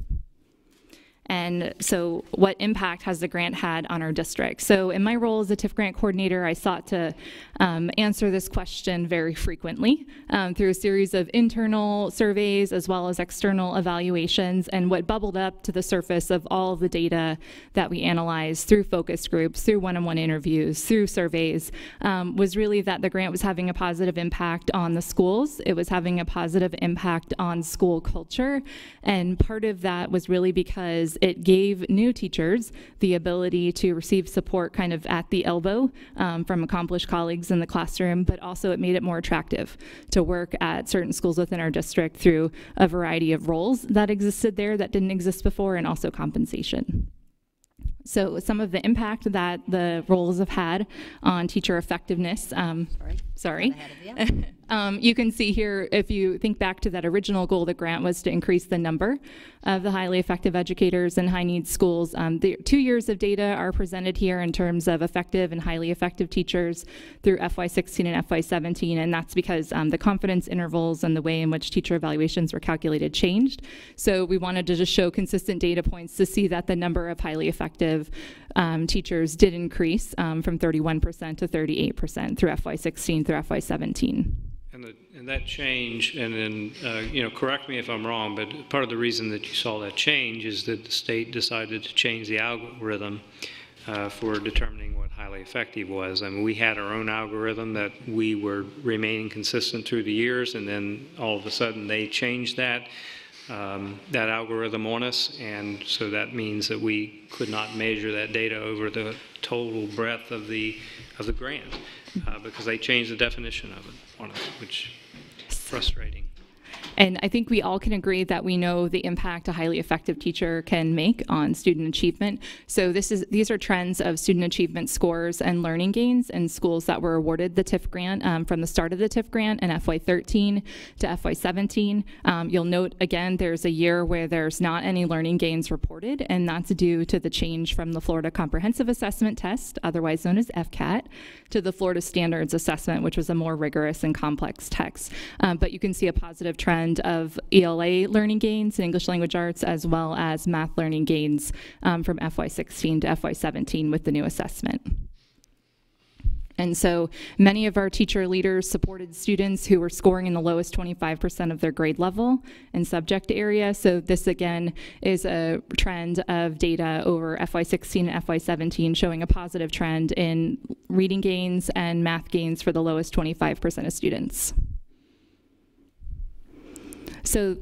And so what impact has the grant had on our district? So in my role as a TIF grant coordinator, I sought to answer this question very frequently through a series of internal surveys as well as external evaluations. And what bubbled up to the surface of all of the data that we analyzed through focus groups, through one-on-one interviews, through surveys, was really that the grant was having a positive impact on the schools. It was having a positive impact on school culture. And part of that was really because it gave new teachers the ability to receive support kind of at the elbow from accomplished colleagues in the classroom, but also it made it more attractive to work at certain schools within our district through a variety of roles that existed there that didn't exist before, and also compensation. So some of the impact that the roles have had on teacher effectiveness, you can see here, if you think back to that original goal, the grant was to increase the number of the highly effective educators in high-needs schools. The 2 years of data are presented here in terms of effective and highly effective teachers through FY16 and FY17, and that's because the confidence intervals and the way in which teacher evaluations were calculated changed. So we wanted to just show consistent data points to see that the number of highly effective teachers did increase from 31% to 38% through FY16 through FY17. And that change, and then, you know, correct me if I'm wrong, but part of the reason that you saw that change is that the state decided to change the algorithm for determining what highly effective was. I mean, we had our own algorithm that we were remaining consistent through the years, and then all of a sudden they changed that algorithm on us, and so that means that we could not measure that data over the total breadth of the grant because they changed the definition of it on us, which is frustrating. And I think we all can agree that we know the impact a highly effective teacher can make on student achievement. So these are trends of student achievement scores and learning gains in schools that were awarded the TIF grant from the start of the TIF grant in FY13 to FY17. You'll note, again, there's a year where there's not any learning gains reported, and that's due to the change from the Florida Comprehensive Assessment Test, otherwise known as FCAT, to the Florida Standards Assessment, which was a more rigorous and complex text. But you can see a positive trend of ELA learning gains in English language arts, as well as math learning gains from FY16 to FY17 with the new assessment. And so many of our teacher leaders supported students who were scoring in the lowest 25% of their grade level and subject area. So this again is a trend of data over FY16 and FY17 showing a positive trend in reading gains and math gains for the lowest 25% of students. So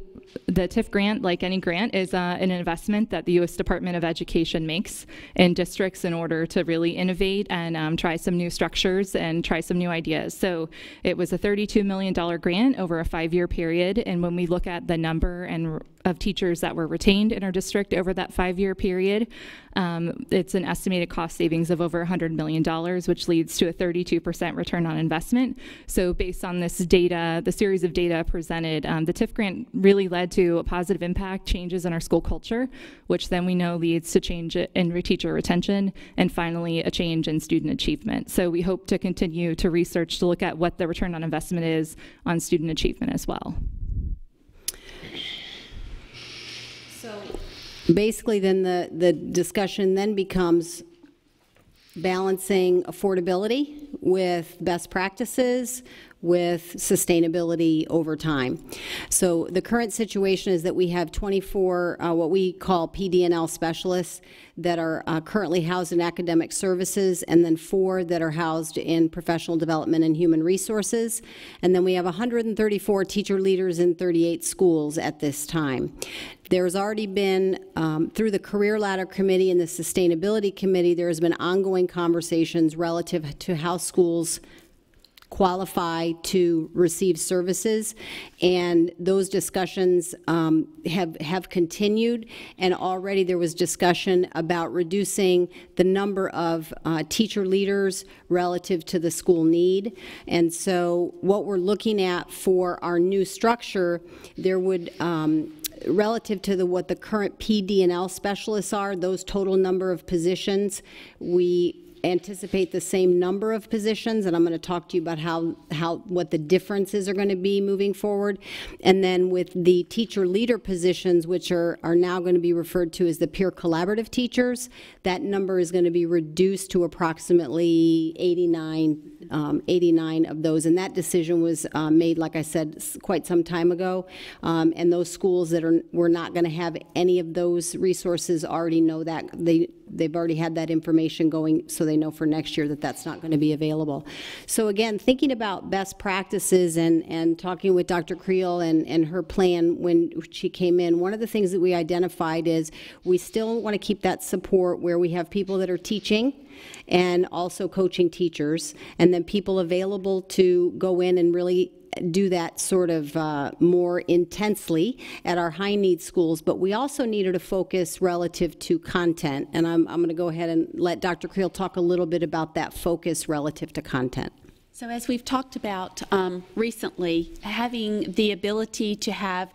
the TIF grant, like any grant, is an investment that the U.S. Department of Education makes in districts in order to really innovate and try some new structures and try some new ideas. So it was a $32 million grant over a 5-year period, and when we look at the number of teachers that were retained in our district over that 5-year period, it's an estimated cost savings of over $100 million, which leads to a 32% return on investment. So based on this data, the series of data presented, the TIF grant really led to a positive impact, changes in our school culture, which then we know leads to change in teacher retention, and finally a change in student achievement. So we hope to continue to research to look at what the return on investment is on student achievement as well. So basically then the discussion then becomes balancing affordability with best practices, with sustainability over time. So the current situation is that we have 24 what we call PDNL specialists that are currently housed in academic services, and then 4 that are housed in professional development and human resources. And then we have 134 teacher leaders in 38 schools at this time. There's already been, through the Career Ladder Committee and the Sustainability Committee, there has been ongoing conversations relative to how schools qualify to receive services, and those discussions have continued, and already there was discussion about reducing the number of teacher leaders relative to the school need. And so what we're looking at for our new structure, there would relative to what the current PD&L specialists are, those total number of positions, we anticipate the same number of positions, and I'm going to talk to you about what the differences are going to be moving forward. And then with the teacher leader positions, which are now going to be referred to as the peer collaborative teachers, that number is going to be reduced to approximately 89 of those. And that decision was made, like I said, quite some time ago. And those schools that were not going to have any of those resources already know that. They've already had that information going, so they know for next year that that's not going to be available. So again, thinking about best practices and talking with Dr. Creel and her plan when she came in, one of the things that we identified is we still want to keep that support where we have people that are teaching and also coaching teachers, and then people available to go in and really do that sort of more intensely at our high need schools. But we also needed a focus relative to content, and I'm going to go ahead and let Dr. Creel talk a little bit about that focus relative to content. So as we've talked about recently, having the ability to have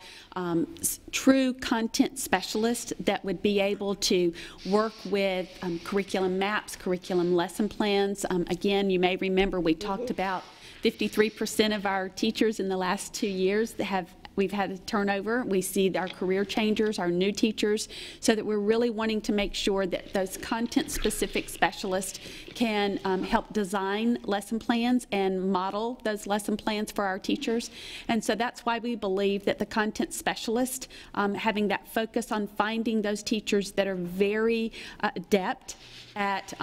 true content specialists that would be able to work with curriculum maps, curriculum lesson plans. Again, you may remember we talked about 53% of our teachers in the last 2 years that we've had a turnover. We see our career changers, our new teachers, so that we're really wanting to make sure that those content-specific specialists can help design lesson plans and model those lesson plans for our teachers. And so that's why we believe that the content specialist, having that focus on finding those teachers that are very adept at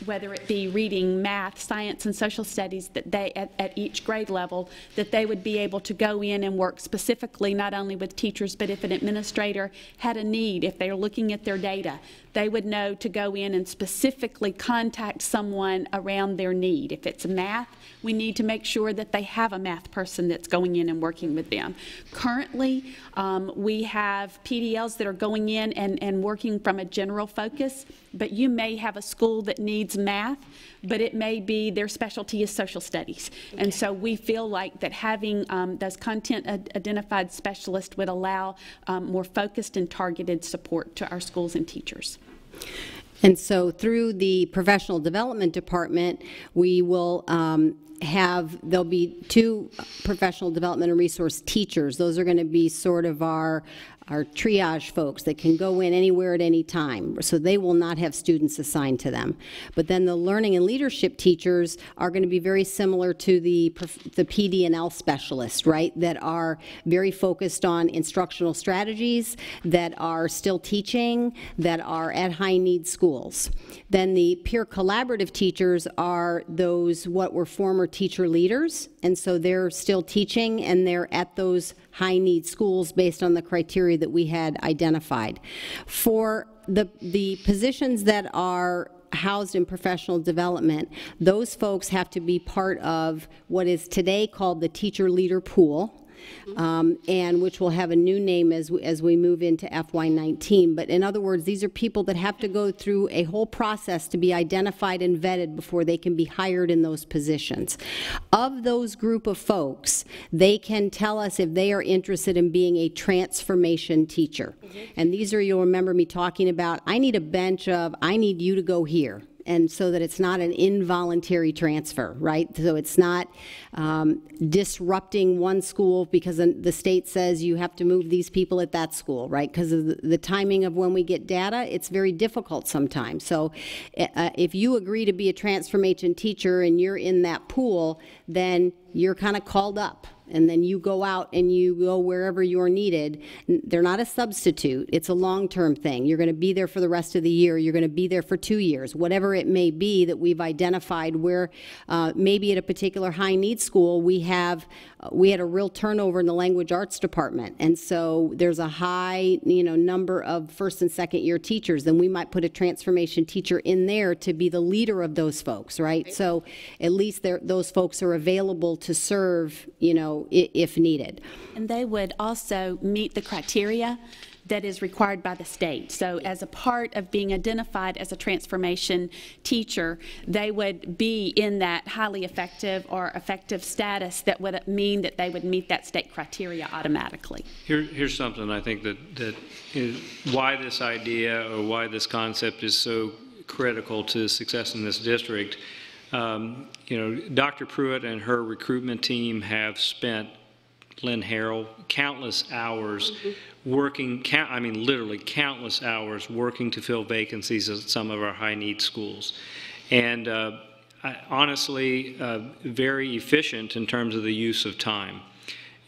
whether it be reading, math, science, and social studies, that they, at each grade level, that they would be able to go in and work specifically not only with teachers, but if an administrator had a need, if they're looking at their data, they would know to go in and specifically contact someone around their need. If it's math, we need to make sure that they have a math person that's going in and working with them. Currently, we have PDLs that are going in and working from a general focus, but you may have a school that needs math, but it may be their specialty is social studies. Okay. And so we feel like that having those content identified specialists would allow more focused and targeted support to our schools and teachers. And so through the professional development department, we will there'll be 2 professional development and resource teachers. Those are going to be sort of our triage folks that can go in anywhere at any time, so they will not have students assigned to them. But then the learning and leadership teachers are going to be very similar to the PD&L specialists, right, that are very focused on instructional strategies, that are still teaching, that are at high-need schools. Then the peer collaborative teachers are those what were former teacher leaders, and so they're still teaching and they're at those high-need schools based on the criteria that we had identified. For the positions that are housed in professional development, those folks have to be part of what is today called the teacher leader pool. And which will have a new name as we move into FY19. But in other words, these are people that have to go through a whole process to be identified and vetted before they can be hired in those positions. Of those group of folks, they can tell us if they are interested in being a transformation teacher. And these are, you'll remember me talking about, I need a bench of, I need you to go here. And so that it's not an involuntary transfer, right? So it's not disrupting one school because the state says you have to move these people at that school, right? Because of the timing of when we get data, it's very difficult sometimes. So if you agree to be a transformation teacher and you're in that pool, then you're kind of called up. And then you go out and you go wherever you're needed. They're not a substitute. It's a long-term thing. You're going to be there for the rest of the year. You're going to be there for 2 years, whatever it may be that we've identified where maybe at a particular high-need school we had a real turnover in the language arts department. And so there's a high number of first and second year teachers. Then we might put a transformation teacher in there to be the leader of those folks, right? So at least those folks are available to serve, if needed. And they would also meet the criteria that is required by the state. So as a part of being identified as a transformation teacher, they would be in that highly effective or effective status that would mean that they would meet that state criteria automatically. Here's something I think that is why this idea or why this concept is so critical to success in this district. Dr. Pruitt and her recruitment team have spent, Lynn Harrell, countless hours working, literally countless hours working to fill vacancies at some of our high-need schools. And honestly, very efficient in terms of the use of time.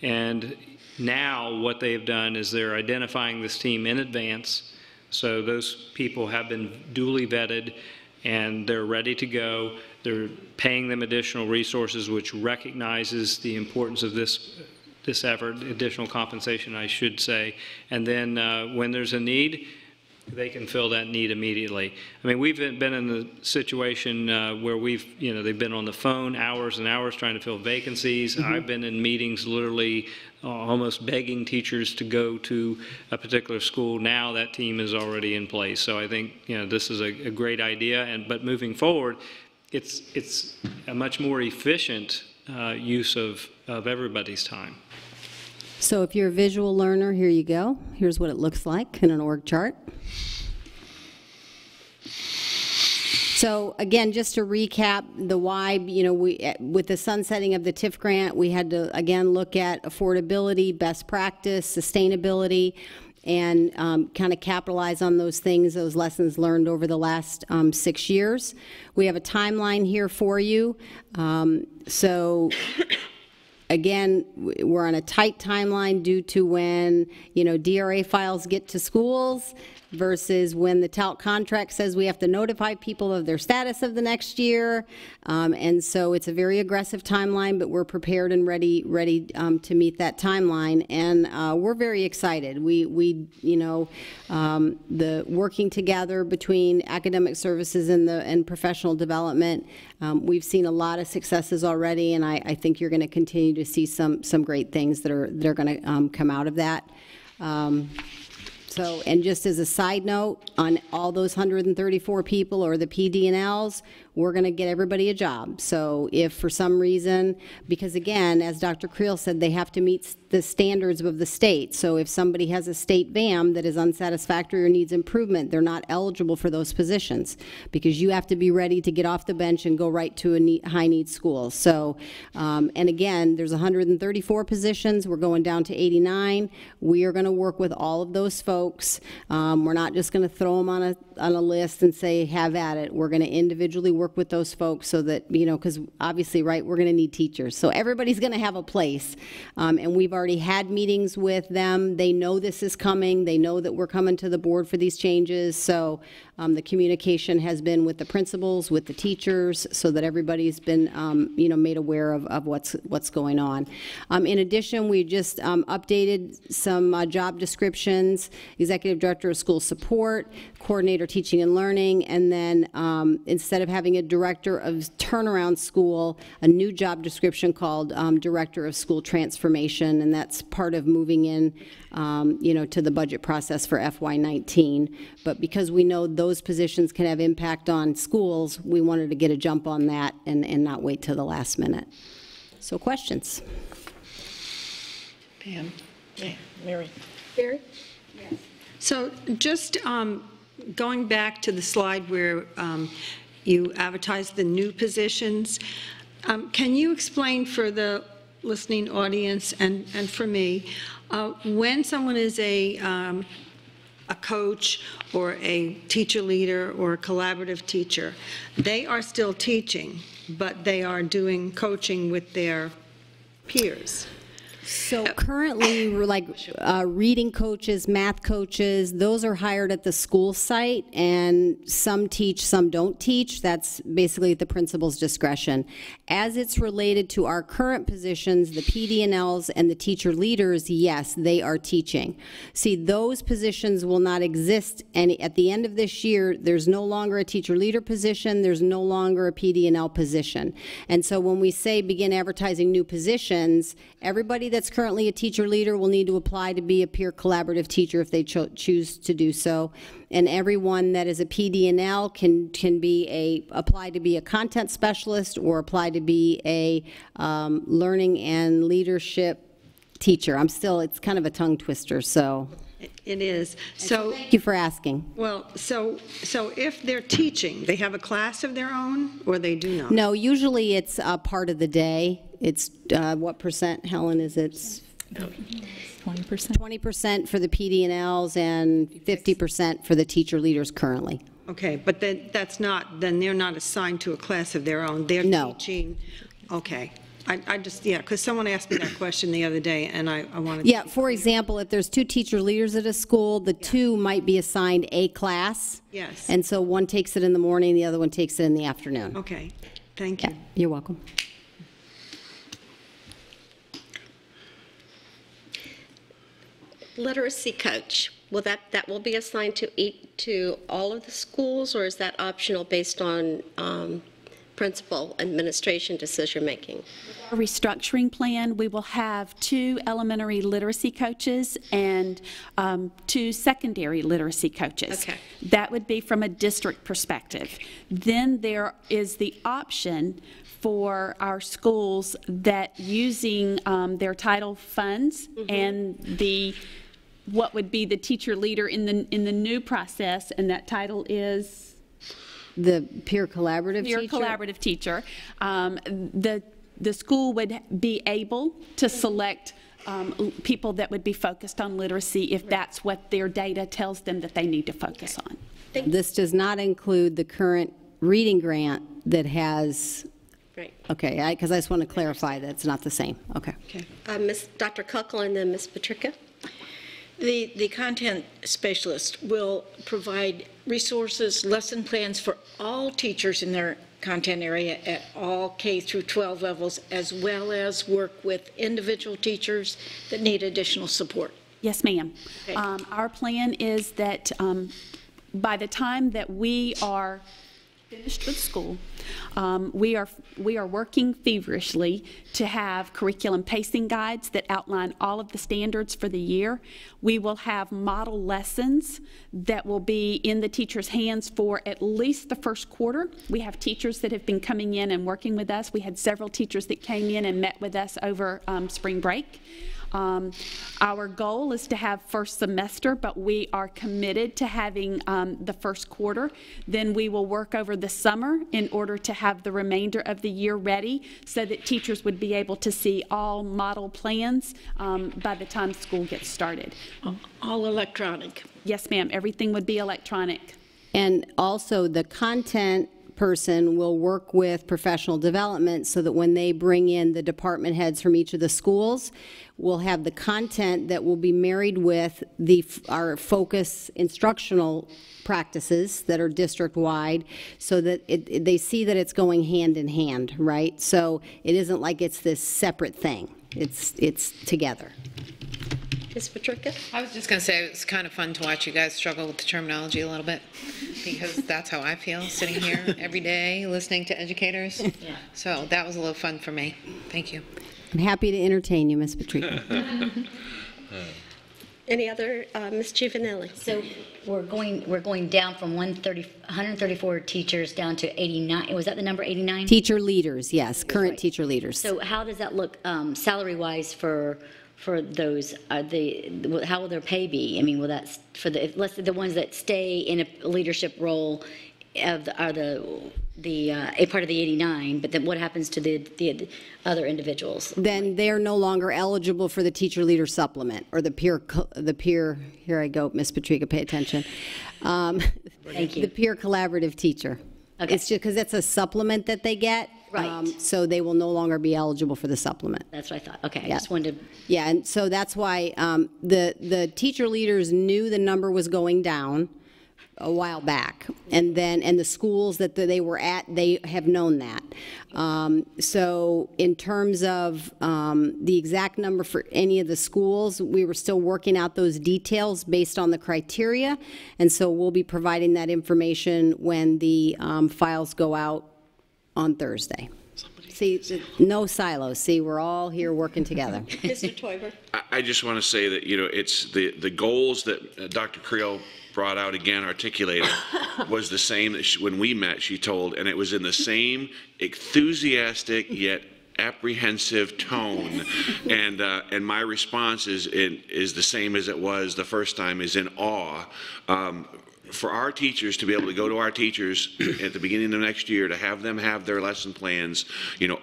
And now what they have done is they're identifying this team in advance, so those people have been duly vetted and they're ready to go. They're paying them additional resources, which recognizes the importance of this effort, additional compensation, I should say. And then when there's a need, they can fill that need immediately. I mean, we've been in the situation where they've been on the phone hours and hours trying to fill vacancies. I've been in meetings literally almost begging teachers to go to a particular school. Now that team is already in place. So I think, this is a great idea. But moving forward, it's a much more efficient use of everybody's time. So if you're a visual learner, here you go. Here's what it looks like in an org chart. So again, just to recap the why, with the sunsetting of the TIF grant, we had to again look at affordability, best practice, sustainability, and kind of capitalize on those things, those lessons learned over the last 6 years. We have a timeline here for you. Again, we're on a tight timeline due to when, DRA files get to schools versus when the TALC contract says we have to notify people of their status of the next year. And so it's a very aggressive timeline, but we're prepared and ready to meet that timeline. And we're very excited. The working together between academic services and professional development, we've seen a lot of successes already, and I think you're going to continue to see some great things that are going to come out of that. So, and just as a side note, on all those 134 people or the PD&Ls, we're going to get everybody a job. So if for some reason, because again, as Dr. Creel said, they have to meet the standards of the state. So if somebody has a state VAM that is unsatisfactory or needs improvement, they're not eligible for those positions, because you have to be ready to get off the bench and go right to a high-need school. So, and again, there's 134 positions. We're going down to 89. We are going to work with all of those folks. We're not just going to throw them on a list and say, have at it. We're going to individually work with those folks so that, you know, because obviously, right, we're going to need teachers. So everybody's going to have a place. And we've already had meetings with them. They know this is coming. They know that we're coming to the board for these changes. So the communication has been with the principals, with the teachers, so that everybody's been, you know, made aware of what's going on. In addition, we just updated some job descriptions: Executive Director of School Support, Coordinator Teaching and Learning, and then instead of having a Director of Turnaround School, a new job description called Director of School Transformation, and that's part of moving in, you know, to the budget process for FY19. But because we know those positions can have impact on schools, we wanted to get a jump on that and not wait till the last minute. So questions? Pam. Mary. Mary? So just going back to the slide where you advertised the new positions, can you explain for the listening audience and for me, when someone is a coach or a teacher leader or a collaborative teacher, they are still teaching, but they are doing coaching with their peers? So currently, we're like reading coaches, math coaches, those are hired at the school site, and some teach, some don't teach. That's basically at the principal's discretion. As it's related to our current positions, the PD&Ls and the teacher leaders, yes, they are teaching. See, those positions will not exist, and at the end of this year, there's no longer a teacher leader position, there's no longer a PD&L position. And so when we say begin advertising new positions, everybody that's currently a teacher leader will need to apply to be a peer collaborative teacher if they choose to do so. And everyone that is a PD&L can be apply to be a content specialist or apply to be a learning and leadership teacher. It's kind of a tongue twister, so. It is. So thank you for asking. Well, so if they're teaching, they have a class of their own, or they do not? No, usually it's a part of the day. It's what percent, Helen, is it? 20%. 20% for the PD&Ls and 50% for the teacher leaders currently. Okay, but then they're not assigned to a class of their own. They're teaching. Okay. I just, because someone asked me that question the other day, and I wanted to. Yeah, for example, if there's two teacher leaders at a school, the two might be assigned a class. Yes. And so one takes it in the morning, the other one takes it in the afternoon. Okay, thank you. Yeah, you're welcome. Literacy coach, that will be assigned to all of the schools, or is that optional based on principal administration decision-making? Our restructuring plan, we will have 2 elementary literacy coaches and 2 secondary literacy coaches. Okay. That would be from a district perspective. Then there is the option for our schools that using their title funds and what would be the teacher leader in the new process, and that title is the peer collaborative teacher. Peer collaborative teacher. The school would be able to select people that would be focused on literacy if that's what their data tells them that they need to focus on. This does not include the current reading grant that has. Right. Okay, because I just want to clarify that it's not the same. Okay. Dr. Kuckel and then Ms. Patrica. The content specialist will provide resources, lesson plans for all teachers in their content area at all K through 12 levels, as well as work with individual teachers that need additional support. Yes, ma'am. Okay. Our plan is that by the time that we are finished with school. We are working feverishly to have curriculum pacing guides that outline all of the standards for the year. We will have model lessons that will be in the teachers' hands for at least the first quarter. We have teachers that have been coming in and working with us. We had several teachers that came in and met with us over spring break. Our goal is to have first semester, but we are committed to having the first quarter. Then we will work over the summer in order to have the remainder of the year ready so that teachers would be able to see all model plans by the time school gets started. All electronic? Yes, ma'am. Everything would be electronic. And also the content person will work with professional development so that when they bring in the department heads from each of the schools, we'll have the content that will be married with our focus instructional practices that are district-wide so that they see that it's going hand in hand, right? So it isn't like it's this separate thing. It's together. Ms. Patrica? I was just going to say it's kind of fun to watch you guys struggle with the terminology a little bit because that's how I feel sitting here every day listening to educators. Yeah. So that was a little fun for me. Thank you. I'm happy to entertain you, Ms. Patrica. Any other, Ms. Giovanelli? So we're going down from 134 teachers down to 89. Was that the number, 89? Teacher leaders, yes, current teacher leaders. So how does that look salary-wise for those? How will their pay be? I mean, will that let's say the ones that stay in a leadership role are a part of the 89, but then what happens to the other individuals? Then they're no longer eligible for the teacher leader supplement or the peer. Here I go, Ms. Patrica, pay attention. Thank you. The peer collaborative teacher. Okay. It's just because it's a supplement that they get. Right. So they will no longer be eligible for the supplement. That's what I thought. Okay. Yeah. I just wanted to. Yeah, and so that's why the teacher leaders knew the number was going down a while back, and the schools that they were at, they have known that. So in terms of the exact number for any of the schools, we were still working out those details based on the criteria, and so we'll be providing that information when the files go out on Thursday. See, no silos. See, we're all here working together. Mr. Teuber? I just want to say that, it's the goals that Dr. Creel brought out again, articulated, was the same that when we met, she told, and it was in the same enthusiastic yet apprehensive tone, and my response is the same as it was the first time, is in awe. For our teachers to be able to go to our teachers at the beginning of next year, to have them have their lesson plans,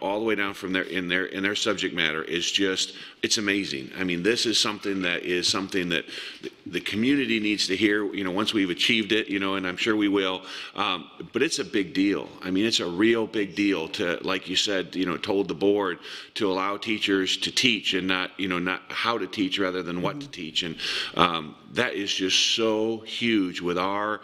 all the way down from in their subject matter, is just, it's amazing. I mean, this is something that the community needs to hear, once we've achieved it, and I'm sure we will. But it's a big deal. I mean, it's a real big deal to, like you said, told the board to allow teachers to teach and not how to teach rather than what to teach. And that is just so huge with our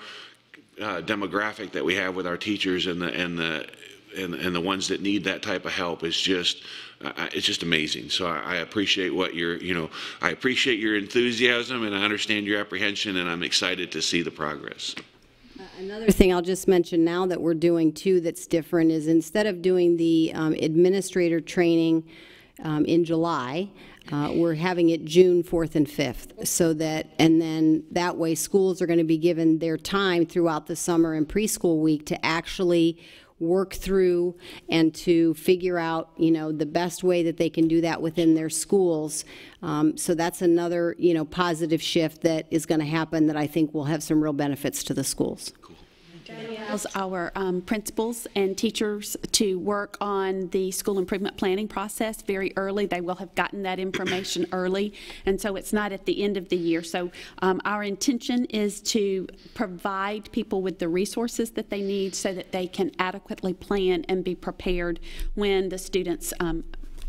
demographic that we have with our teachers and the ones that need that type of help. Is just it's just amazing. So I appreciate what I appreciate your enthusiasm, and I understand your apprehension, and I'm excited to see the progress. Another thing I'll just mention now that we're doing too that's different is instead of doing the administrator training in July, we're having it June 4th and 5th, so and then that way schools are going to be given their time throughout the summer and preschool week to actually work through and to figure out, the best way that they can do that within their schools. So that's another, positive shift that is going to happen that I think will have some real benefits to the schools. Allows our principals and teachers to work on the school improvement planning process very early. They will have gotten that information early, and so it's not at the end of the year. So our intention is to provide people with the resources that they need so that they can adequately plan and be prepared when the students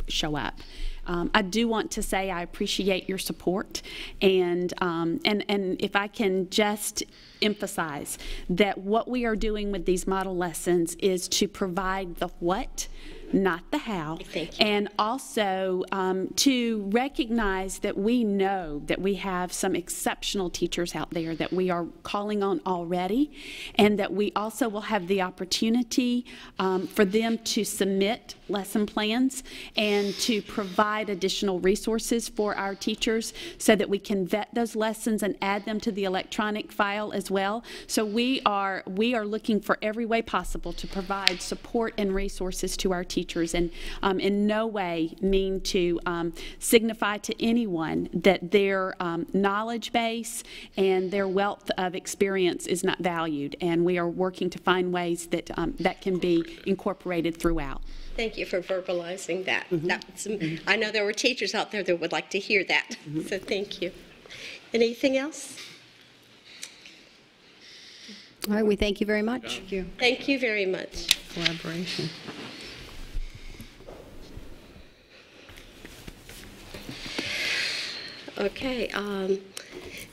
show up. I do want to say I appreciate your support, and if I can just emphasize that what we are doing with these model lessons is to provide the what not the how. Thank you. And also to recognize that we know that we have some exceptional teachers out there that we are calling on already, and that we also will have the opportunity for them to submit lesson plans and to provide additional resources for our teachers so that we can vet those lessons and add them to the electronic file as well. So we are looking for every way possible to provide support and resources to our teachers, and in no way mean to signify to anyone that their knowledge base and their wealth of experience is not valued, and we are working to find ways that that can be incorporated throughout. Thank you for verbalizing that. I know there were teachers out there that would like to hear that, so thank you. Anything else? All right, we thank you very much. Thank you. Thank you very much. Collaboration. Okay,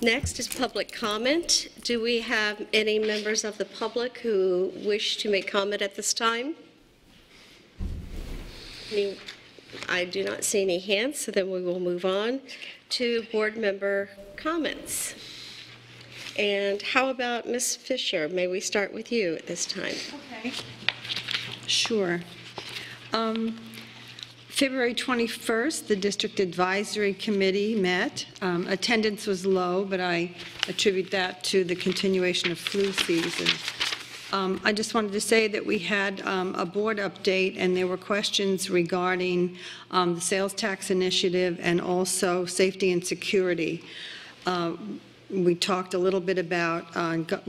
next is public comment. Do we have any members of the public who wish to make comment at this time? I do not see any hands, so then we will move on to board member comments. And how about Ms. Fisher? May we start with you at this time? Okay. Sure. February 21st, the District Advisory Committee met. Attendance was low, but I attribute that to the continuation of flu season. I just wanted to say that we had a board update, and there were questions regarding the sales tax initiative and also safety and security. We talked a little bit about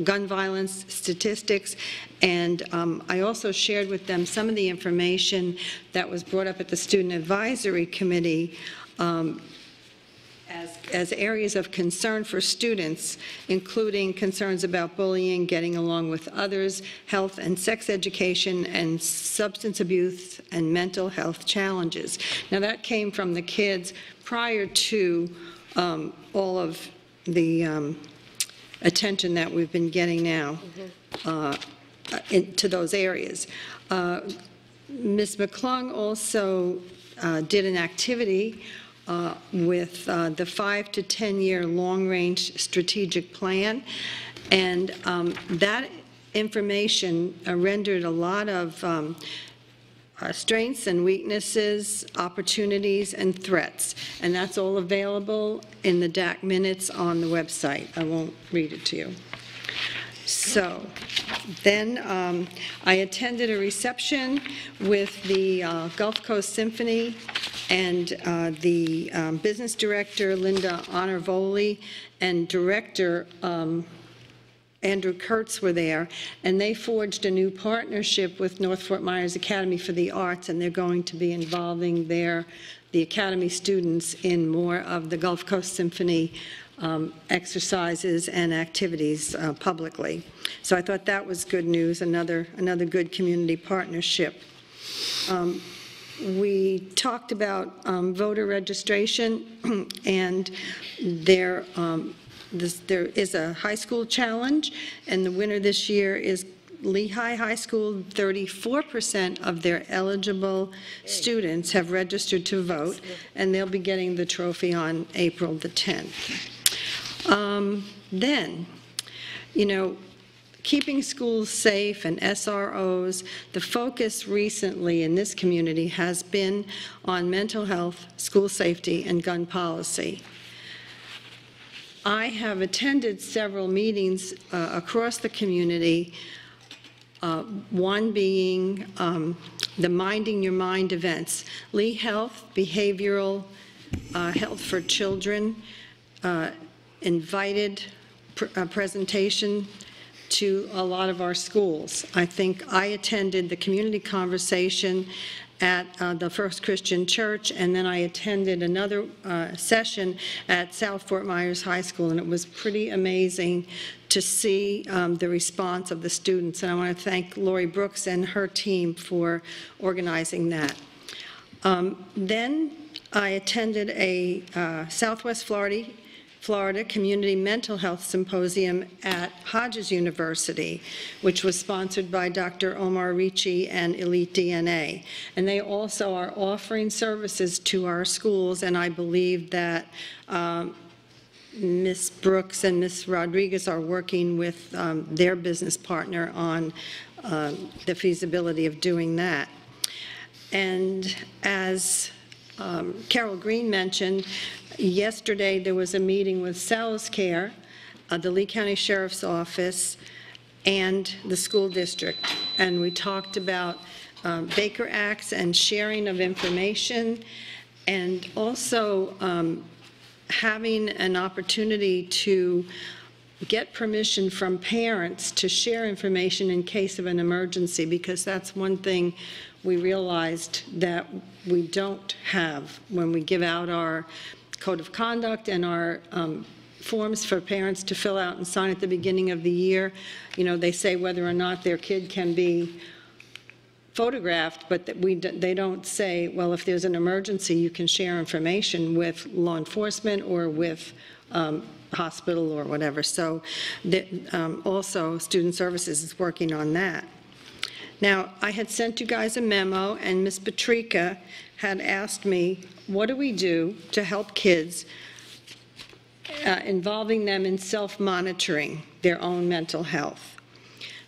gun violence statistics, and I also shared with them some of the information that was brought up at the Student Advisory Committee as areas of concern for students, including concerns about bullying, getting along with others, health and sex education, and substance abuse and mental health challenges. Now, that came from the kids prior to all of the attention that we've been getting now into those areas. Ms. McClung also did an activity with the 5 to 10 year long-range strategic plan, and that information rendered a lot of strengths and weaknesses, opportunities, and threats, and that's all available in the DAC minutes on the website. I won't read it to you. So then I attended a reception with the Gulf Coast Symphony, and the business director, Linda Honorvoli, and director Andrew Kurtz were there, and they forged a new partnership with North Fort Myers Academy for the Arts, and they're going to be involving the Academy students in more of the Gulf Coast Symphony exercises and activities publicly. So I thought that was good news, another good community partnership. We talked about voter registration, and there is a high school challenge, and the winner this year is Lehigh High School. 34% of their eligible students have registered to vote, and they'll be getting the trophy on April the 10th. Then, you know, keeping schools safe and SROs, the focus recently in this community has been on mental health, school safety, and gun policy. I have attended several meetings across the community, one being the Minding Your Mind events. Lee Health, Behavioral Health for Children, invited a presentation to a lot of our schools. I think I attended the community conversation at the First Christian Church, and then I attended another session at South Fort Myers High School, and it was pretty amazing to see the response of the students. And I want to thank Lori Brooks and her team for organizing that. Then I attended a Southwest Florida Florida Community Mental Health Symposium at Hodges University, which was sponsored by Dr. Omar Ricci and Elite DNA. And they also are offering services to our schools, and I believe that Ms. Brooks and Ms. Rodriguez are working with their business partner on the feasibility of doing that. And as Carol Green mentioned, yesterday there was a meeting with SalesCare, the Lee County Sheriff's Office, and the school district. And we talked about Baker Acts and sharing of information, and also having an opportunity to get permission from parents to share information in case of an emergency, because that's one thing we realized that we don't have when we give out our code of conduct and our forms for parents to fill out and sign at the beginning of the year. You know, they say whether or not their kid can be photographed, but that they don't say, well, if there's an emergency, you can share information with law enforcement or with hospital or whatever. So also Student Services is working on that. Now, I had sent you guys a memo, and Ms. Patrica had asked me, what do we do to help kids, involving them in self-monitoring their own mental health?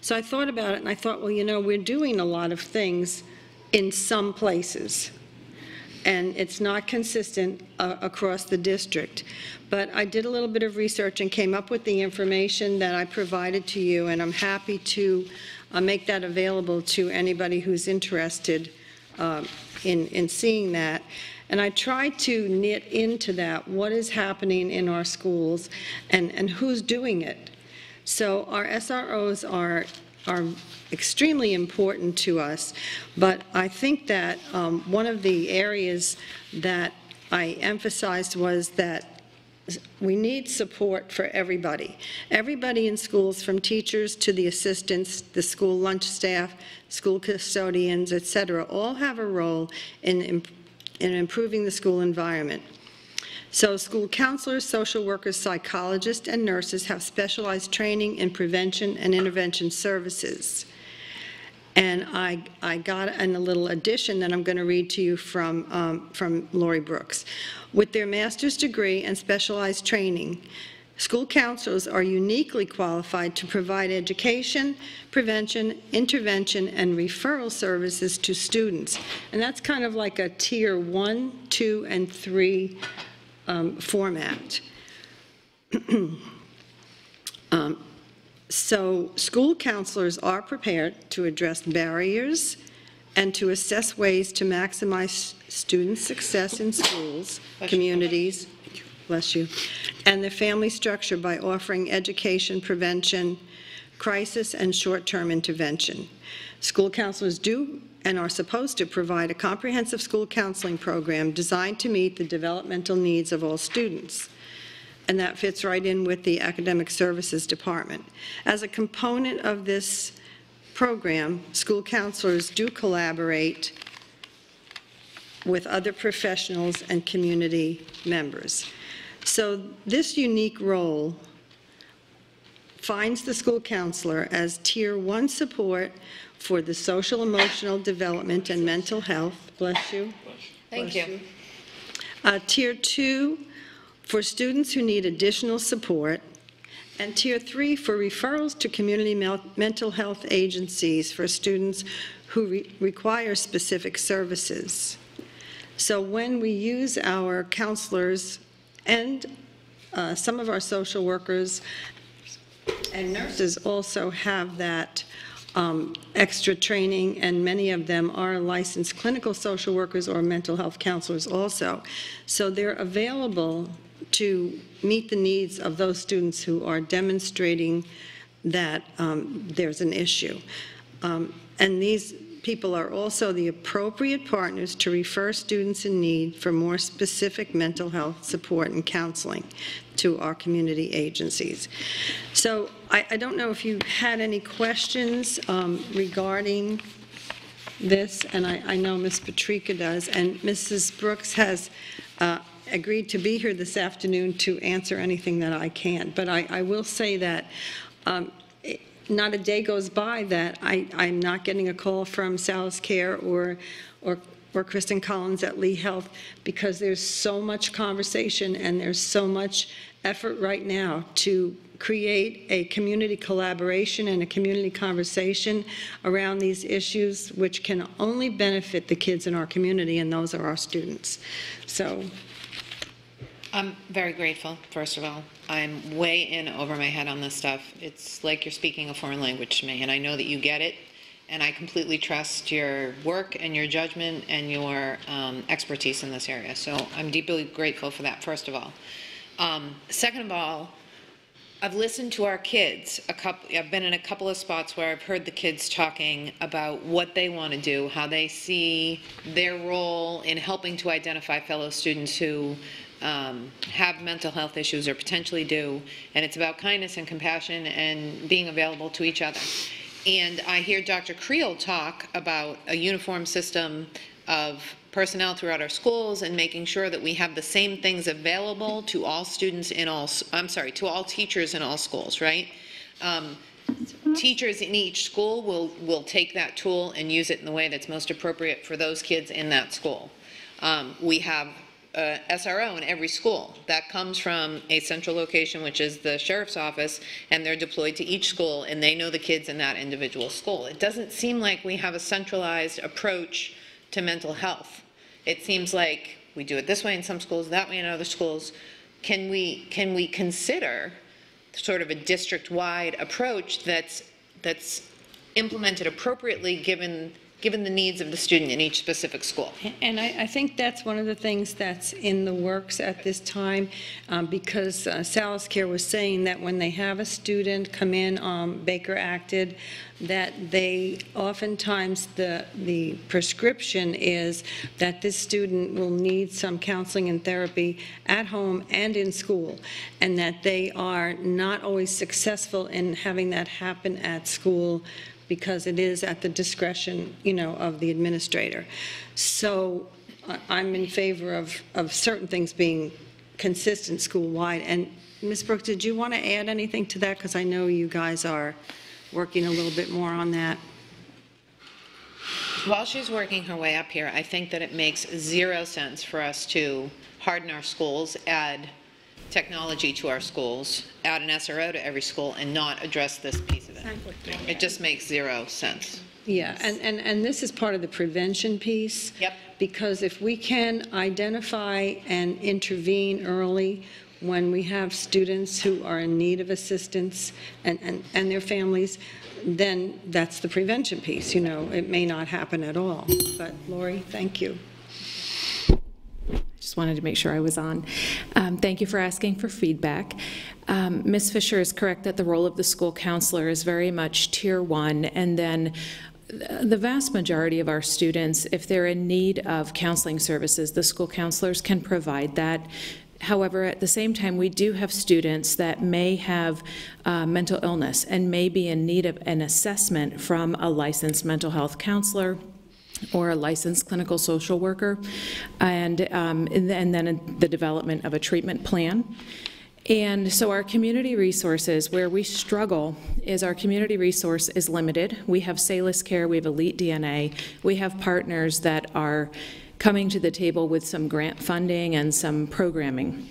So I thought about it, and I thought, well, you know, we're doing a lot of things in some places, and it's not consistent across the district. But I did a little bit of research and came up with the information that I provided to you, and I'm happy to make that available to anybody who's interested in seeing that. And I tried to knit into that what is happening in our schools and who's doing it. So our SROs are extremely important to us, but I think that one of the areas that I emphasized was that we need support for everybody. Everybody in schools, from teachers to the assistants, the school lunch staff, school custodians, et cetera, all have a role in improving the school environment. So school counselors, social workers, psychologists, and nurses have specialized training in prevention and intervention services. And I got a little addition that I'm going to read to you from Lori Brooks. With their master's degree and specialized training, school counselors are uniquely qualified to provide education, prevention, intervention, and referral services to students. And that's kind of like a tier 1, 2, and 3 format. So school counselors are prepared to address barriers and to assess ways to maximize student success in schools, communities, bless you, and their family structure by offering education, prevention, crisis, and short-term intervention. School counselors do and are supposed to provide a comprehensive school counseling program designed to meet the developmental needs of all students. And that fits right in with the Academic Services Department. As a component of this program, school counselors do collaborate with other professionals and community members. So this unique role finds the school counselor as Tier 1 support for the social, emotional development and mental health. Bless you. Thank you. Tier 2 for students who need additional support, and Tier 3 for referrals to community mental health agencies for students who require specific services. So when we use our counselors and some of our social workers and nurses also have that extra training, and many of them are licensed clinical social workers or mental health counselors also. So they're available to meet the needs of those students who are demonstrating that there's an issue. And these people are also the appropriate partners to refer students in need for more specific mental health support and counseling to our community agencies. So I don't know if you had any questions regarding this, and I know Ms. Patrica does, and Mrs. Brooks has agreed to be here this afternoon to answer anything that I can. But I will say that not a day goes by that I'm not getting a call from Salus Care or Kristen Collins at Lee Health, because there's so much conversation and there's so much effort right now to create a community collaboration and a community conversation around these issues, which can only benefit the kids in our community, and those are our students. So I'm very grateful, first of all. I'm way in over my head on this stuff. It's like you're speaking a foreign language to me, and I know that you get it, and I completely trust your work and your judgment and your expertise in this area. So I'm deeply grateful for that, first of all. Second of all, I've listened to our kids. I've been in a couple of spots where I've heard the kids talking about what they want to do, how they see their role in helping to identify fellow students who have mental health issues or potentially do, and it's about kindness and compassion and being available to each other. And I hear Dr. Creel talk about a uniform system of personnel throughout our schools and making sure that we have the same things available to all students in all, to all teachers in all schools, right? Teachers in each school will take that tool and use it in the way that's most appropriate for those kids in that school. We have SRO in every school. That comes from a central location, which is the sheriff's office, and they're deployed to each school, and they know the kids in that individual school. It doesn't seem like we have a centralized approach to mental health. It seems like we do it this way in some schools, that way in other schools. Can we consider sort of a district-wide approach that's implemented appropriately given the needs of the student in each specific school? And I think that's one of the things that's in the works at this time, because Salus Care was saying that when they have a student come in Baker acted, that they oftentimes the prescription is that this student will need some counseling and therapy at home and in school, and that they are not always successful in having that happen at school, because it is at the discretion, of the administrator. So I'm in favor of certain things being consistent school-wide. And Ms. Brooks, did you want to add anything to that? Because I know you guys are working a little bit more on that. While she's working her way up here, I think that it makes zero sense for us to harden our schools, add technology to our schools, add an SRO to every school, and not address this piece of it. It just makes zero sense. Yeah, and this is part of the prevention piece. Yep. Because if we can identify and intervene early when we have students who are in need of assistance and their families, then that's the prevention piece. It may not happen at all. But Lori, thank you. Just wanted to make sure I was on. Thank you for asking for feedback. Ms. Fisher is correct that the role of the school counselor is very much Tier 1, and then the vast majority of our students, if they're in need of counseling services, the school counselors can provide that. However, at the same time, we do have students that may have mental illness and may be in need of an assessment from a licensed mental health counselor or a licensed clinical social worker, and then the development of a treatment plan. And so our community resources, where we struggle, is our community resource is limited. We have Salus Care, we have Elite DNA, we have partners that are coming to the table with some grant funding and some programming.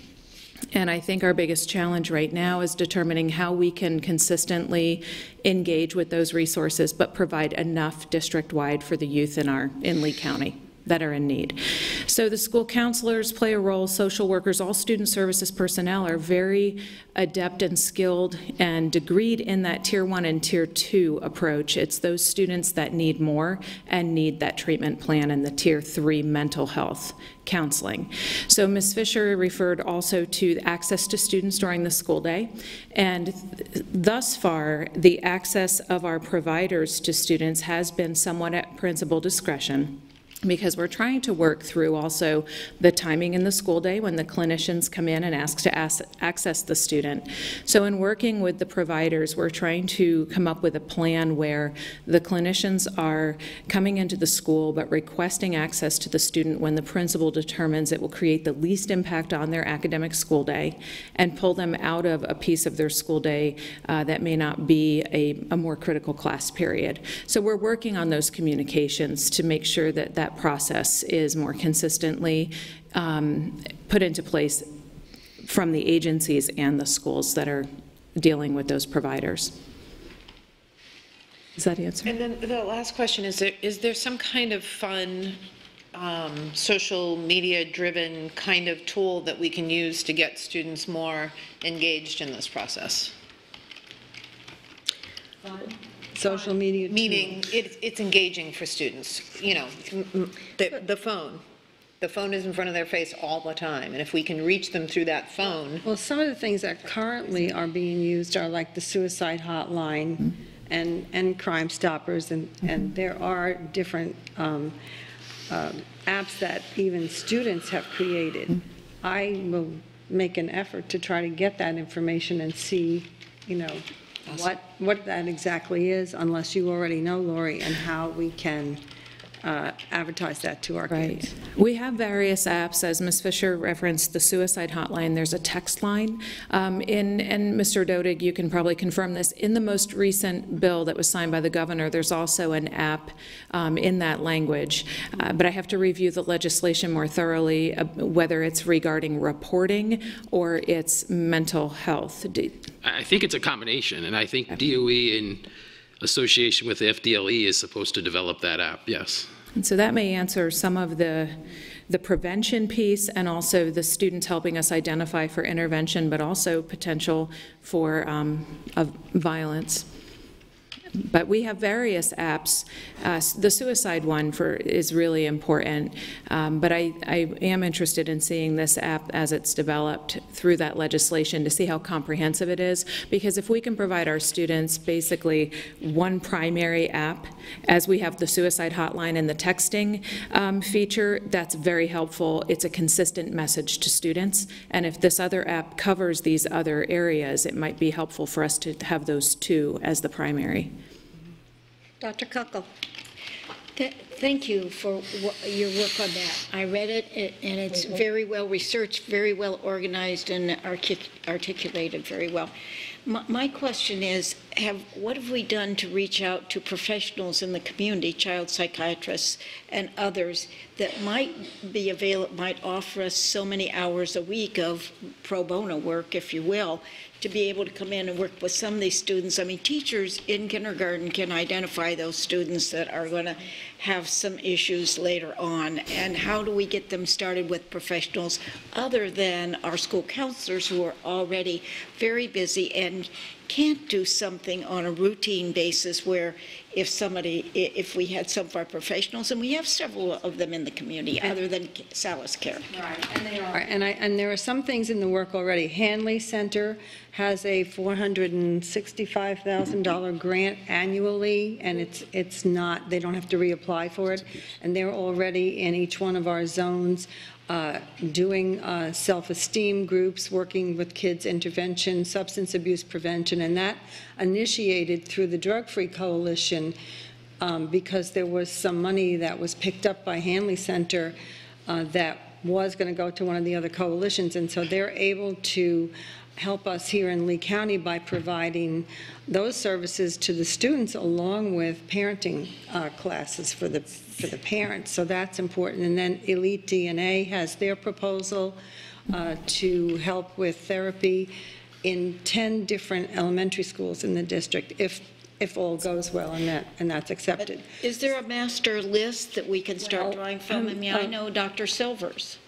And I think our biggest challenge right now is determining how we can consistently engage with those resources, but provide enough district-wide for the youth in Lee County that are in need. So the school counselors play a role, social workers, all student services personnel are very adept and skilled and degreed in that Tier 1 and Tier 2 approach. It's those students that need more and need that treatment plan and the Tier 3 mental health counseling. So Ms. Fisher referred also to access to students during the school day, and thus far the access of our providers to students has been somewhat at principal discretion. because we're trying to work through also the timing in the school day when the clinicians come in and ask to access the student. So in working with the providers, we're trying to come up with a plan where the clinicians are coming into the school but requesting access to the student when the principal determines it will create the least impact on their academic school day and pull them out of a piece of their school day that may not be a more critical class period. So we're working on those communications to make sure that that process is more consistently put into place from the agencies and the schools that are dealing with those providers. Does that answer? And then the last question is there some kind of fun, social media-driven kind of tool that we can use to get students more engaged in this process? Social media. Meaning it's engaging for students. You know, the phone. The phone is in front of their face all the time, and if we can reach them through that phone. Well, some of the things that currently are being used are like the suicide hotline and Crime Stoppers, and there are different apps that even students have created. I will make an effort to try to get that information and see, you know, what that exactly is, unless you already know, Lori, and how we can advertise that to our kids. We have various apps, as Ms. Fisher referenced, the suicide hotline. There's a text line. And Mr. Dodig, you can probably confirm this. In the most recent bill that was signed by the governor, there's also an app in that language. But I have to review the legislation more thoroughly, whether it's regarding reporting or it's mental health. I think it's a combination, and I think DOE in association with the FDLE is supposed to develop that app, yes. And so that may answer some of the prevention piece and also the students helping us identify for intervention, but also potential for violence. But we have various apps. The suicide one is really important, but I am interested in seeing this app as it's developed through that legislation to see how comprehensive it is, because if we can provide our students basically one primary app, as we have the suicide hotline and the texting feature, that's very helpful. It's a consistent message to students, and if this other app covers these other areas, it might be helpful for us to have those two as the primary. Dr. Kuckel. Thank you for your work on that. I read it, and it's very well researched, very well organized, and articulated very well. My question is, what have we done to reach out to professionals in the community, child psychiatrists and others, that might offer us so many hours a week of pro bono work, if you will, to be able to come in and work with some of these students? I mean, teachers in kindergarten can identify those students that are going to have some issues later on, and how do we get them started with professionals other than our school counselors, who are already very busy and can't do something on a routine basis, where if we had some of our professionals, and we have several of them in the community other than Salis Care. Right, and they are. And there are some things in the work already. Hanley Center has a $465,000 grant annually, and it's not, they don't have to reapply for it, and they're already in each one of our zones doing self-esteem groups, working with kids intervention, substance abuse prevention, and that initiated through the Drug Free Coalition because there was some money that was picked up by Hanley Center that was going to go to one of the other coalitions, and so they're able to help us here in Lee County by providing those services to the students, along with parenting classes for the parents. So that's important. And then Elite DNA has their proposal to help with therapy in 10 different elementary schools in the district, if all goes well and that's accepted. But is there a master list that we can start drawing from? I mean, I know Dr. Silvers.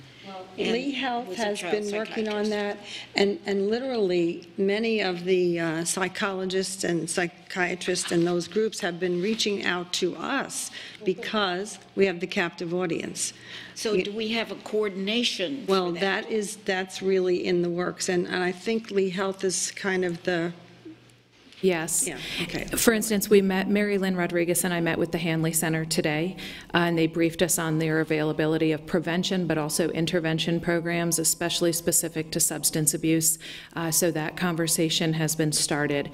Lee Health has been working on that, and literally many of the psychologists and psychiatrists and those groups have been reaching out to us because we have the captive audience. So do we have a coordination? Well, that's really in the works, and I think Lee Health is kind of Yes. Yeah, okay. For instance, Mary Lynn Rodriguez and I met with the Hanley Center today, and they briefed us on their availability of prevention, but also intervention programs, especially specific to substance abuse. So that conversation has been started.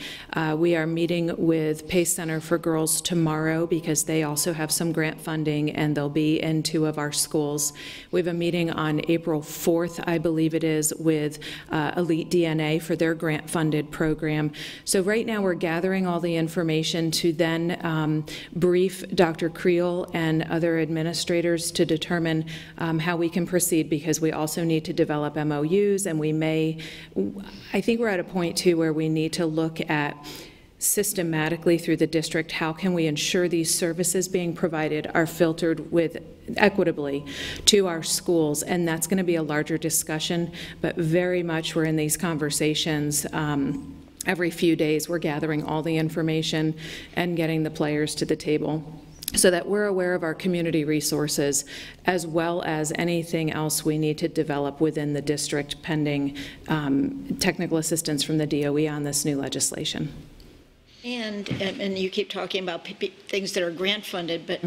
We are meeting with Pace Center for Girls tomorrow because they also have some grant funding, and they'll be in 2 of our schools. We have a meeting on April 4th, I believe it is, with Elite DNA for their grant-funded program. So right now, we're gathering all the information to then brief Dr. Creel and other administrators to determine how we can proceed, because we also need to develop MOUs, and I think we're at a point too where we need to look at systematically through the district, how can we ensure these services being provided are filtered with equitably to our schools, and that's going to be a larger discussion, but very much we're in these conversations. Every few days, we're gathering all the information and getting the players to the table so that we're aware of our community resources as well as anything else we need to develop within the district pending technical assistance from the DOE on this new legislation. And you keep talking about things that are grant funded, but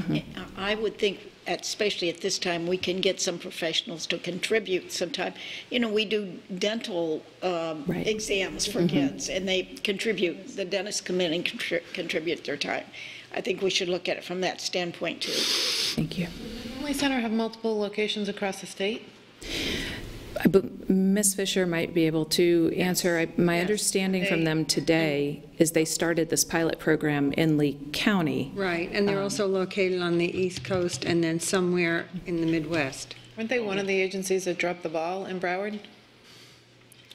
I would think, especially at this time, we can get some professionals to contribute sometime. You know, we do dental exams for kids, and they contribute, the dentists come in and contribute their time. I think we should look at it from that standpoint, too. Thank you. Does the Hanley Center have multiple locations across the state? Ms. Fisher might be able to answer. My understanding from them today is they started this pilot program in Lee County. Right, and they're also located on the East Coast and then somewhere in the Midwest. Weren't they one of the agencies that dropped the ball in Broward?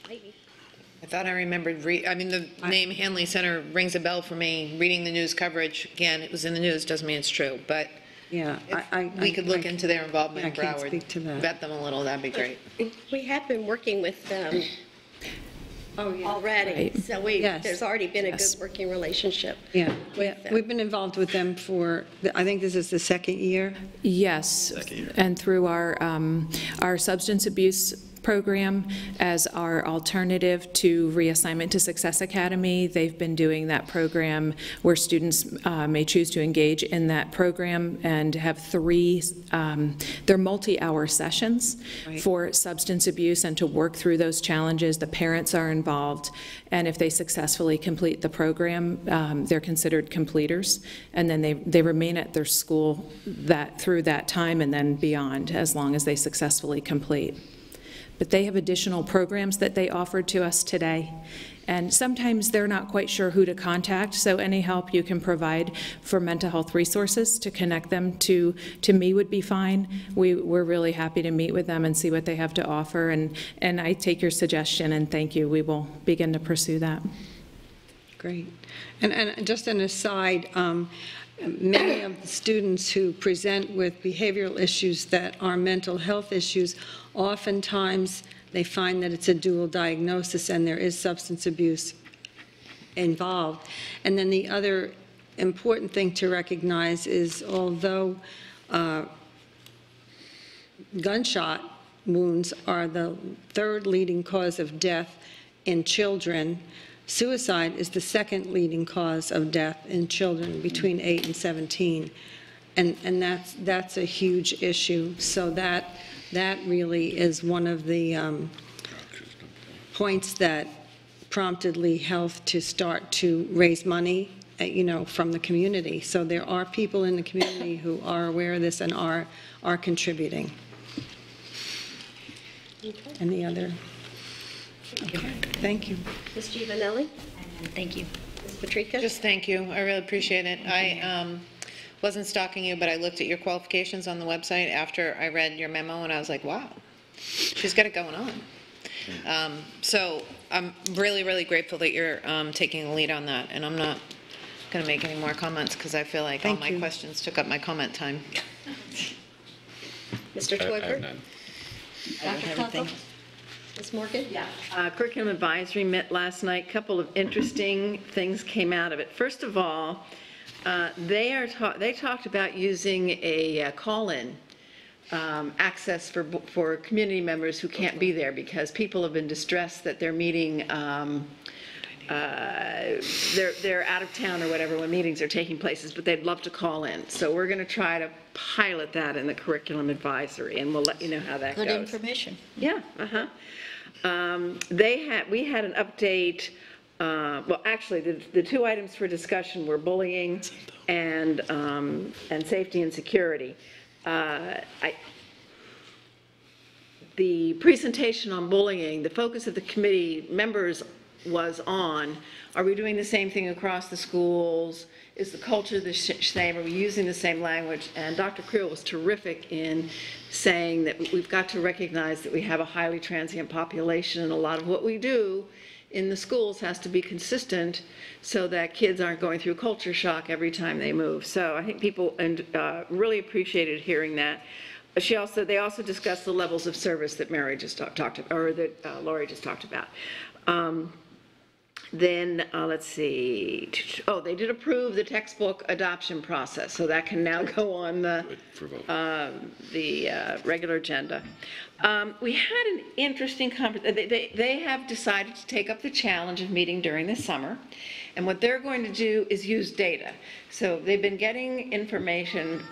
I thought I remembered, the name Hanley Center rings a bell for me. Reading the news coverage, again, it was in the news, doesn't mean it's true, but yeah, we could look into their involvement in I can't Broward. speak to that. Vet them a little, that'd be great. We have been working with them already, Right. so Yes. there's already been a Yes. good working relationship. Yeah, with them. we've been involved with them for, I think this is the 2nd year. Yes, and through our substance abuse program as our alternative to Reassignment to Success Academy. They've been doing that program where students may choose to engage in that program and have 3, they're multi-hour sessions for substance abuse and to work through those challenges. The parents are involved, and if they successfully complete the program, they're considered completers, and then they remain at their school through that time and then beyond, as long as they successfully complete. But they have additional programs that they offered to us today. And sometimes they're not quite sure who to contact, so any help you can provide for mental health resources to connect them to me would be fine. We're really happy to meet with them and see what they have to offer. And I take your suggestion, and thank you. We will begin to pursue that. Great. And just an aside, many of the students who present with behavioral issues that are mental health issues, oftentimes they find that it's a dual diagnosis and there is substance abuse involved. And then the other important thing to recognize is, although gunshot wounds are the 3rd leading cause of death in children, suicide is the 2nd leading cause of death in children between 8 and 17. And that's a huge issue. So that really is one of the points that prompted Lee Health to start to raise money, from the community. So there are people in the community who are aware of this and are contributing. Any other? Okay, thank you. Ms. Giovanelli? Thank you. Ms. Patrica? Just thank you. I really appreciate it. I wasn't stalking you, but I looked at your qualifications on the website after I read your memo, and I was like, wow, she's got it going on. So I'm really, really grateful that you're taking the lead on that, and I'm not going to make any more comments because I feel like all my questions took up my comment time. Mr. Toiber? Dr. Kunkel? Ms. Morgan? Yeah. Curriculum Advisory met last night. A couple of interesting things came out of it. First of all, they talked about using a call-in access for community members who can't be there because people have been distressed that their meeting they're out of town or whatever when meetings are taking places, but they'd love to call in. So we're going to try to pilot that in the curriculum advisory, and we'll let you know how that goes. Good information. Yeah, we had an update, well, actually, the two items for discussion were bullying and safety and security. The presentation on bullying, the focus of the committee members was on, are we doing the same thing across the schools? Is the culture the same? Are we using the same language? And Dr. Creel was terrific in saying that we've got to recognize that we have a highly transient population, and a lot of what we do in the schools has to be consistent so that kids aren't going through culture shock every time they move. So I think people really appreciated hearing that. They also discussed the levels of service that Mary just talked about, or that Lori just talked about. Let's see. Oh, they did approve the textbook adoption process, so that can now go on the regular agenda. We had an interesting conversation. They have decided to take up the challenge of meeting during the summer, and what they're going to do is use data. So they've been getting information,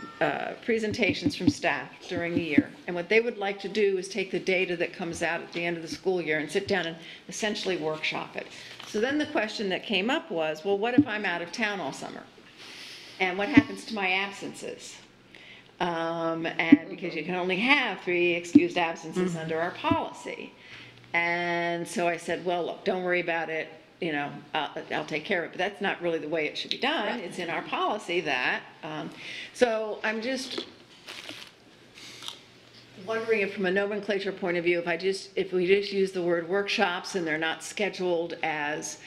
presentations from staff during the year, and what they would like to do is take the data that comes out at the end of the school year and sit down and essentially workshop it. So then the question that came up was, well, what if I'm out of town all summer? And what happens to my absences? And because you can only have 3 excused absences under our policy. And so I said, well, look, don't worry about it. You know, I'll take care of it. But that's not really the way it should be done. It's in our policy that. So I'm just wondering if, from a nomenclature point of view, if we just use the word workshops and they're not scheduled as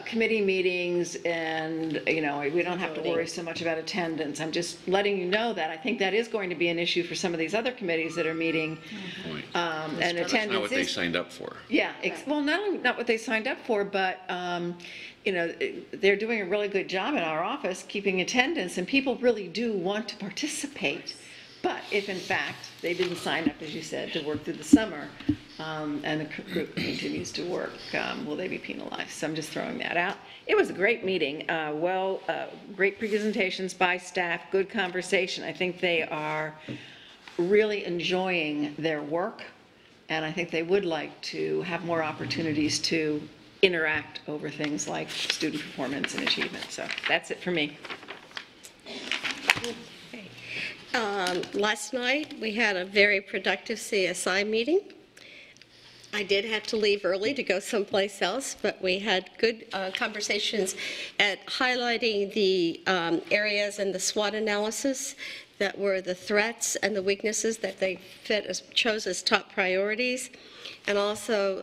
committee meetings, and we don't have to worry so much about attendance. I'm just letting you know that I think that is going to be an issue for some of these other committees that are meeting. And attendance That's not what they signed up for. Yeah, well, not what they signed up for, but they're doing a really good job in our office keeping attendance, and people really do want to participate. But if, in fact, they didn't sign up, as you said, to work through the summer, and the group continues to work, will they be penalized? So I'm just throwing that out. It was a great meeting. Great presentations by staff, good conversation. I think they are really enjoying their work, and I think they would like to have more opportunities to interact over things like student performance and achievement. So that's it for me. Last night, we had a very productive CSI meeting. I did have to leave early to go someplace else, but we had good conversations at highlighting the areas in the SWOT analysis that were the threats and the weaknesses that they chose as top priorities, and also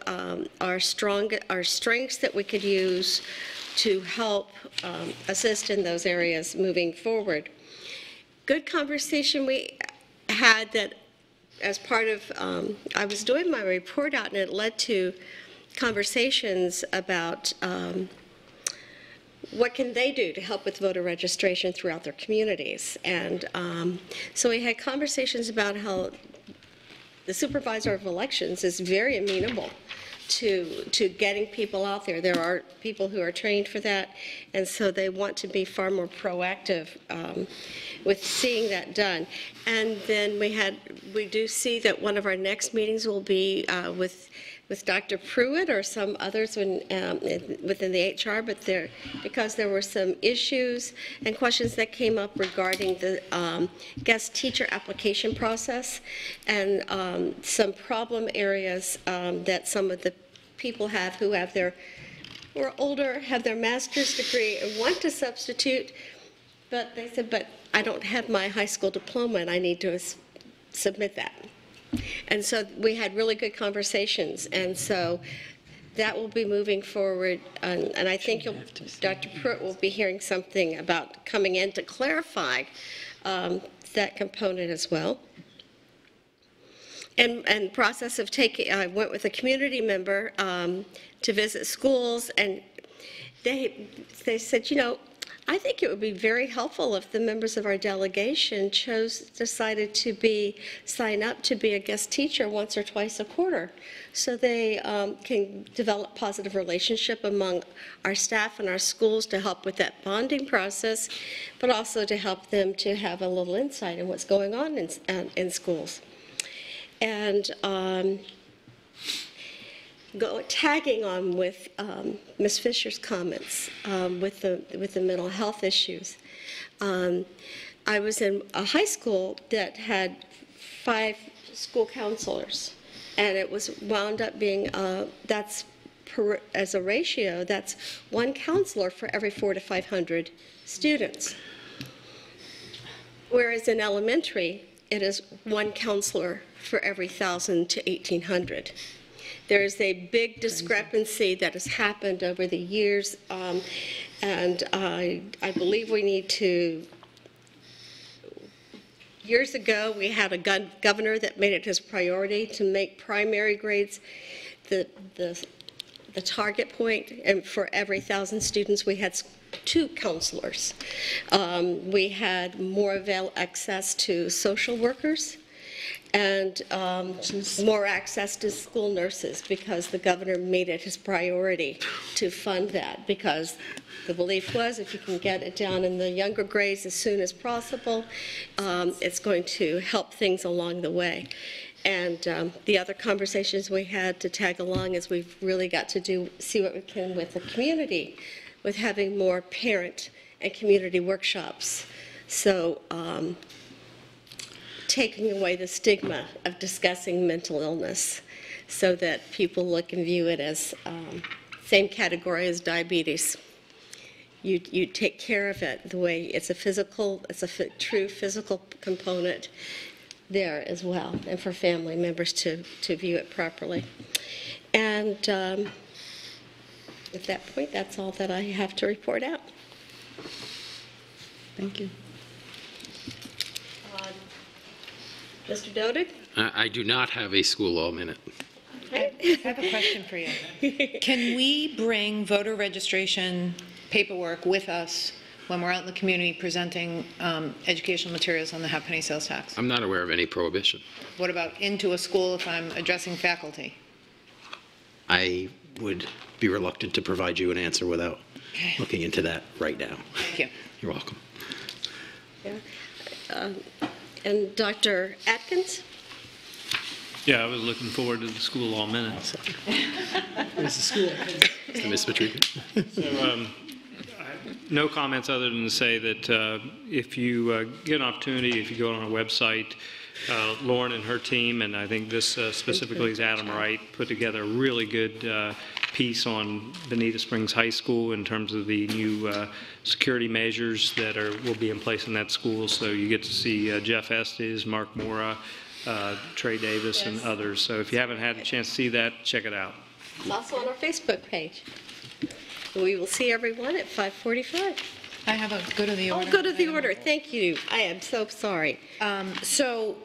our strengths that we could use to help assist in those areas moving forward. Good conversation we had that as part of, I was doing my report out, and it led to conversations about what can they do to help with voter registration throughout their communities. And so we had conversations about how the supervisor of elections is very amenable to getting people out there. There are people who are trained for that, and so they want to be far more proactive with seeing that done. And then we do see that one of our next meetings will be with Dr. Pruitt or some others within the HR, but because there were some issues and questions that came up regarding the guest teacher application process, and some problem areas that some of the people have who are older, have their master's degree and want to substitute, but they said, but I don't have my high school diploma and I need to submit that. And so we had really good conversations, and so that will be moving forward, and I think Dr. Pruitt will be hearing something about coming in to clarify that component as well. And process of I went with a community member to visit schools, and they said, I think it would be very helpful if the members of our delegation decided to sign up to be a guest teacher once or twice a quarter, so they can develop positive relationship among our staff and our schools to help with that bonding process, but also to help them to have a little insight in what's going on in schools. And tagging on with Ms. Fisher's comments with the mental health issues. I was in a high school that had 5 school counselors, and it was wound up being, as a ratio, that's 1 counselor for every 400 to 500 students. Whereas in elementary, it is 1 counselor for every 1,000 to 1,800. There is a big discrepancy that has happened over the years, and I believe we need to. Years ago, we had a governor that made it his priority to make primary grades the target point, and for every 1,000 students, we had 2 counselors. We had more access to social workers, and more access to school nurses, because the governor made it his priority to fund that, because the belief was if you can get it down in the younger grades as soon as possible, it's going to help things along the way. And the other conversations we had to tag along is we've really got to see what we can with the community, with having more parent and community workshops. So taking away the stigma of discussing mental illness, so that people look and view it as same category as diabetes. You take care of it the way it's a true physical component there as well, and for family members to view it properly. And at that point, that's all that I have to report out. Thank you. Mr. Dodig? I do not have a school law minute. I have a question for you. Can we bring voter registration paperwork with us when we're out in the community presenting educational materials on the half-penny sales tax? I'm not aware of any prohibition. What about into a school if I'm addressing faculty? I would be reluctant to provide you an answer without looking into that right now. Thank you. You're welcome. Yeah. And Dr. Atkins? Yeah, I was looking forward to the school law minutes. Where's the school? Ms. Patrica. So, no comments other than to say that if you get an opportunity, if you go on our website, Lauren and her team, and I think this specifically is Adam Wright, put together a really good piece on Bonita Springs High School in terms of the new security measures that will be in place in that school. So you get to see Jeff Estes, Mark Mora, Trey Davis, and others. So if you haven't had a chance to see that, check it out. It's also on our Facebook page. We will see everyone at 5:45. I have a good of the order. Oh, good of the order. Thank you. I am so sorry. So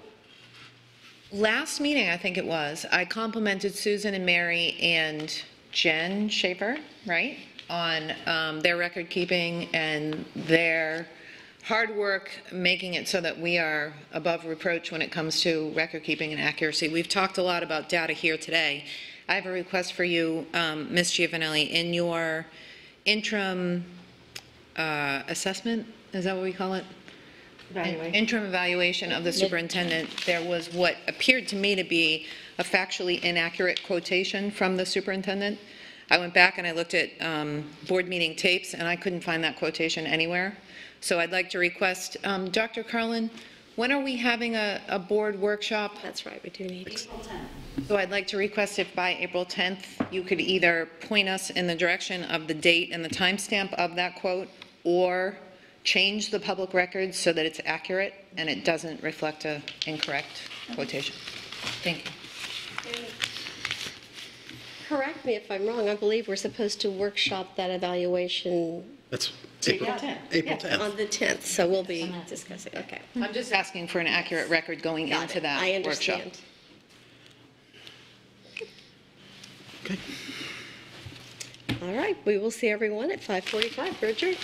last meeting, I think it was, I complimented Susan and Mary and Jen Schaefer, right, on their record keeping and their hard work making it so that we are above reproach when it comes to record keeping and accuracy. We've talked a lot about data here today. I have a request for you, Ms. Giovanelli, in your interim assessment, is that what we call it? Evaluation. Interim evaluation of the superintendent, there was what appeared to me to be a factually inaccurate quotation from the superintendent. I went back and I looked at board meeting tapes, and I couldn't find that quotation anywhere. So I'd like to request, Dr. Carlin, when are we having a board workshop? That's right, we do need it. April 10th. So I'd like to request if by April 10th, you could either point us in the direction of the date and the timestamp of that quote, or change the public records so that it's accurate and it doesn't reflect an incorrect quotation. Thank you. Correct me if I'm wrong, I believe we're supposed to workshop that evaluation. That's April 10th. April 10th. On the 10th, so we'll be discussing, okay. I'm just asking for an accurate record going into that I workshop. understand. Okay. All right, we will see everyone at 5:45. We're adjourned.